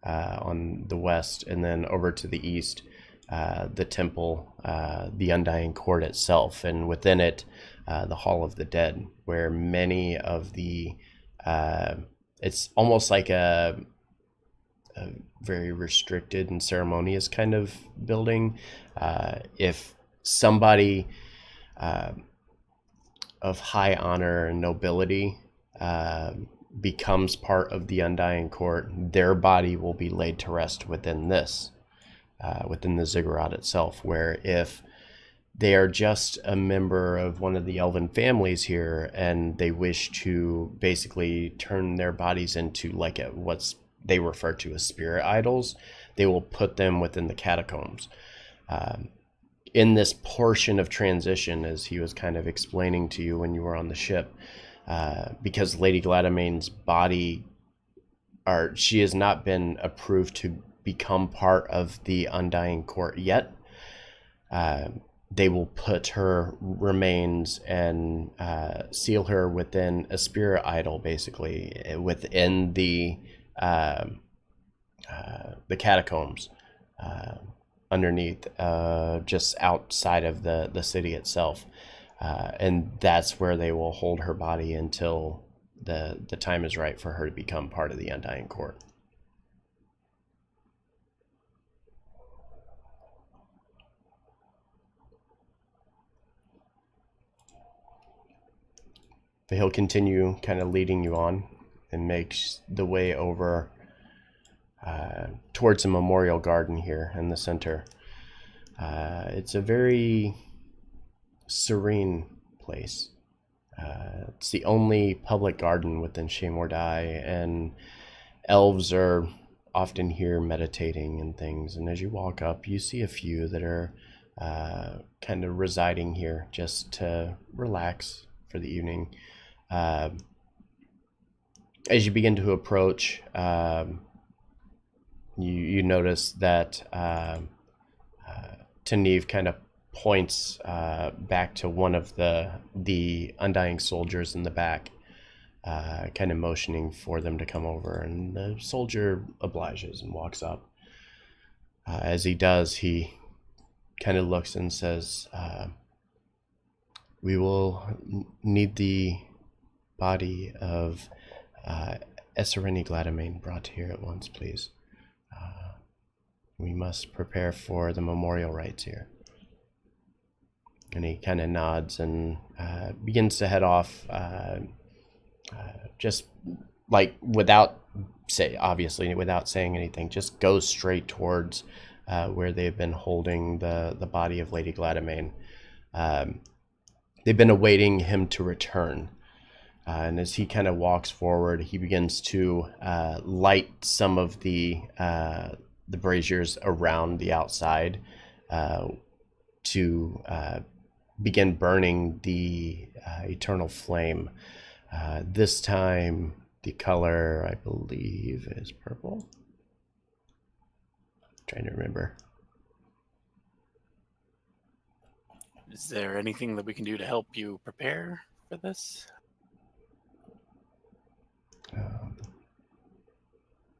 on the west, and then over to the east, the temple, the Undying Court itself, and within it, the Hall of the Dead, where many of the it's almost like a very restricted and ceremonious kind of building. If somebody of high honor and nobility becomes part of the Undying Court, their body will be laid to rest within this. within the ziggurat itself, where if they are just a member of one of the elven families here and they wish to basically turn their bodies into like what's they refer to as spirit idols, they will put them within the catacombs. In this portion of transition, as he was kind of explaining to you when you were on the ship, because Lady Gladamane's body, she has not been approved to become part of the Undying Court yet. They will put her remains and seal her within a spirit idol, basically within the catacombs underneath, just outside of the city itself, and that's where they will hold her body until the time is right for her to become part of the Undying Court. But he'll continue kind of leading you on and makes the way over towards the memorial garden here in the center. It's a very serene place. It's the only public garden within Shea Mordai, and elves are often here meditating and things. And as you walk up, you see a few that are kind of residing here just to relax for the evening. As you begin to approach, you notice that Taneve kind of points back to one of the Undying soldiers in the back, kind of motioning for them to come over, and the soldier obliges and walks up. As he does, he kind of looks and says, we will need the body of S01E31 brought here at once, please. We must prepare for the memorial rites here. And he kind of nods and begins to head off, just like without saying anything, just goes straight towards where they've been holding the body of Lady Gladamane. They've been awaiting him to return. And as he kind of walks forward, he begins to light some of the braziers around the outside to begin burning the eternal flame. This time, the color, I believe, is purple. I'm trying to remember. Is there anything that we can do to help you prepare for this?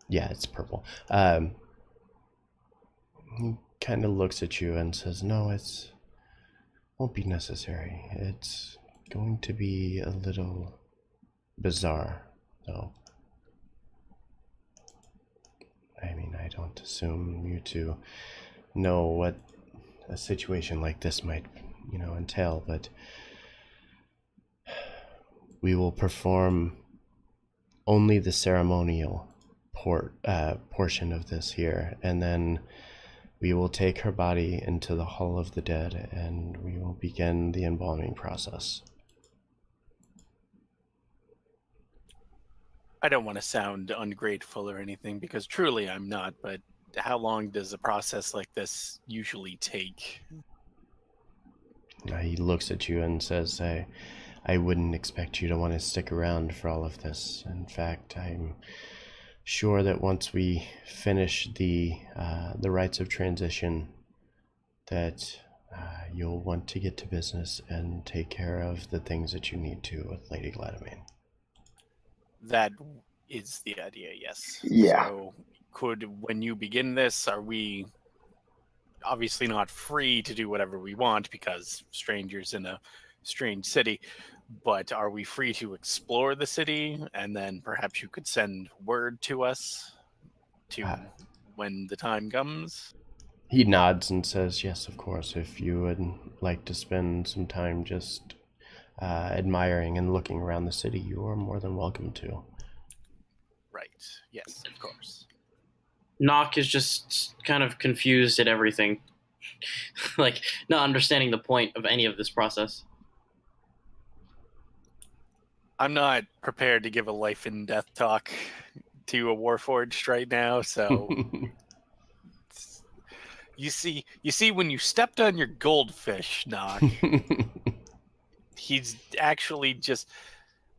Yeah, it's purple. He kind of looks at you and says, no, won't be necessary. It's going to be a little bizarre, though. I mean, I don't assume you to know what a situation like this might, entail, but we will perform only the ceremonial portion of this here, and then we will take her body into the Hall of the Dead, and we will begin the embalming process. I don't want to sound ungrateful or anything, because truly I'm not, but how long does a process like this usually take? He looks at you and says, I wouldn't expect you to want to stick around for all of this. In fact, I'm sure that once we finish the rites of transition, that you'll want to get to business and take care of the things that you need to with Lady Gladamane. That is the idea, yes. Yeah. So when you begin this, are we obviously not free to do whatever we want because strangers in a strange city, but are we free to explore the city, and then perhaps you could send word to us when the time comes? He nods and says, yes, of course, if you would like to spend some time just admiring and looking around the city, you are more than welcome to. Right, yes, of course. Nock is just kind of confused at everything. Like, not understanding the point of any of this process. I'm not prepared to give a life and death talk to a Warforged right now, so you see when you stepped on your goldfish, Nock, he's actually just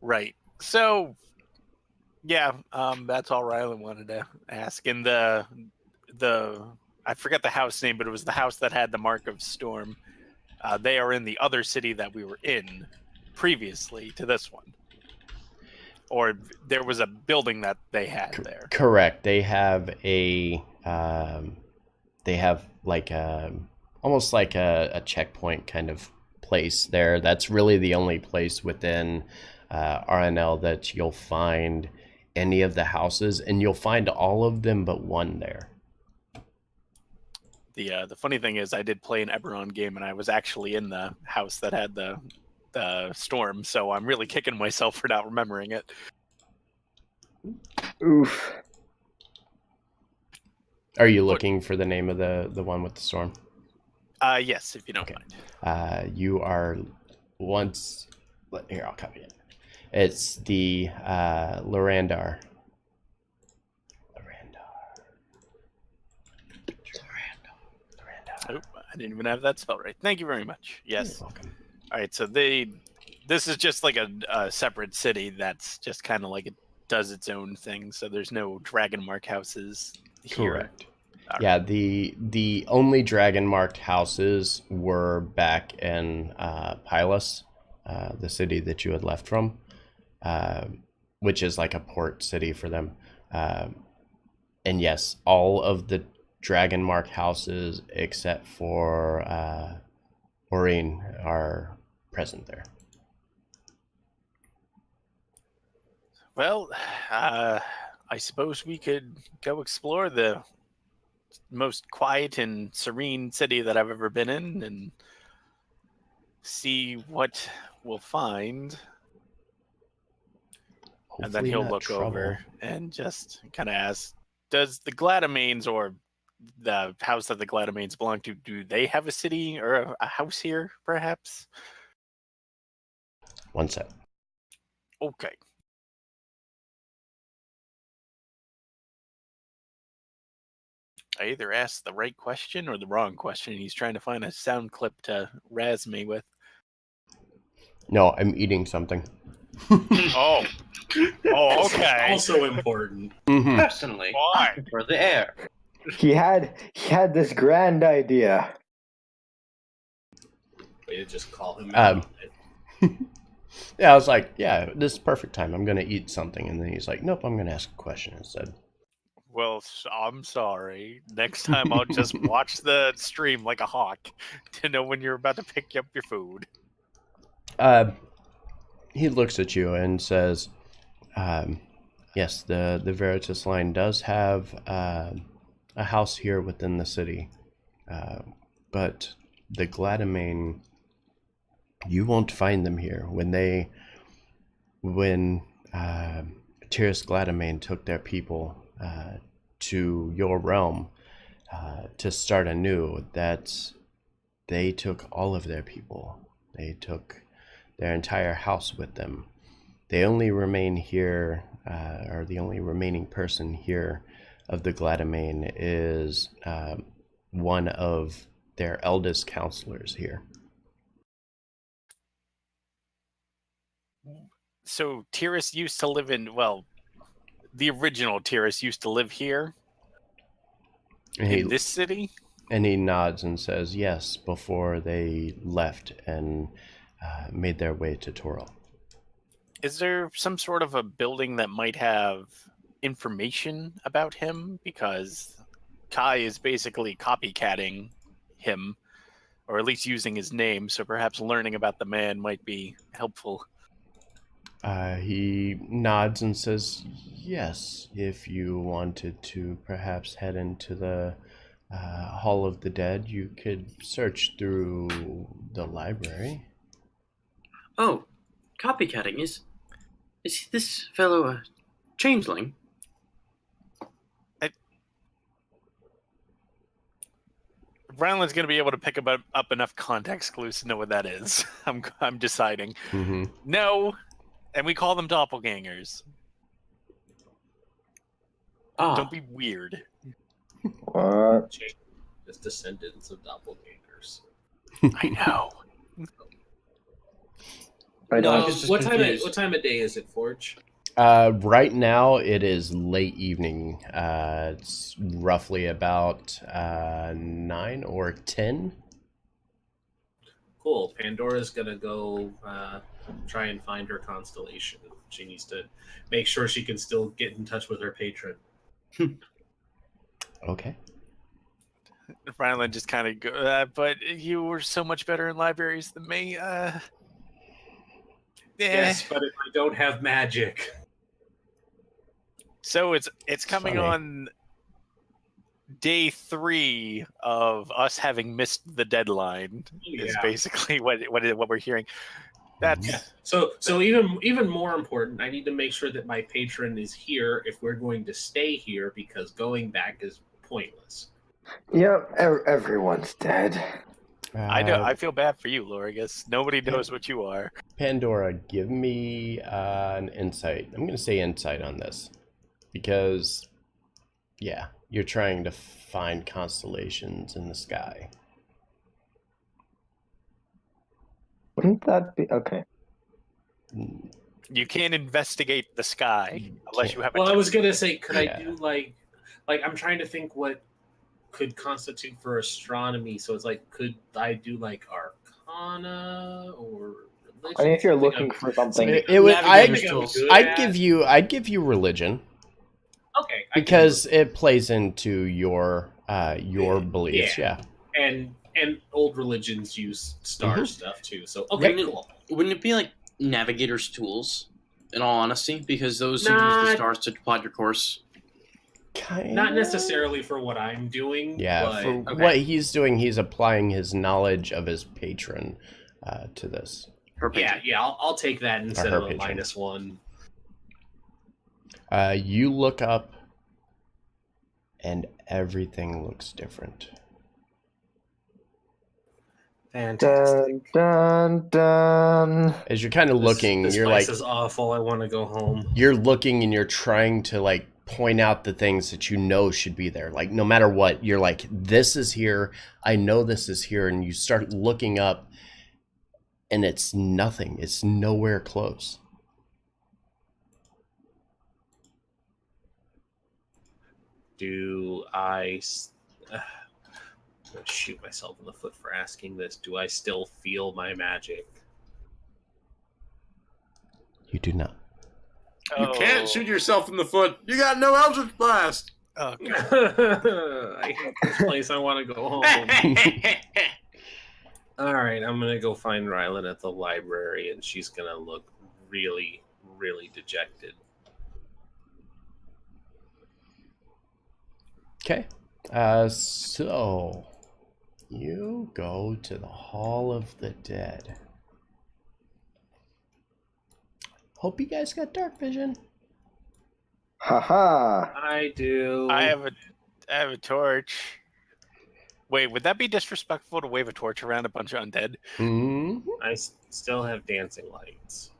right. So yeah, that's all Rylan wanted to ask. And the I forget the house name, but it was the house that had the Mark of Storm. They are in the other city that we were in previously to this one. Or there was a building that they had there. Correct. They have like almost like a checkpoint kind of place there. That's really the only place within RNL that you'll find any of the houses, and you'll find all of them but one there. The funny thing is, I did play an Eberron game, and I was actually in the house that had the storm, so I'm really kicking myself for not remembering it. Oof. Are you looking for the name of the one with the storm? Yes, if you don't mind. You are once... Here, I'll copy it. It's the Lorandar. Oh, I didn't even have that spelled right. Thank you very much. Yes. You're welcome. All right, so this is just like a separate city that's just kind of like it does its own thing. So there's no dragon mark houses here. Correct. Yeah, the only dragon marked houses were back in Pylus, the city that you had left from, which is like a port city for them. And yes, all of the dragon mark houses except for Maureen are present there. Well, I suppose we could go explore the most quiet and serene city that I've ever been in and see what we'll find. Hopefully and then he'll not look trouble. over and just kind of ask, does the Gladamanes or the house that the Gladamanes belong to, do they have a city or a house here, perhaps? One sec. Okay. I either asked the right question or the wrong question. He's trying to find a sound clip to razz me with. No, I'm eating something. Oh, okay. Also important. Mhm. Personally, Why? I prefer the air. He had this grand idea. Way to just call him out. Yeah, I was like, yeah, this is perfect time. I'm going to eat something. And then he's like, nope, I'm going to ask a question instead. Well, I'm sorry. Next time I'll just watch the stream like a hawk to know when you're about to pick up your food. He looks at you and says, yes, the Veritas line does have a house here within the city. But the Gladamane, you won't find them here. When Tyrus Gladamane took their people to your realm to start anew, that they took all of their people. They took their entire house with them. They only remain here, or the only remaining person here of the Gladamane is one of their eldest counselors here. So Tyrus used to live in, well, the original Tyrus used to live here in this city? And he nods and says yes, before they left and made their way to Toril. Is there some sort of a building that might have information about him? Because Kai is basically copycatting him, or at least using his name, so perhaps learning about the man might be helpful. He nods and says yes, if you wanted to perhaps head into the Hall of the Dead, you could search through the library. Oh, copycatting is this fellow a changeling? Ryland's going to be able to pick up enough context clues to know what that is. I'm deciding. Mm-hmm. No, and we call them doppelgangers. Ah, Don't be weird. What? As descendants of doppelgangers. I know. I No, don't. I'm just What confused. time of day is it, Forge? Right now, it is late evening. It's roughly about 9 or 10. Cool. Pandora's gonna go try and find her constellation. She needs to make sure she can still get in touch with her patron. Okay. Ryland just kind of go, but you were so much better in libraries than me. Yes, but if I don't have magic. So it's coming Funny. on day 3 of us having missed the deadline. Is Yeah. basically what we're hearing. That's Yeah. So even more important, I need to make sure that my patron is here if we're going to stay here, because going back is pointless. Yep, everyone's dead. I know. I feel bad for you, Lorgus. Nobody knows what you are. Pandora, give me an insight. I'm going to say insight on this. Because, yeah, you're trying to find constellations in the sky. Wouldn't that be okay? You can't investigate the sky unless you have. Well, I was gonna say, could Yeah. I do like I'm trying to think what could constitute for astronomy. So it's like, could I do like Arcana or religion? I mean, if you're Something looking I'm- for something, It would. Navigator's I'm tools. good I'd at. give you religion Okay, I can because do it plays into your beliefs. Yeah. and old religions use star Mhm. stuff too. So okay, Yep. cool. Wouldn't it be like navigator's tools? In all honesty, because those use the Not- stars to plot your course. Not necessarily for what I'm doing. Yeah, but for okay. what he's doing, he's applying his knowledge of his patron to this. Her patron. yeah, I'll take that instead her of a patron. -1. You look up, and everything looks different. Fantastic. dun dun. As you're kind of looking, This you're place like is awful. I want to go home. you're looking and you're trying to like point out the things that you know should be there. Like no matter what, you're like, this is here. I know this is here, and you start looking up, and it's nothing. It's nowhere close. Do I I'm gonna shoot myself in the foot for asking this? Do I still feel my magic? You do not. You can't shoot yourself in the foot. You got no Eldritch Blast. Oh, God. I hate this place. I want to go home. All right, I'm gonna go find Rylan at the library, and she's gonna look really, really dejected. Okay. So you go to the Hall of the Dead. Hope you guys got dark vision. Haha. I do. I have a torch. Wait, would that be disrespectful to wave a torch around a bunch of undead? Mm-hmm. I still have dancing lights.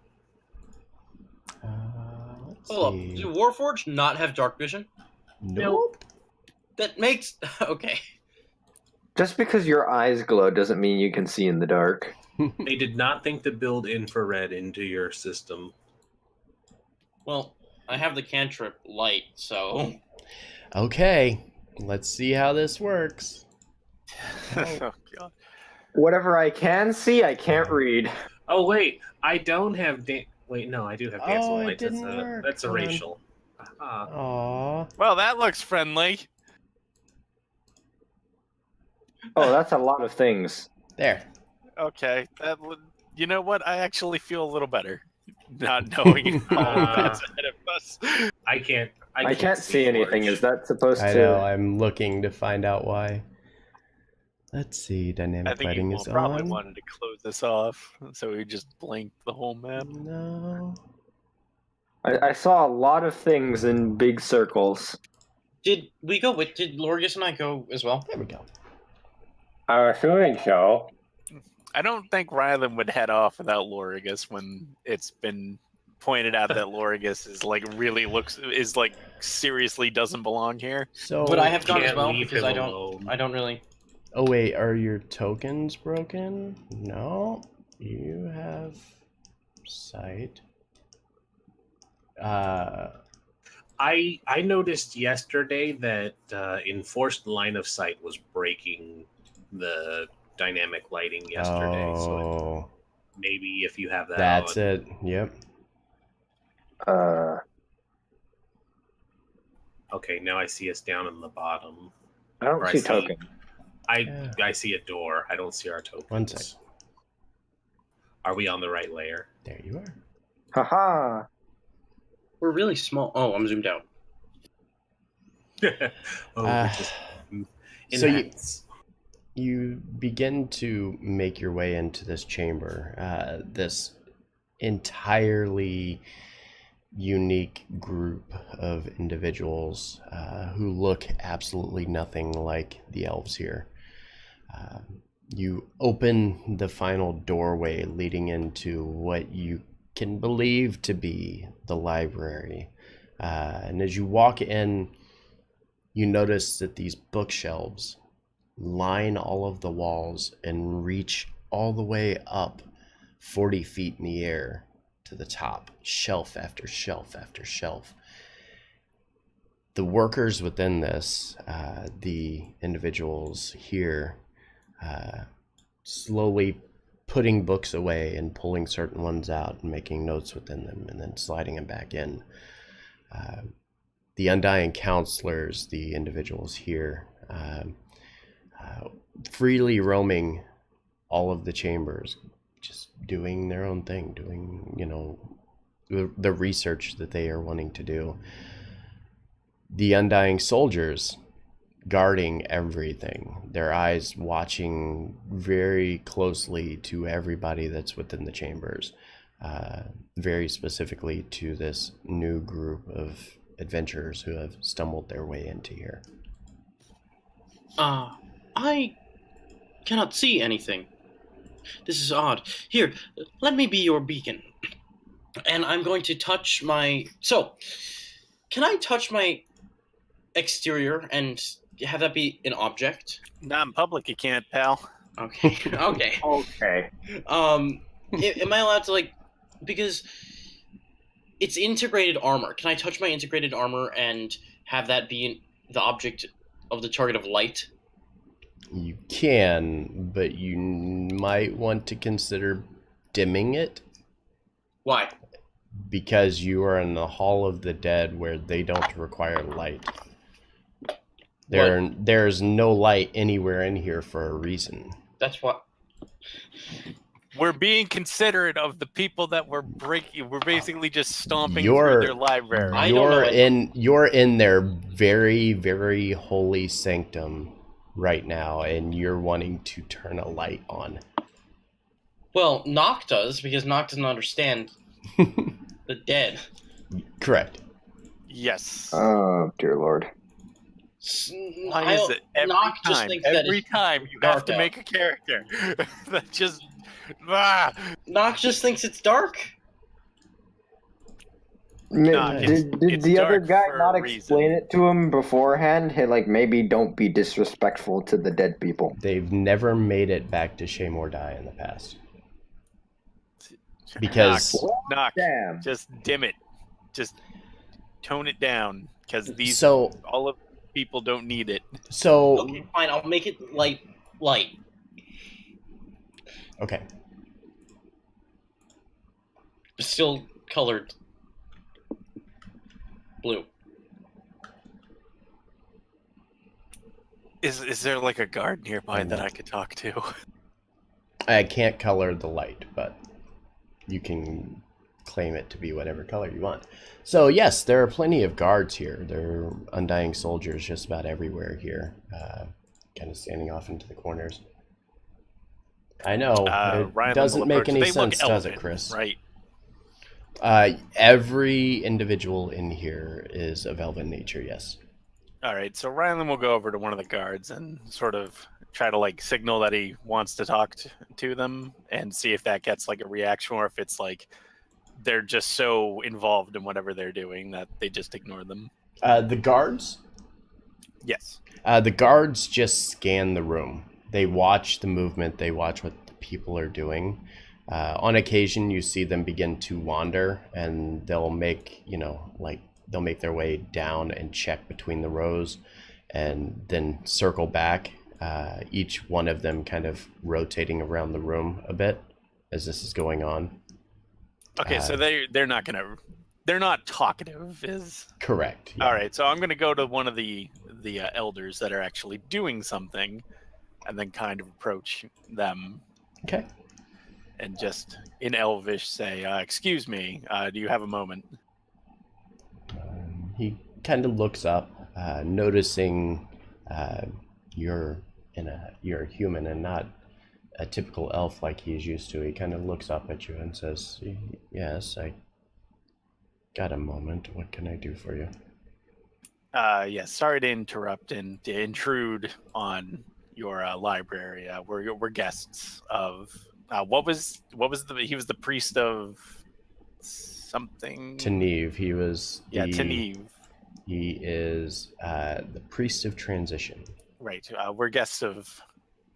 Let's Hold see. up. Do Warforged not have dark vision? Nope. That makes okay. Just because your eyes glow doesn't mean you can see in the dark. They did not think to build infrared into your system. Well, I have the cantrip light, so Okay. Let's see how this works. Oh, God. Whatever I can see, I can't read. Oh wait, I don't have wait, no, I do have dancing Oh, it lights. didn't work. That's a Hold on. racial. Ah. Aw. Well, that looks friendly. Oh, that's a lot of things. There. Okay, you know what? I actually feel a little better, not knowing all of that's ahead of us. I can't see anything. Is that supposed I to? know. I'm looking to find out why. Let's see. I Dynamic think lighting you is probably on. wanted to close this off, so we just blinked the whole map. No. I saw a lot of things in big circles. did we go with? Did Lorgus and I go as well? There we go. I'm assuming so. I don't think Rylan would head off without Lorigus when it's been pointed out that Lorigus is seriously doesn't belong here. So, But I have gone as Can't well leave because him alone. I don't really. oh wait, are your tokens broken? No, you have sight. I noticed yesterday that enforced line of sight was breaking the dynamic lighting yesterday. So Oh, maybe if you have that that's on. it. Yep. Okay, now I see us down in the bottom. I don't Or see token. I see a door. I don't see our tokens. One sec. Are we on the right layer? There you are. Haha. We're really small. Oh, I'm zoomed out. We're just so enhance. you begin to make your way into this chamber, this entirely unique group of individuals who look absolutely nothing like the elves here. You open the final doorway leading into what you can believe to be the library. And as you walk in, you notice that these bookshelves line all of the walls and reach all the way up 40 feet in the air to the top, shelf after shelf after shelf. The workers within this, the individuals here, slowly putting books away and pulling certain ones out and making notes within them and then sliding them back in. The Undying Counselors, the individuals here, freely roaming all of the chambers, just doing their own thing, doing, the research that they are wanting to do. The Undying Soldiers guarding everything, their eyes watching very closely to everybody that's within the chambers, very specifically to this new group of adventurers who have stumbled their way into here. I cannot see anything. This is odd. Here, let me be your beacon. And I'm going to touch my... So, can I touch my exterior and have that be an object? Not in public, you can't, pal. Okay. Okay. Okay. Am I allowed to, because it's integrated armor. Can I touch my integrated armor and have that be the object of the target of light? You can, but you might want to consider dimming it. Why? Because you are in the Hall of the Dead where they don't require light. There's no light anywhere in here for a reason. That's what... We're being considerate of the people that we're breaking. We're basically just stomping through their library. You're in their very, very holy sanctum right now, and you're wanting to turn a light on. Well, Nock does, because Nock doesn't understand the dead. Correct. Yes. Oh, dear Lord. Why is it every time you have to make a character that just... Nock just thinks it's dark. Did the other guy not explain it to him beforehand? Hey, maybe don't be disrespectful to the dead people. They've never made it back to Shame or Die in the past. Because... Nock, damn. Just dim it. Just tone it down. Because all of people don't need it. So... Okay, fine. I'll make it light. Okay. Still colored blue. Is there a guard nearby that I could talk to? I can't color the light, but you can claim it to be whatever color you want. So yes, there are plenty of guards here. There are Undying Soldiers just about everywhere here, kind of standing off into the corners. I know, it doesn't make any sense, does it, Chris? Right. Every individual in here is of elven nature, yes. All right, so Rylan will go over to one of the guards and sort of try to like signal that he wants to talk to them and see if that gets like a reaction, or if it's like they're just so involved in whatever they're doing that they just ignore them. The guards? Yes. The guards just scan the room. They watch the movement. They watch what the people are doing. On occasion, you see them begin to wander, and they'll make, they'll make their way down and check between the rows, and then circle back. Each one of them kind of rotating around the room a bit as this is going on. Okay, so they're not talkative, is correct. Yeah. All right, so I'm gonna go to one of the elders that are actually doing something, and then kind of approach them. Okay. And just in Elvish say, "Excuse me, do you have a moment?" He kind of looks up, noticing you're a human and not a typical elf like he's used to. He kind of looks up at you and says, "Yes, I got a moment. What can I do for you?" Yes. Sorry to interrupt and to intrude on your library. We're guests of. What was he was the priest of something. Taneve. He was. Taneve. He is the priest of transition. Right. We're guests of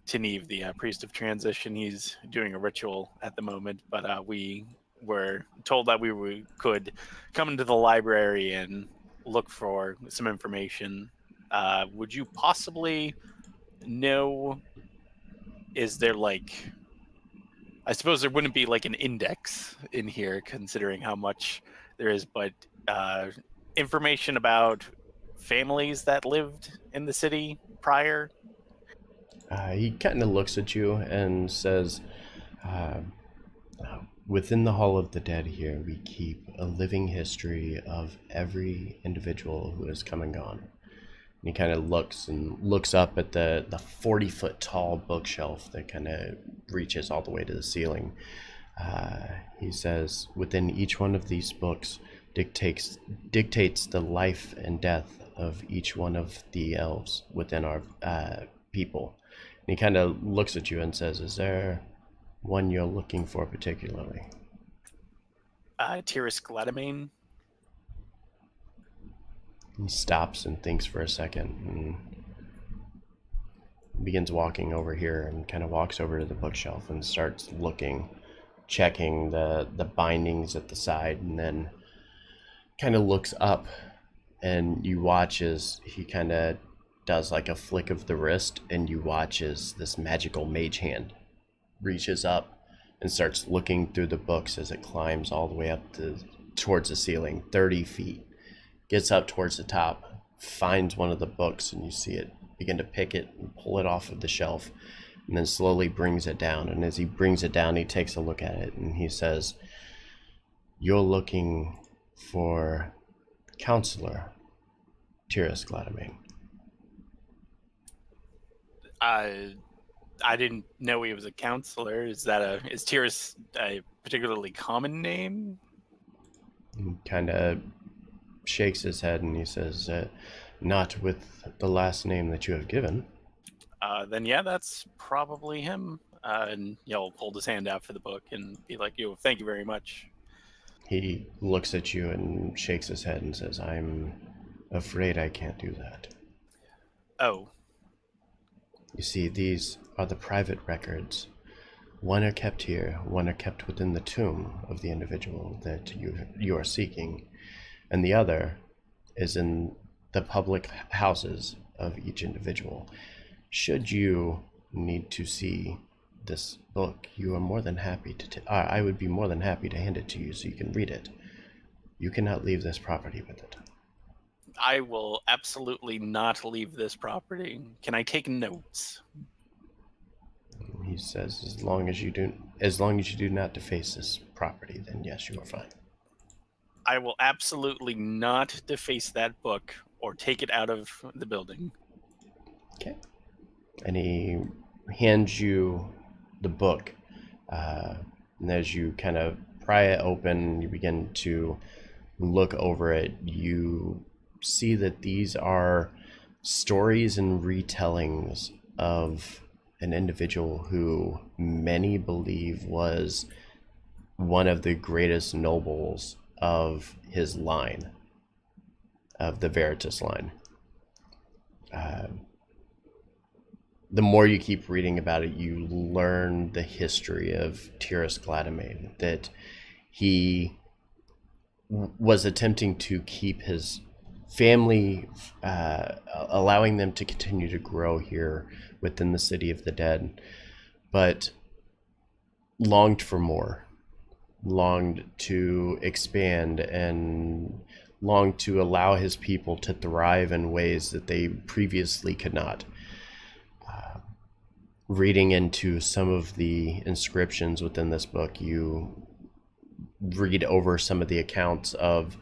Taneve, the priest of transition. He's doing a ritual at the moment, but we were told that we could come into the library and look for some information. Would you possibly know, is there like, I suppose there wouldn't be like an index in here considering how much there is, but information about families that lived in the city prior? He kind of looks at you and says, within the Hall of the Dead here, we keep a living history of every individual who has come and gone. And he kind of looks up at the 40-foot tall bookshelf that kind of reaches all the way to the ceiling. He says, within each one of these books dictates the life and death of each one of the elves within our people. And he kind of looks at you and says, is there one you're looking for particularly? Tiris Gladamane. He stops and thinks for a second and begins walking over here and kind of walks over to the bookshelf and starts looking, checking the bindings at the side, and then kind of looks up, and you watch as he kind of does like a flick of the wrist, and you watch as this magical mage hand reaches up and starts looking through the books as it climbs all the way up towards the ceiling, 30 feet. Gets up towards the top, finds one of the books, and you see it begin to pick it and pull it off of the shelf, and then slowly brings it down. And as he brings it down, he takes a look at it, and he says, you're looking for Counselor Tiris Gladamane. I didn't know he was a counselor. Is Tiris a particularly common name? He kind of shakes his head and he says, not with the last name that you have given. Then yeah, that's probably him. And he'll hold his hand out for the book and be like, "Yo, thank you very much." He looks at you and shakes his head and says, I'm afraid I can't do that. Oh. You see, these are the private records. One are kept here, one are kept within the tomb of the individual that you are seeking, and the other is in the public houses of each individual. Should you need to see this book, you are more than happy to I would be more than happy to hand it to you so you can read it. You cannot leave this property with it. I will absolutely not leave this property. Can I take notes? He says, as long as you do not deface this property, then yes, you are fine. I will absolutely not deface that book or take it out of the building. Okay. And he hands you the book, and as you kind of pry it open, you begin to look over it, you see that these are stories and retellings of an individual who many believe was one of the greatest nobles of his line, of the Veritas line. The more you keep reading about it, you learn the history of Tyrus Gladamain, that he was attempting to keep his family, allowing them to continue to grow here within the city of the dead, but longed for more, longed to expand, and longed to allow his people to thrive in ways that they previously could not. Reading into some of the inscriptions within this book, you read over some of the accounts of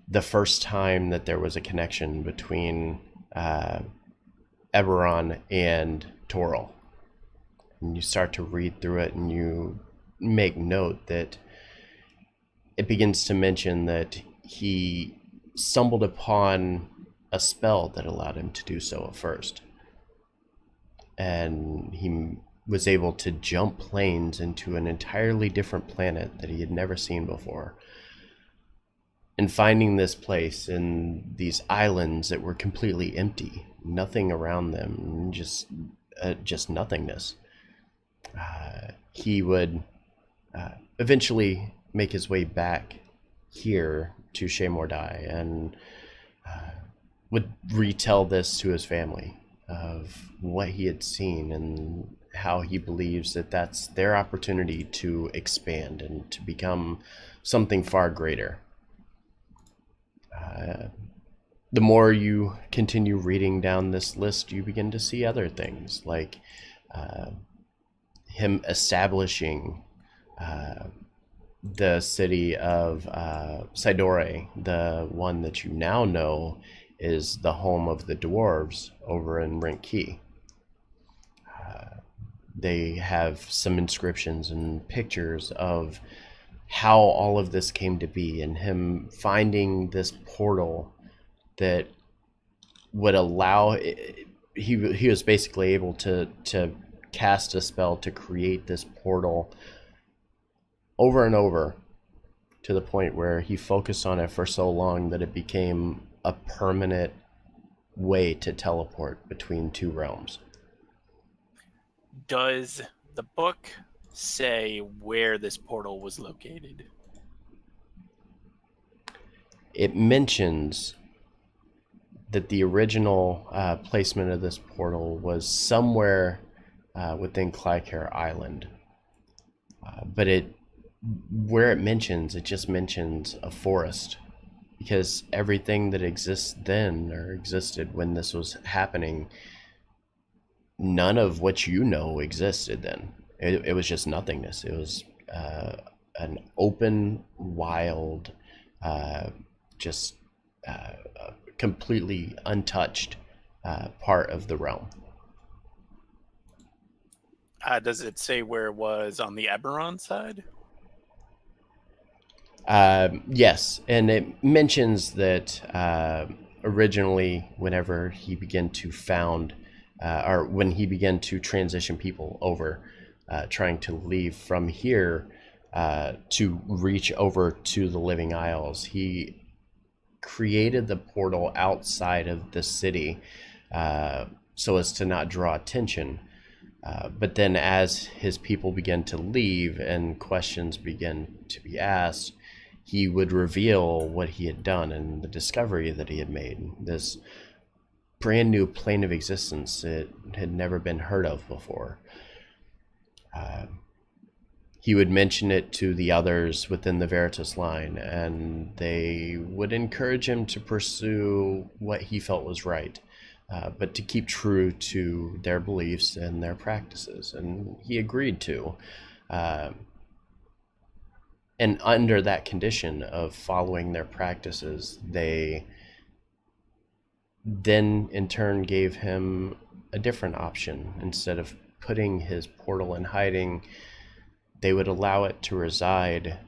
the first time that there was a connection between Eberron and Toril. And you start to read through it, and you make note that it begins to mention that he stumbled upon a spell that allowed him to do so at first. And he was able to jump planes into an entirely different planet that he had never seen before. And finding this place and these islands that were completely empty, nothing around them, just nothingness. He would eventually make his way back here to Shea Mordai and would retell this to his family of what he had seen and how he believes that that's their opportunity to expand and to become something far greater. The more you continue reading down this list, you begin to see other things, like him establishing the city of Sidore, the one that you now know is the home of the dwarves over in Rink Key. They have some inscriptions and pictures of how all of this came to be, and him finding this portal that would allow he was basically able to cast a spell to create this portal over and over, to the point where he focused on it for so long that it became a permanent way to teleport between two realms. Does the book say where this portal was located? It mentions that the original placement of this portal was somewhere within Clycare Island. But where it just mentions a forest, because everything that exists then, or existed when this was happening, none of what you know existed then. It was just nothingness. It was an open, wild, completely untouched part of the realm. Does it say where it was on the Eberron side? Yes, and it mentions that originally, whenever he began to found, or when he began to transition people over, trying to leave from here to reach over to the Living Isles, he created the portal outside of the city so as to not draw attention. But then as his people began to leave and questions began to be asked, he would reveal what he had done and the discovery that he had made. This brand new plane of existence that had never been heard of before. He would mention it to the others within the Veritas line, and they would encourage him to pursue what he felt was right, but to keep true to their beliefs and their practices. And he agreed to. And under that condition of following their practices, they then in turn gave him a different option. Instead of putting his portal in hiding, they would allow it to reside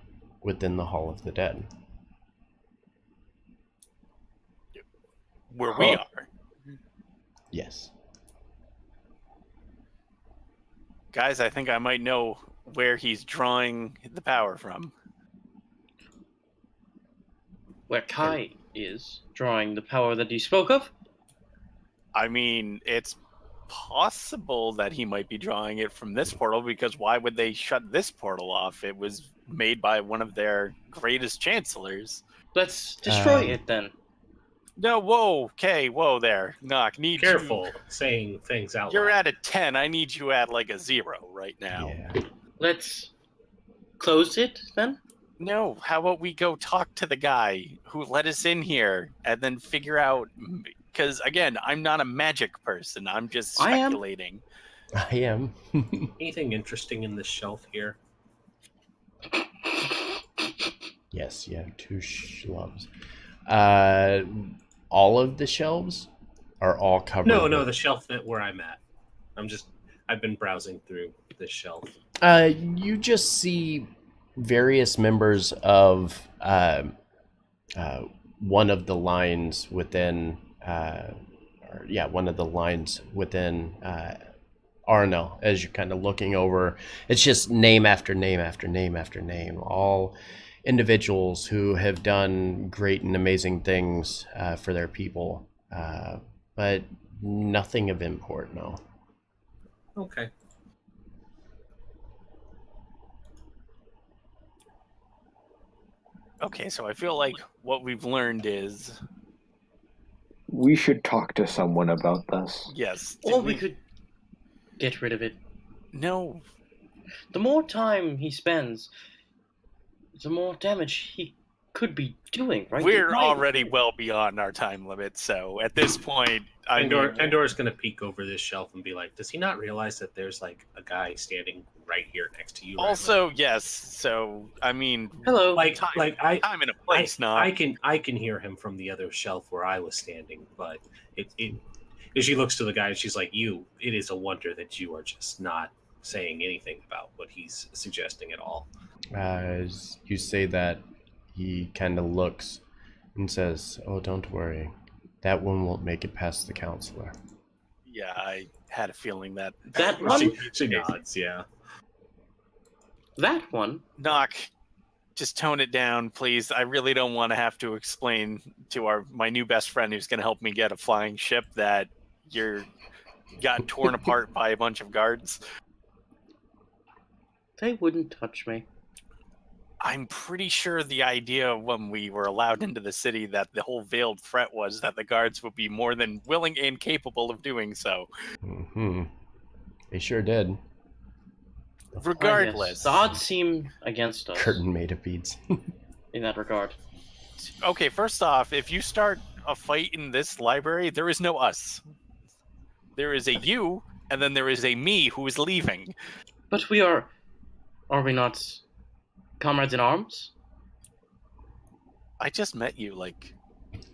within the Hall of the Dead. Where we are. Yes. Guys, I think I might know where he's drawing the power from. Where Kai is drawing the power that you spoke of? I mean, it's possible that he might be drawing it from this portal, because why would they shut this portal off? It was made by one of their greatest chancellors. Let's destroy it then. No, whoa there. Knock, need Careful saying things out You're loud. at a 10. I need you at like a 0 right now. Yeah. Let's close it then? No, how about we go talk to the guy who let us in here and then figure out, because again, I'm not a magic person. I'm just I am. speculating. I am. Anything interesting in this shelf here? Yes, you have 2 shelves. All of the shelves are all covered. No, the shelf where I'm at. I've been browsing through this shelf. You just see various members of one of the lines within, one of the lines within Arnell. As you're kind of looking over, it's just name after name after name after name, all individuals who have done great and amazing things for their people, but nothing of import. No. Okay. Okay, so I feel like what we've learned is, We should talk to someone about this. yes. Or we could get rid of it. No, The more time he spends, the more damage he could be doing, right? we're Right. already well beyond our time limit, so at this point, Endor's gonna peek over this shelf and be like, "Does he not realize that there's like a guy standing right here next to you?" also, yes, so, I mean, Hello. like time, I time and a place, not. I can hear him from the other shelf where I was standing, but it she looks to the guy and she's like, it is a wonder that you are just not saying anything about what he's suggesting at all. As you say that, he kind of looks and says, "Oh, don't worry. That one won't make it past the counselor." Yeah, I had a feeling that. That one? She nods, yeah. That one? Knock, just tone it down, please. I really don't want to have to explain to my new best friend who's going to help me get a flying ship that you're got torn apart by a bunch of guards. They wouldn't touch me. I'm pretty sure the idea when we were allowed into the city that the whole veiled threat was that the guards would be more than willing and capable of doing so. Mm-hmm. They sure did. Regardless. The odds seem against us Curtain made of beads. in that regard. Okay, first off, if you start a fight in this library, there is no us. There is a you, and then there is a me who is leaving. But we are we not comrades in arms? I just met you like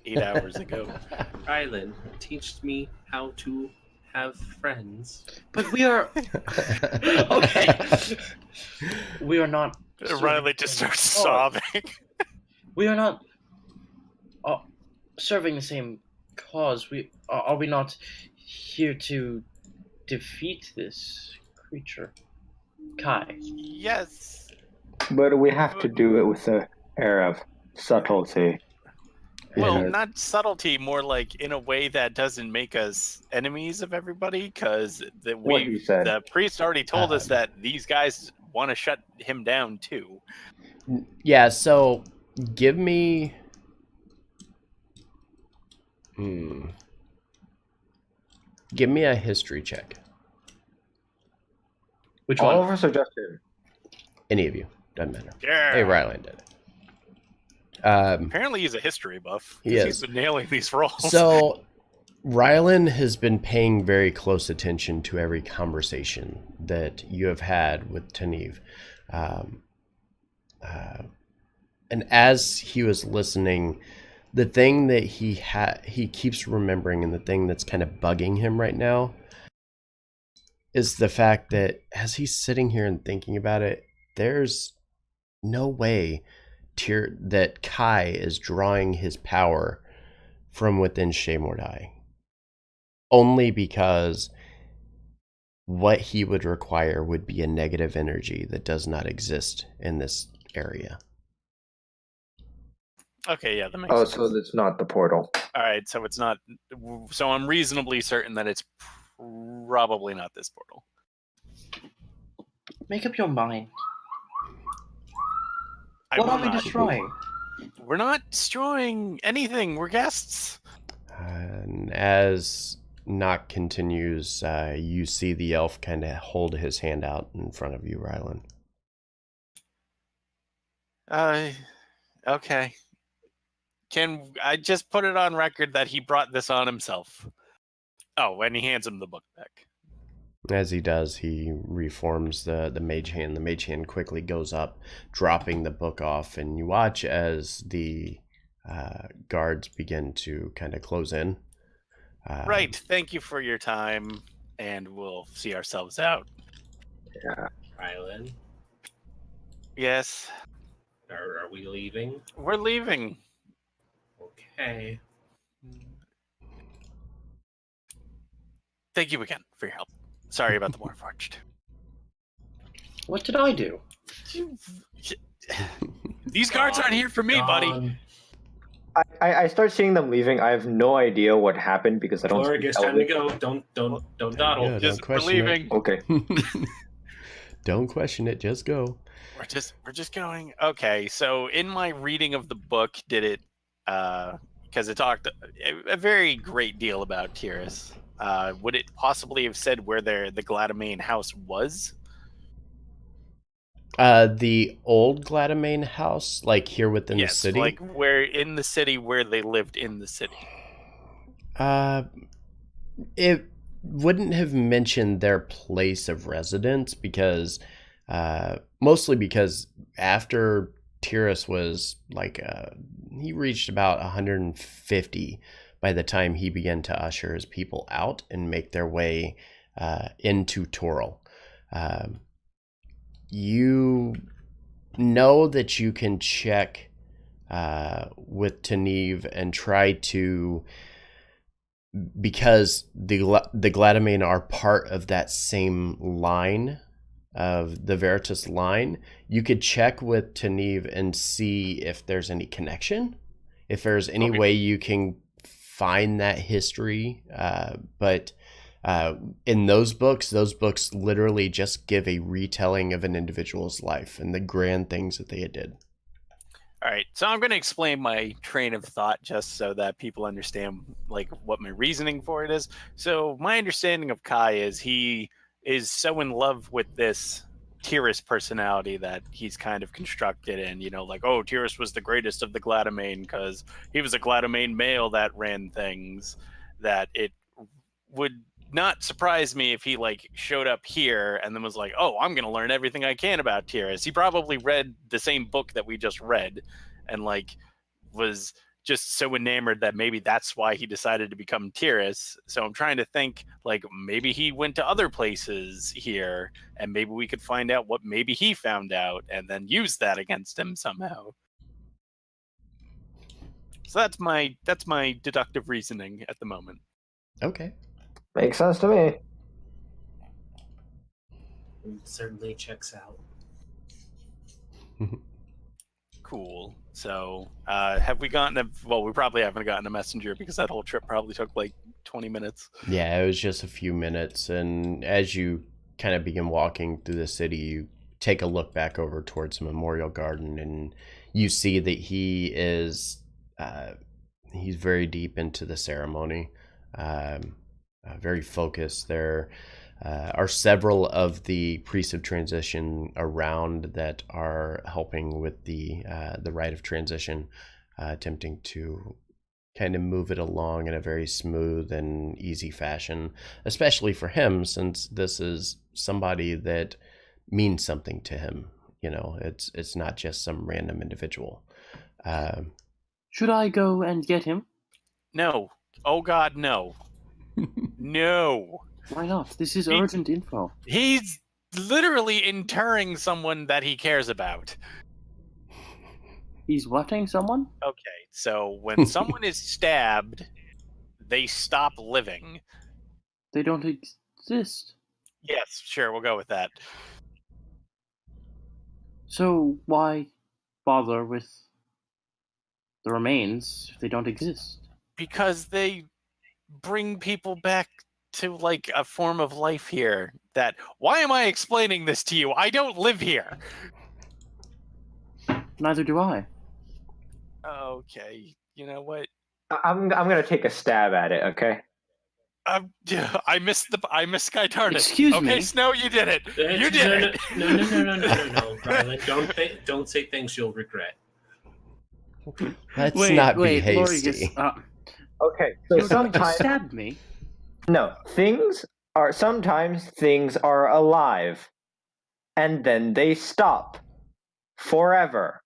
8 hours ago. Rylan, teach me how to have friends. But we are... Okay. We are not... Riley just starts Oh. sobbing. We are not serving the same cause. Are we not here to defeat this creature? Kai. Yes. But we have to do it with an air of subtlety. Well, Yeah. not subtlety, more like in a way that doesn't make us enemies of everybody, because What he said. the priest already told us that these guys want to shut him down too. Yeah, so give me... Give me a history check. Which All one? of us are just him. Any of you. Doesn't matter. Yeah. Hey, Ryland did it. Apparently he's a history buff. He 'Cause is. He's been nailing these rolls. So, Rylan has been paying very close attention to every conversation that you have had with Taneve. And as he was listening, the thing that he keeps remembering, and the thing that's kind of bugging him right now, is the fact that as he's sitting here and thinking about it, there's no way that Kai is drawing his power from within Shea Mordai. Only because what he would require would be a negative energy that does not exist in this area. Okay, yeah, that makes Oh, sense. so it's not the portal. All right, so it's not. So I'm reasonably certain that it's probably not this portal. Make up your mind. I What will are we not. destroying? We're not destroying anything. We're guests. And as Nock continues, you see the elf kind of hold his hand out in front of you, Rylan. Okay. Can I just put it on record that he brought this on himself? Oh, and he hands him the book back. As he does, he reforms the mage hand. The mage hand quickly goes up, dropping the book off, and you watch as the guards begin to kind of close in. Right. Thank you for your time, and we'll see ourselves out. Yeah. Rylan, Yes, are we leaving? we're leaving. Okay. Thank you again for your help. Sorry about the Warforged. What did I do? These guards aren't here for me, buddy. Gone. I start seeing them leaving. I have no idea what happened because I don't Blurg, speak it's time to Elvish. go. Don't dawdle. Yeah, Just don't we're question it. leaving. Okay. Don't question it, just go. We're just going. Okay, so in my reading of the book, did it because it talked a very great deal about Tyrus. Would it possibly have said where the Gladamain house was? The old Gladamain house, like here within the city? Like where in the city where they lived in the city. It wouldn't have mentioned their place of residence because, mostly because after Tyrus was he reached about 150 by the time he began to usher his people out and make their way into Toril. You know that you can check with Taneve and try to, because the Gladamain are part of that same line of the Veritas line, you could check with Taneve and see if there's any connection, if there's any way you can find that history. But in those books literally just give a retelling of an individual's life and the grand things that they did. All right, so I'm going to explain my train of thought just so that people understand like what my reasoning for it is. So my understanding of Kai is he is so in love with this Tyrus personality that he's kind of constructed, and like, oh, Tyrus was the greatest of the Gladamain because he was a Gladamain male that ran things, that it would not surprise me if he like showed up here and then was like, oh, I'm gonna learn everything I can about Tyrus. He probably read the same book that we just read and like was just so enamored that maybe that's why he decided to become Tyrus. So I'm trying to think like maybe he went to other places here and maybe we could find out what maybe he found out and then use that against him somehow. So that's my deductive reasoning at the moment. Okay. Makes sense to me. It certainly checks out. Cool. So, have we gotten well, we probably haven't gotten a messenger because that whole trip probably took like 20 minutes. Yeah, it was just a few minutes. And as you kind of begin walking through the city, you take a look back over towards the Memorial Garden and you see that he is, he's very deep into the ceremony, very focused. There are several of the priests of transition around that are helping with the rite of transition, attempting to kind of move it along in a very smooth and easy fashion, especially for him, since this is somebody that means something to him. It's not just some random individual. Should I go and get him? No. Oh God, no. No. Why not? This is urgent info. He's literally interring someone that he cares about. He's whatting someone? Okay, so when someone is stabbed, they stop living. They don't exist. Yes, sure, we'll go with that. So why bother with the remains if they don't exist? Because they bring people back to like a form of life here. That why am I explaining this to you? I don't live here. Neither do I. Okay, you know what? I'm gonna take a stab at it. Okay. I missed Sky Target. Excuse okay, me? Snow, you did it. You did it. No, Rylan. Don't say things you'll regret. Let's wait, not be wait, hasty. Lorigus, Okay. So you sometimes stabbed me. no sometimes things are alive, and then they stop forever.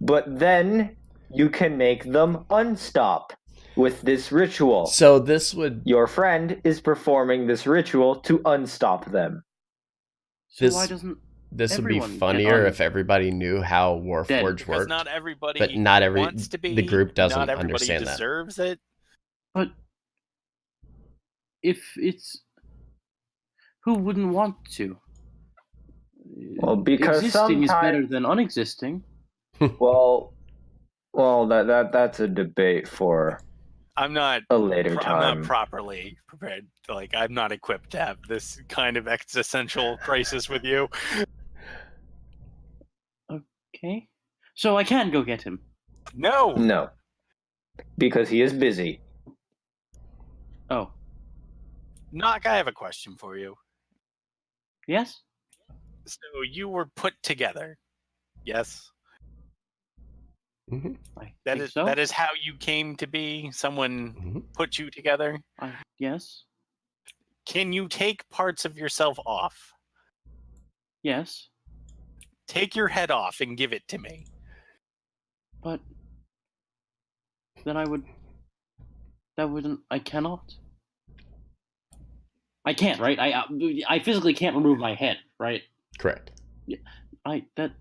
But then you can make them unstop with this ritual. So this would Your friend is performing this ritual to unstop them. So This- why doesn't this would be everyone get funnier if everybody knew how Warforged Because worked. not everybody but not every- wants to be. the group doesn't Not everybody understand that. deserves it. But if it's who wouldn't want to? Well, because existing is sometimes- better than unexisting. Well, that's a debate for I'm not. a later I'm time. not properly prepared. Like I'm not equipped to have this kind of existential crisis with you. Okay, so I can go get him. No. No, because he is busy. Oh, Knock, I have a question for you. yes. So you were put together. Yes. Mhm, I That think is so. that is how you came to be. Someone mhm. put you together. Yes. Can you take parts of yourself off? Yes. Take your head off and give it to me. But then I would. That wouldn't. I cannot. I can't, right? I physically can't remove my head, right? Correct. That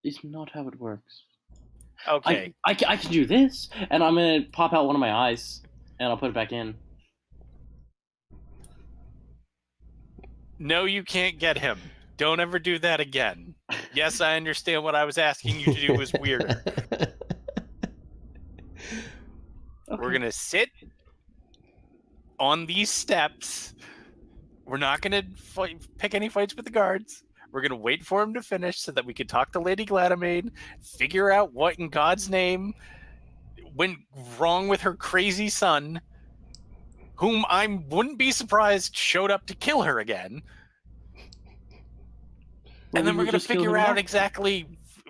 is not how it works. Okay. I can do this, and I'm gonna pop out one of my eyes, and I'll put it back in. No, you can't get him. Don't ever do that again. Yes, I understand what I was asking you to do was weirder. Okay. We're gonna sit on these steps. We're not gonna pick any fights with the guards. We're gonna wait for him to finish so that we can talk to Lady Gladamain, figure out what in God's name went wrong with her crazy son, whom I wouldn't be surprised showed up to kill her again. Well, And then we we're will gonna just kill figure him out back. exactly.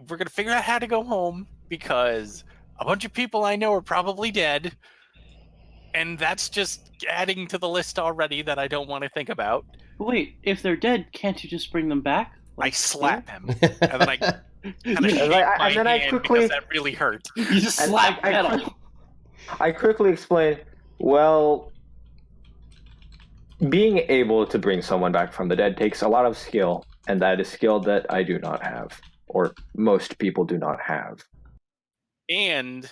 We're gonna figure out how to go home because a bunch of people I know are probably dead, and that's just adding to the list already that I don't want to think about. But wait, if they're dead, can't you just bring them back? I slap him, and then I kind of You- shake And I- my and then I hand quickly- because that really hurt. You just And slap I metal. I quickly explain, well, being able to bring someone back from the dead takes a lot of skill, and that is skill that I do not have, or most people do not have. And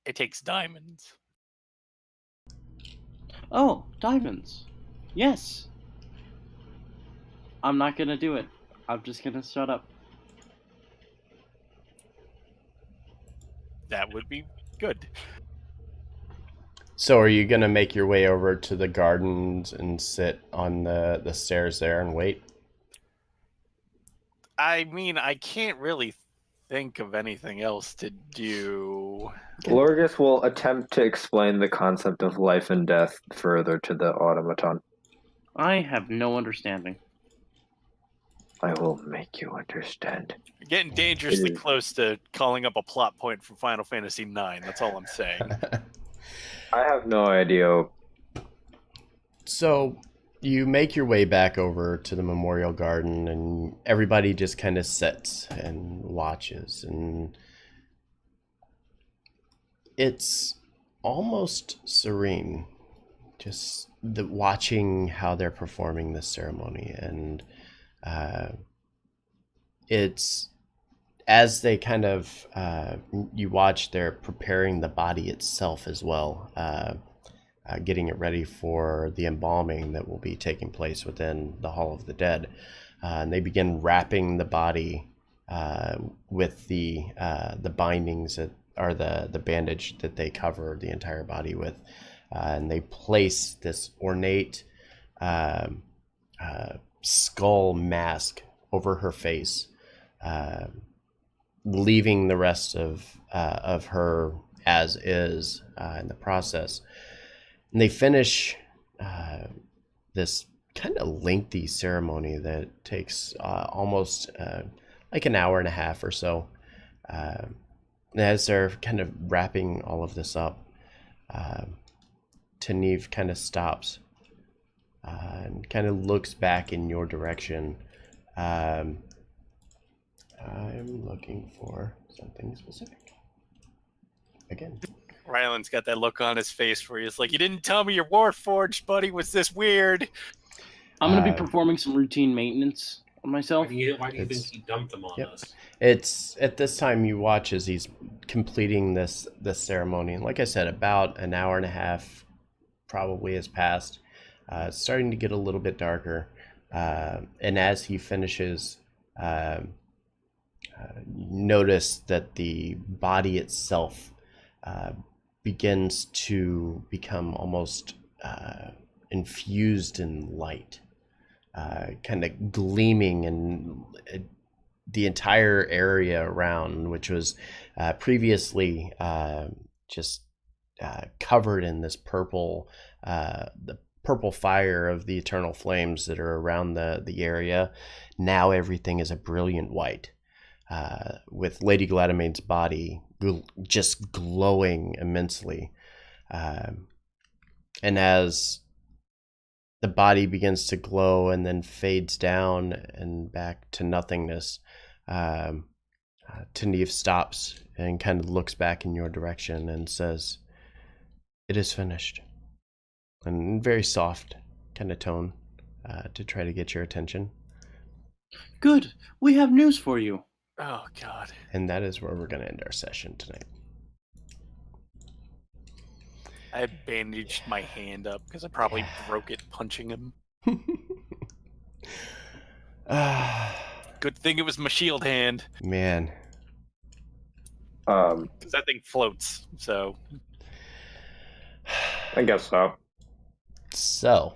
it takes diamonds. Oh, diamonds. Yes. I'm not gonna do it. I'm just gonna shut up. That would be good. So are you gonna make your way over to the gardens and sit on the stairs there and wait? I mean, I can't really think of anything else to do. Lorgus will attempt to explain the concept of life and death further to the automaton. I have no understanding. I will make you understand. We're getting dangerously It is- close to calling up a plot point from Final Fantasy IX. That's all I'm saying. I have no idea. So you make your way back over to the memorial garden, and everybody just kind of sits and watches, and it's almost serene, just watching how they're performing this ceremony. And it's as they kind of you watch, they're preparing the body itself as well. getting it ready for the embalming that will be taking place within the Hall of the Dead. And they begin wrapping the body with the bindings that are the bandage that they cover the entire body with. And they place this ornate skull mask over her face, leaving the rest of her as is in the process. And they finish this kind of lengthy ceremony that takes almost like an hour and a half or so. As they're kind of wrapping all of this up, Taneve kind of stops and kind of looks back in your direction. I'm looking for something specific. Again. Ryland's got that look on his face where he's like, "You didn't tell me your Warforged buddy was this weird." I'm going to be performing some routine maintenance on myself. Why do you think he dumped them on us? It's at this time you watch as he's completing this ceremony. And like I said, about an hour and a half probably has passed. It's starting to get a little bit darker. And as he finishes, notice that the body itself begins to become almost infused in light, kind of gleaming, and the entire area around, which was previously just covered in this purple, the purple fire of the eternal flames that are around the area. Now everything is a brilliant white, with Lady Gladamane's body just glowing immensely. And as the body begins to glow and then fades down and back to nothingness, Taneve stops and kind of looks back in your direction and says, "It is finished." And very soft kind of tone to try to get your attention. Good. We have news for you. Oh, God. And that is where we're going to end our session tonight. I bandaged my hand up because I probably broke it punching him. Good thing it was my shield hand. Man. Because that thing floats, so. I guess so. So,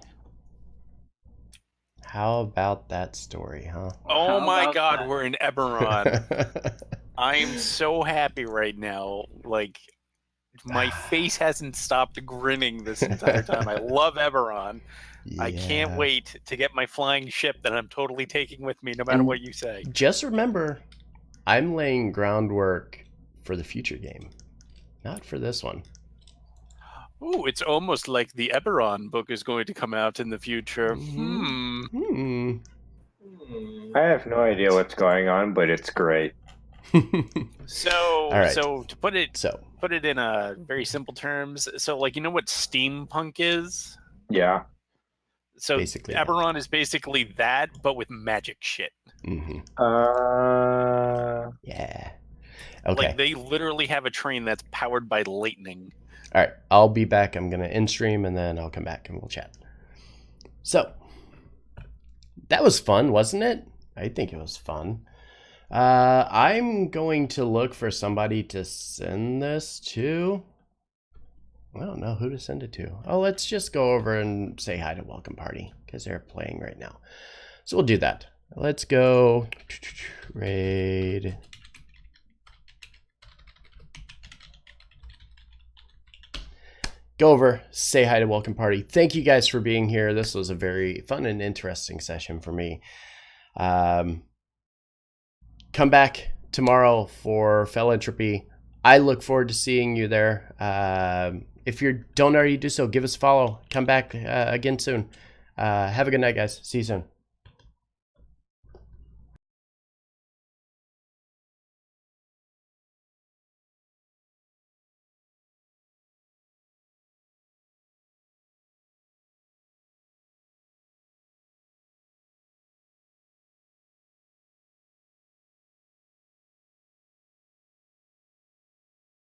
how about that story, huh? Oh How my about God, that? we're in Eberron. I am so happy right now. Like, my face hasn't stopped grinning this entire time. I love Eberron. I can't Yeah. wait to get my flying ship that I'm totally taking with me, no matter And what you say. Just remember, I'm laying groundwork for the future game, not for this one. Ooh, it's almost like the Eberron book is going to come out in the future. I have no idea what's going on, but it's great. So, All right. so to put it So, in a very simple terms, so like, you know what steampunk is? Yeah. So Basically, Eberron is basically that, but with magic shit. mhm. Yeah. Okay. Like, they literally have a train that's powered by lightning. All right. I'll be back. I'm going to end stream and then I'll come back and we'll chat. So, that was fun, wasn't it? I think it was fun. I'm going to look for somebody to send this to. I don't know who to send it to. Oh, let's just go over and say hi to Welcome Party because they're playing right now. So we'll do that. Let's go raid. Go over, say hi to Welcome Party. Thank you guys for being here. This was a very fun and interesting session for me. Come back tomorrow for Fell Entropy. I look forward to seeing you there. If you don't already do so, give us a follow. Come back again soon. Have a good night, guys. See you soon.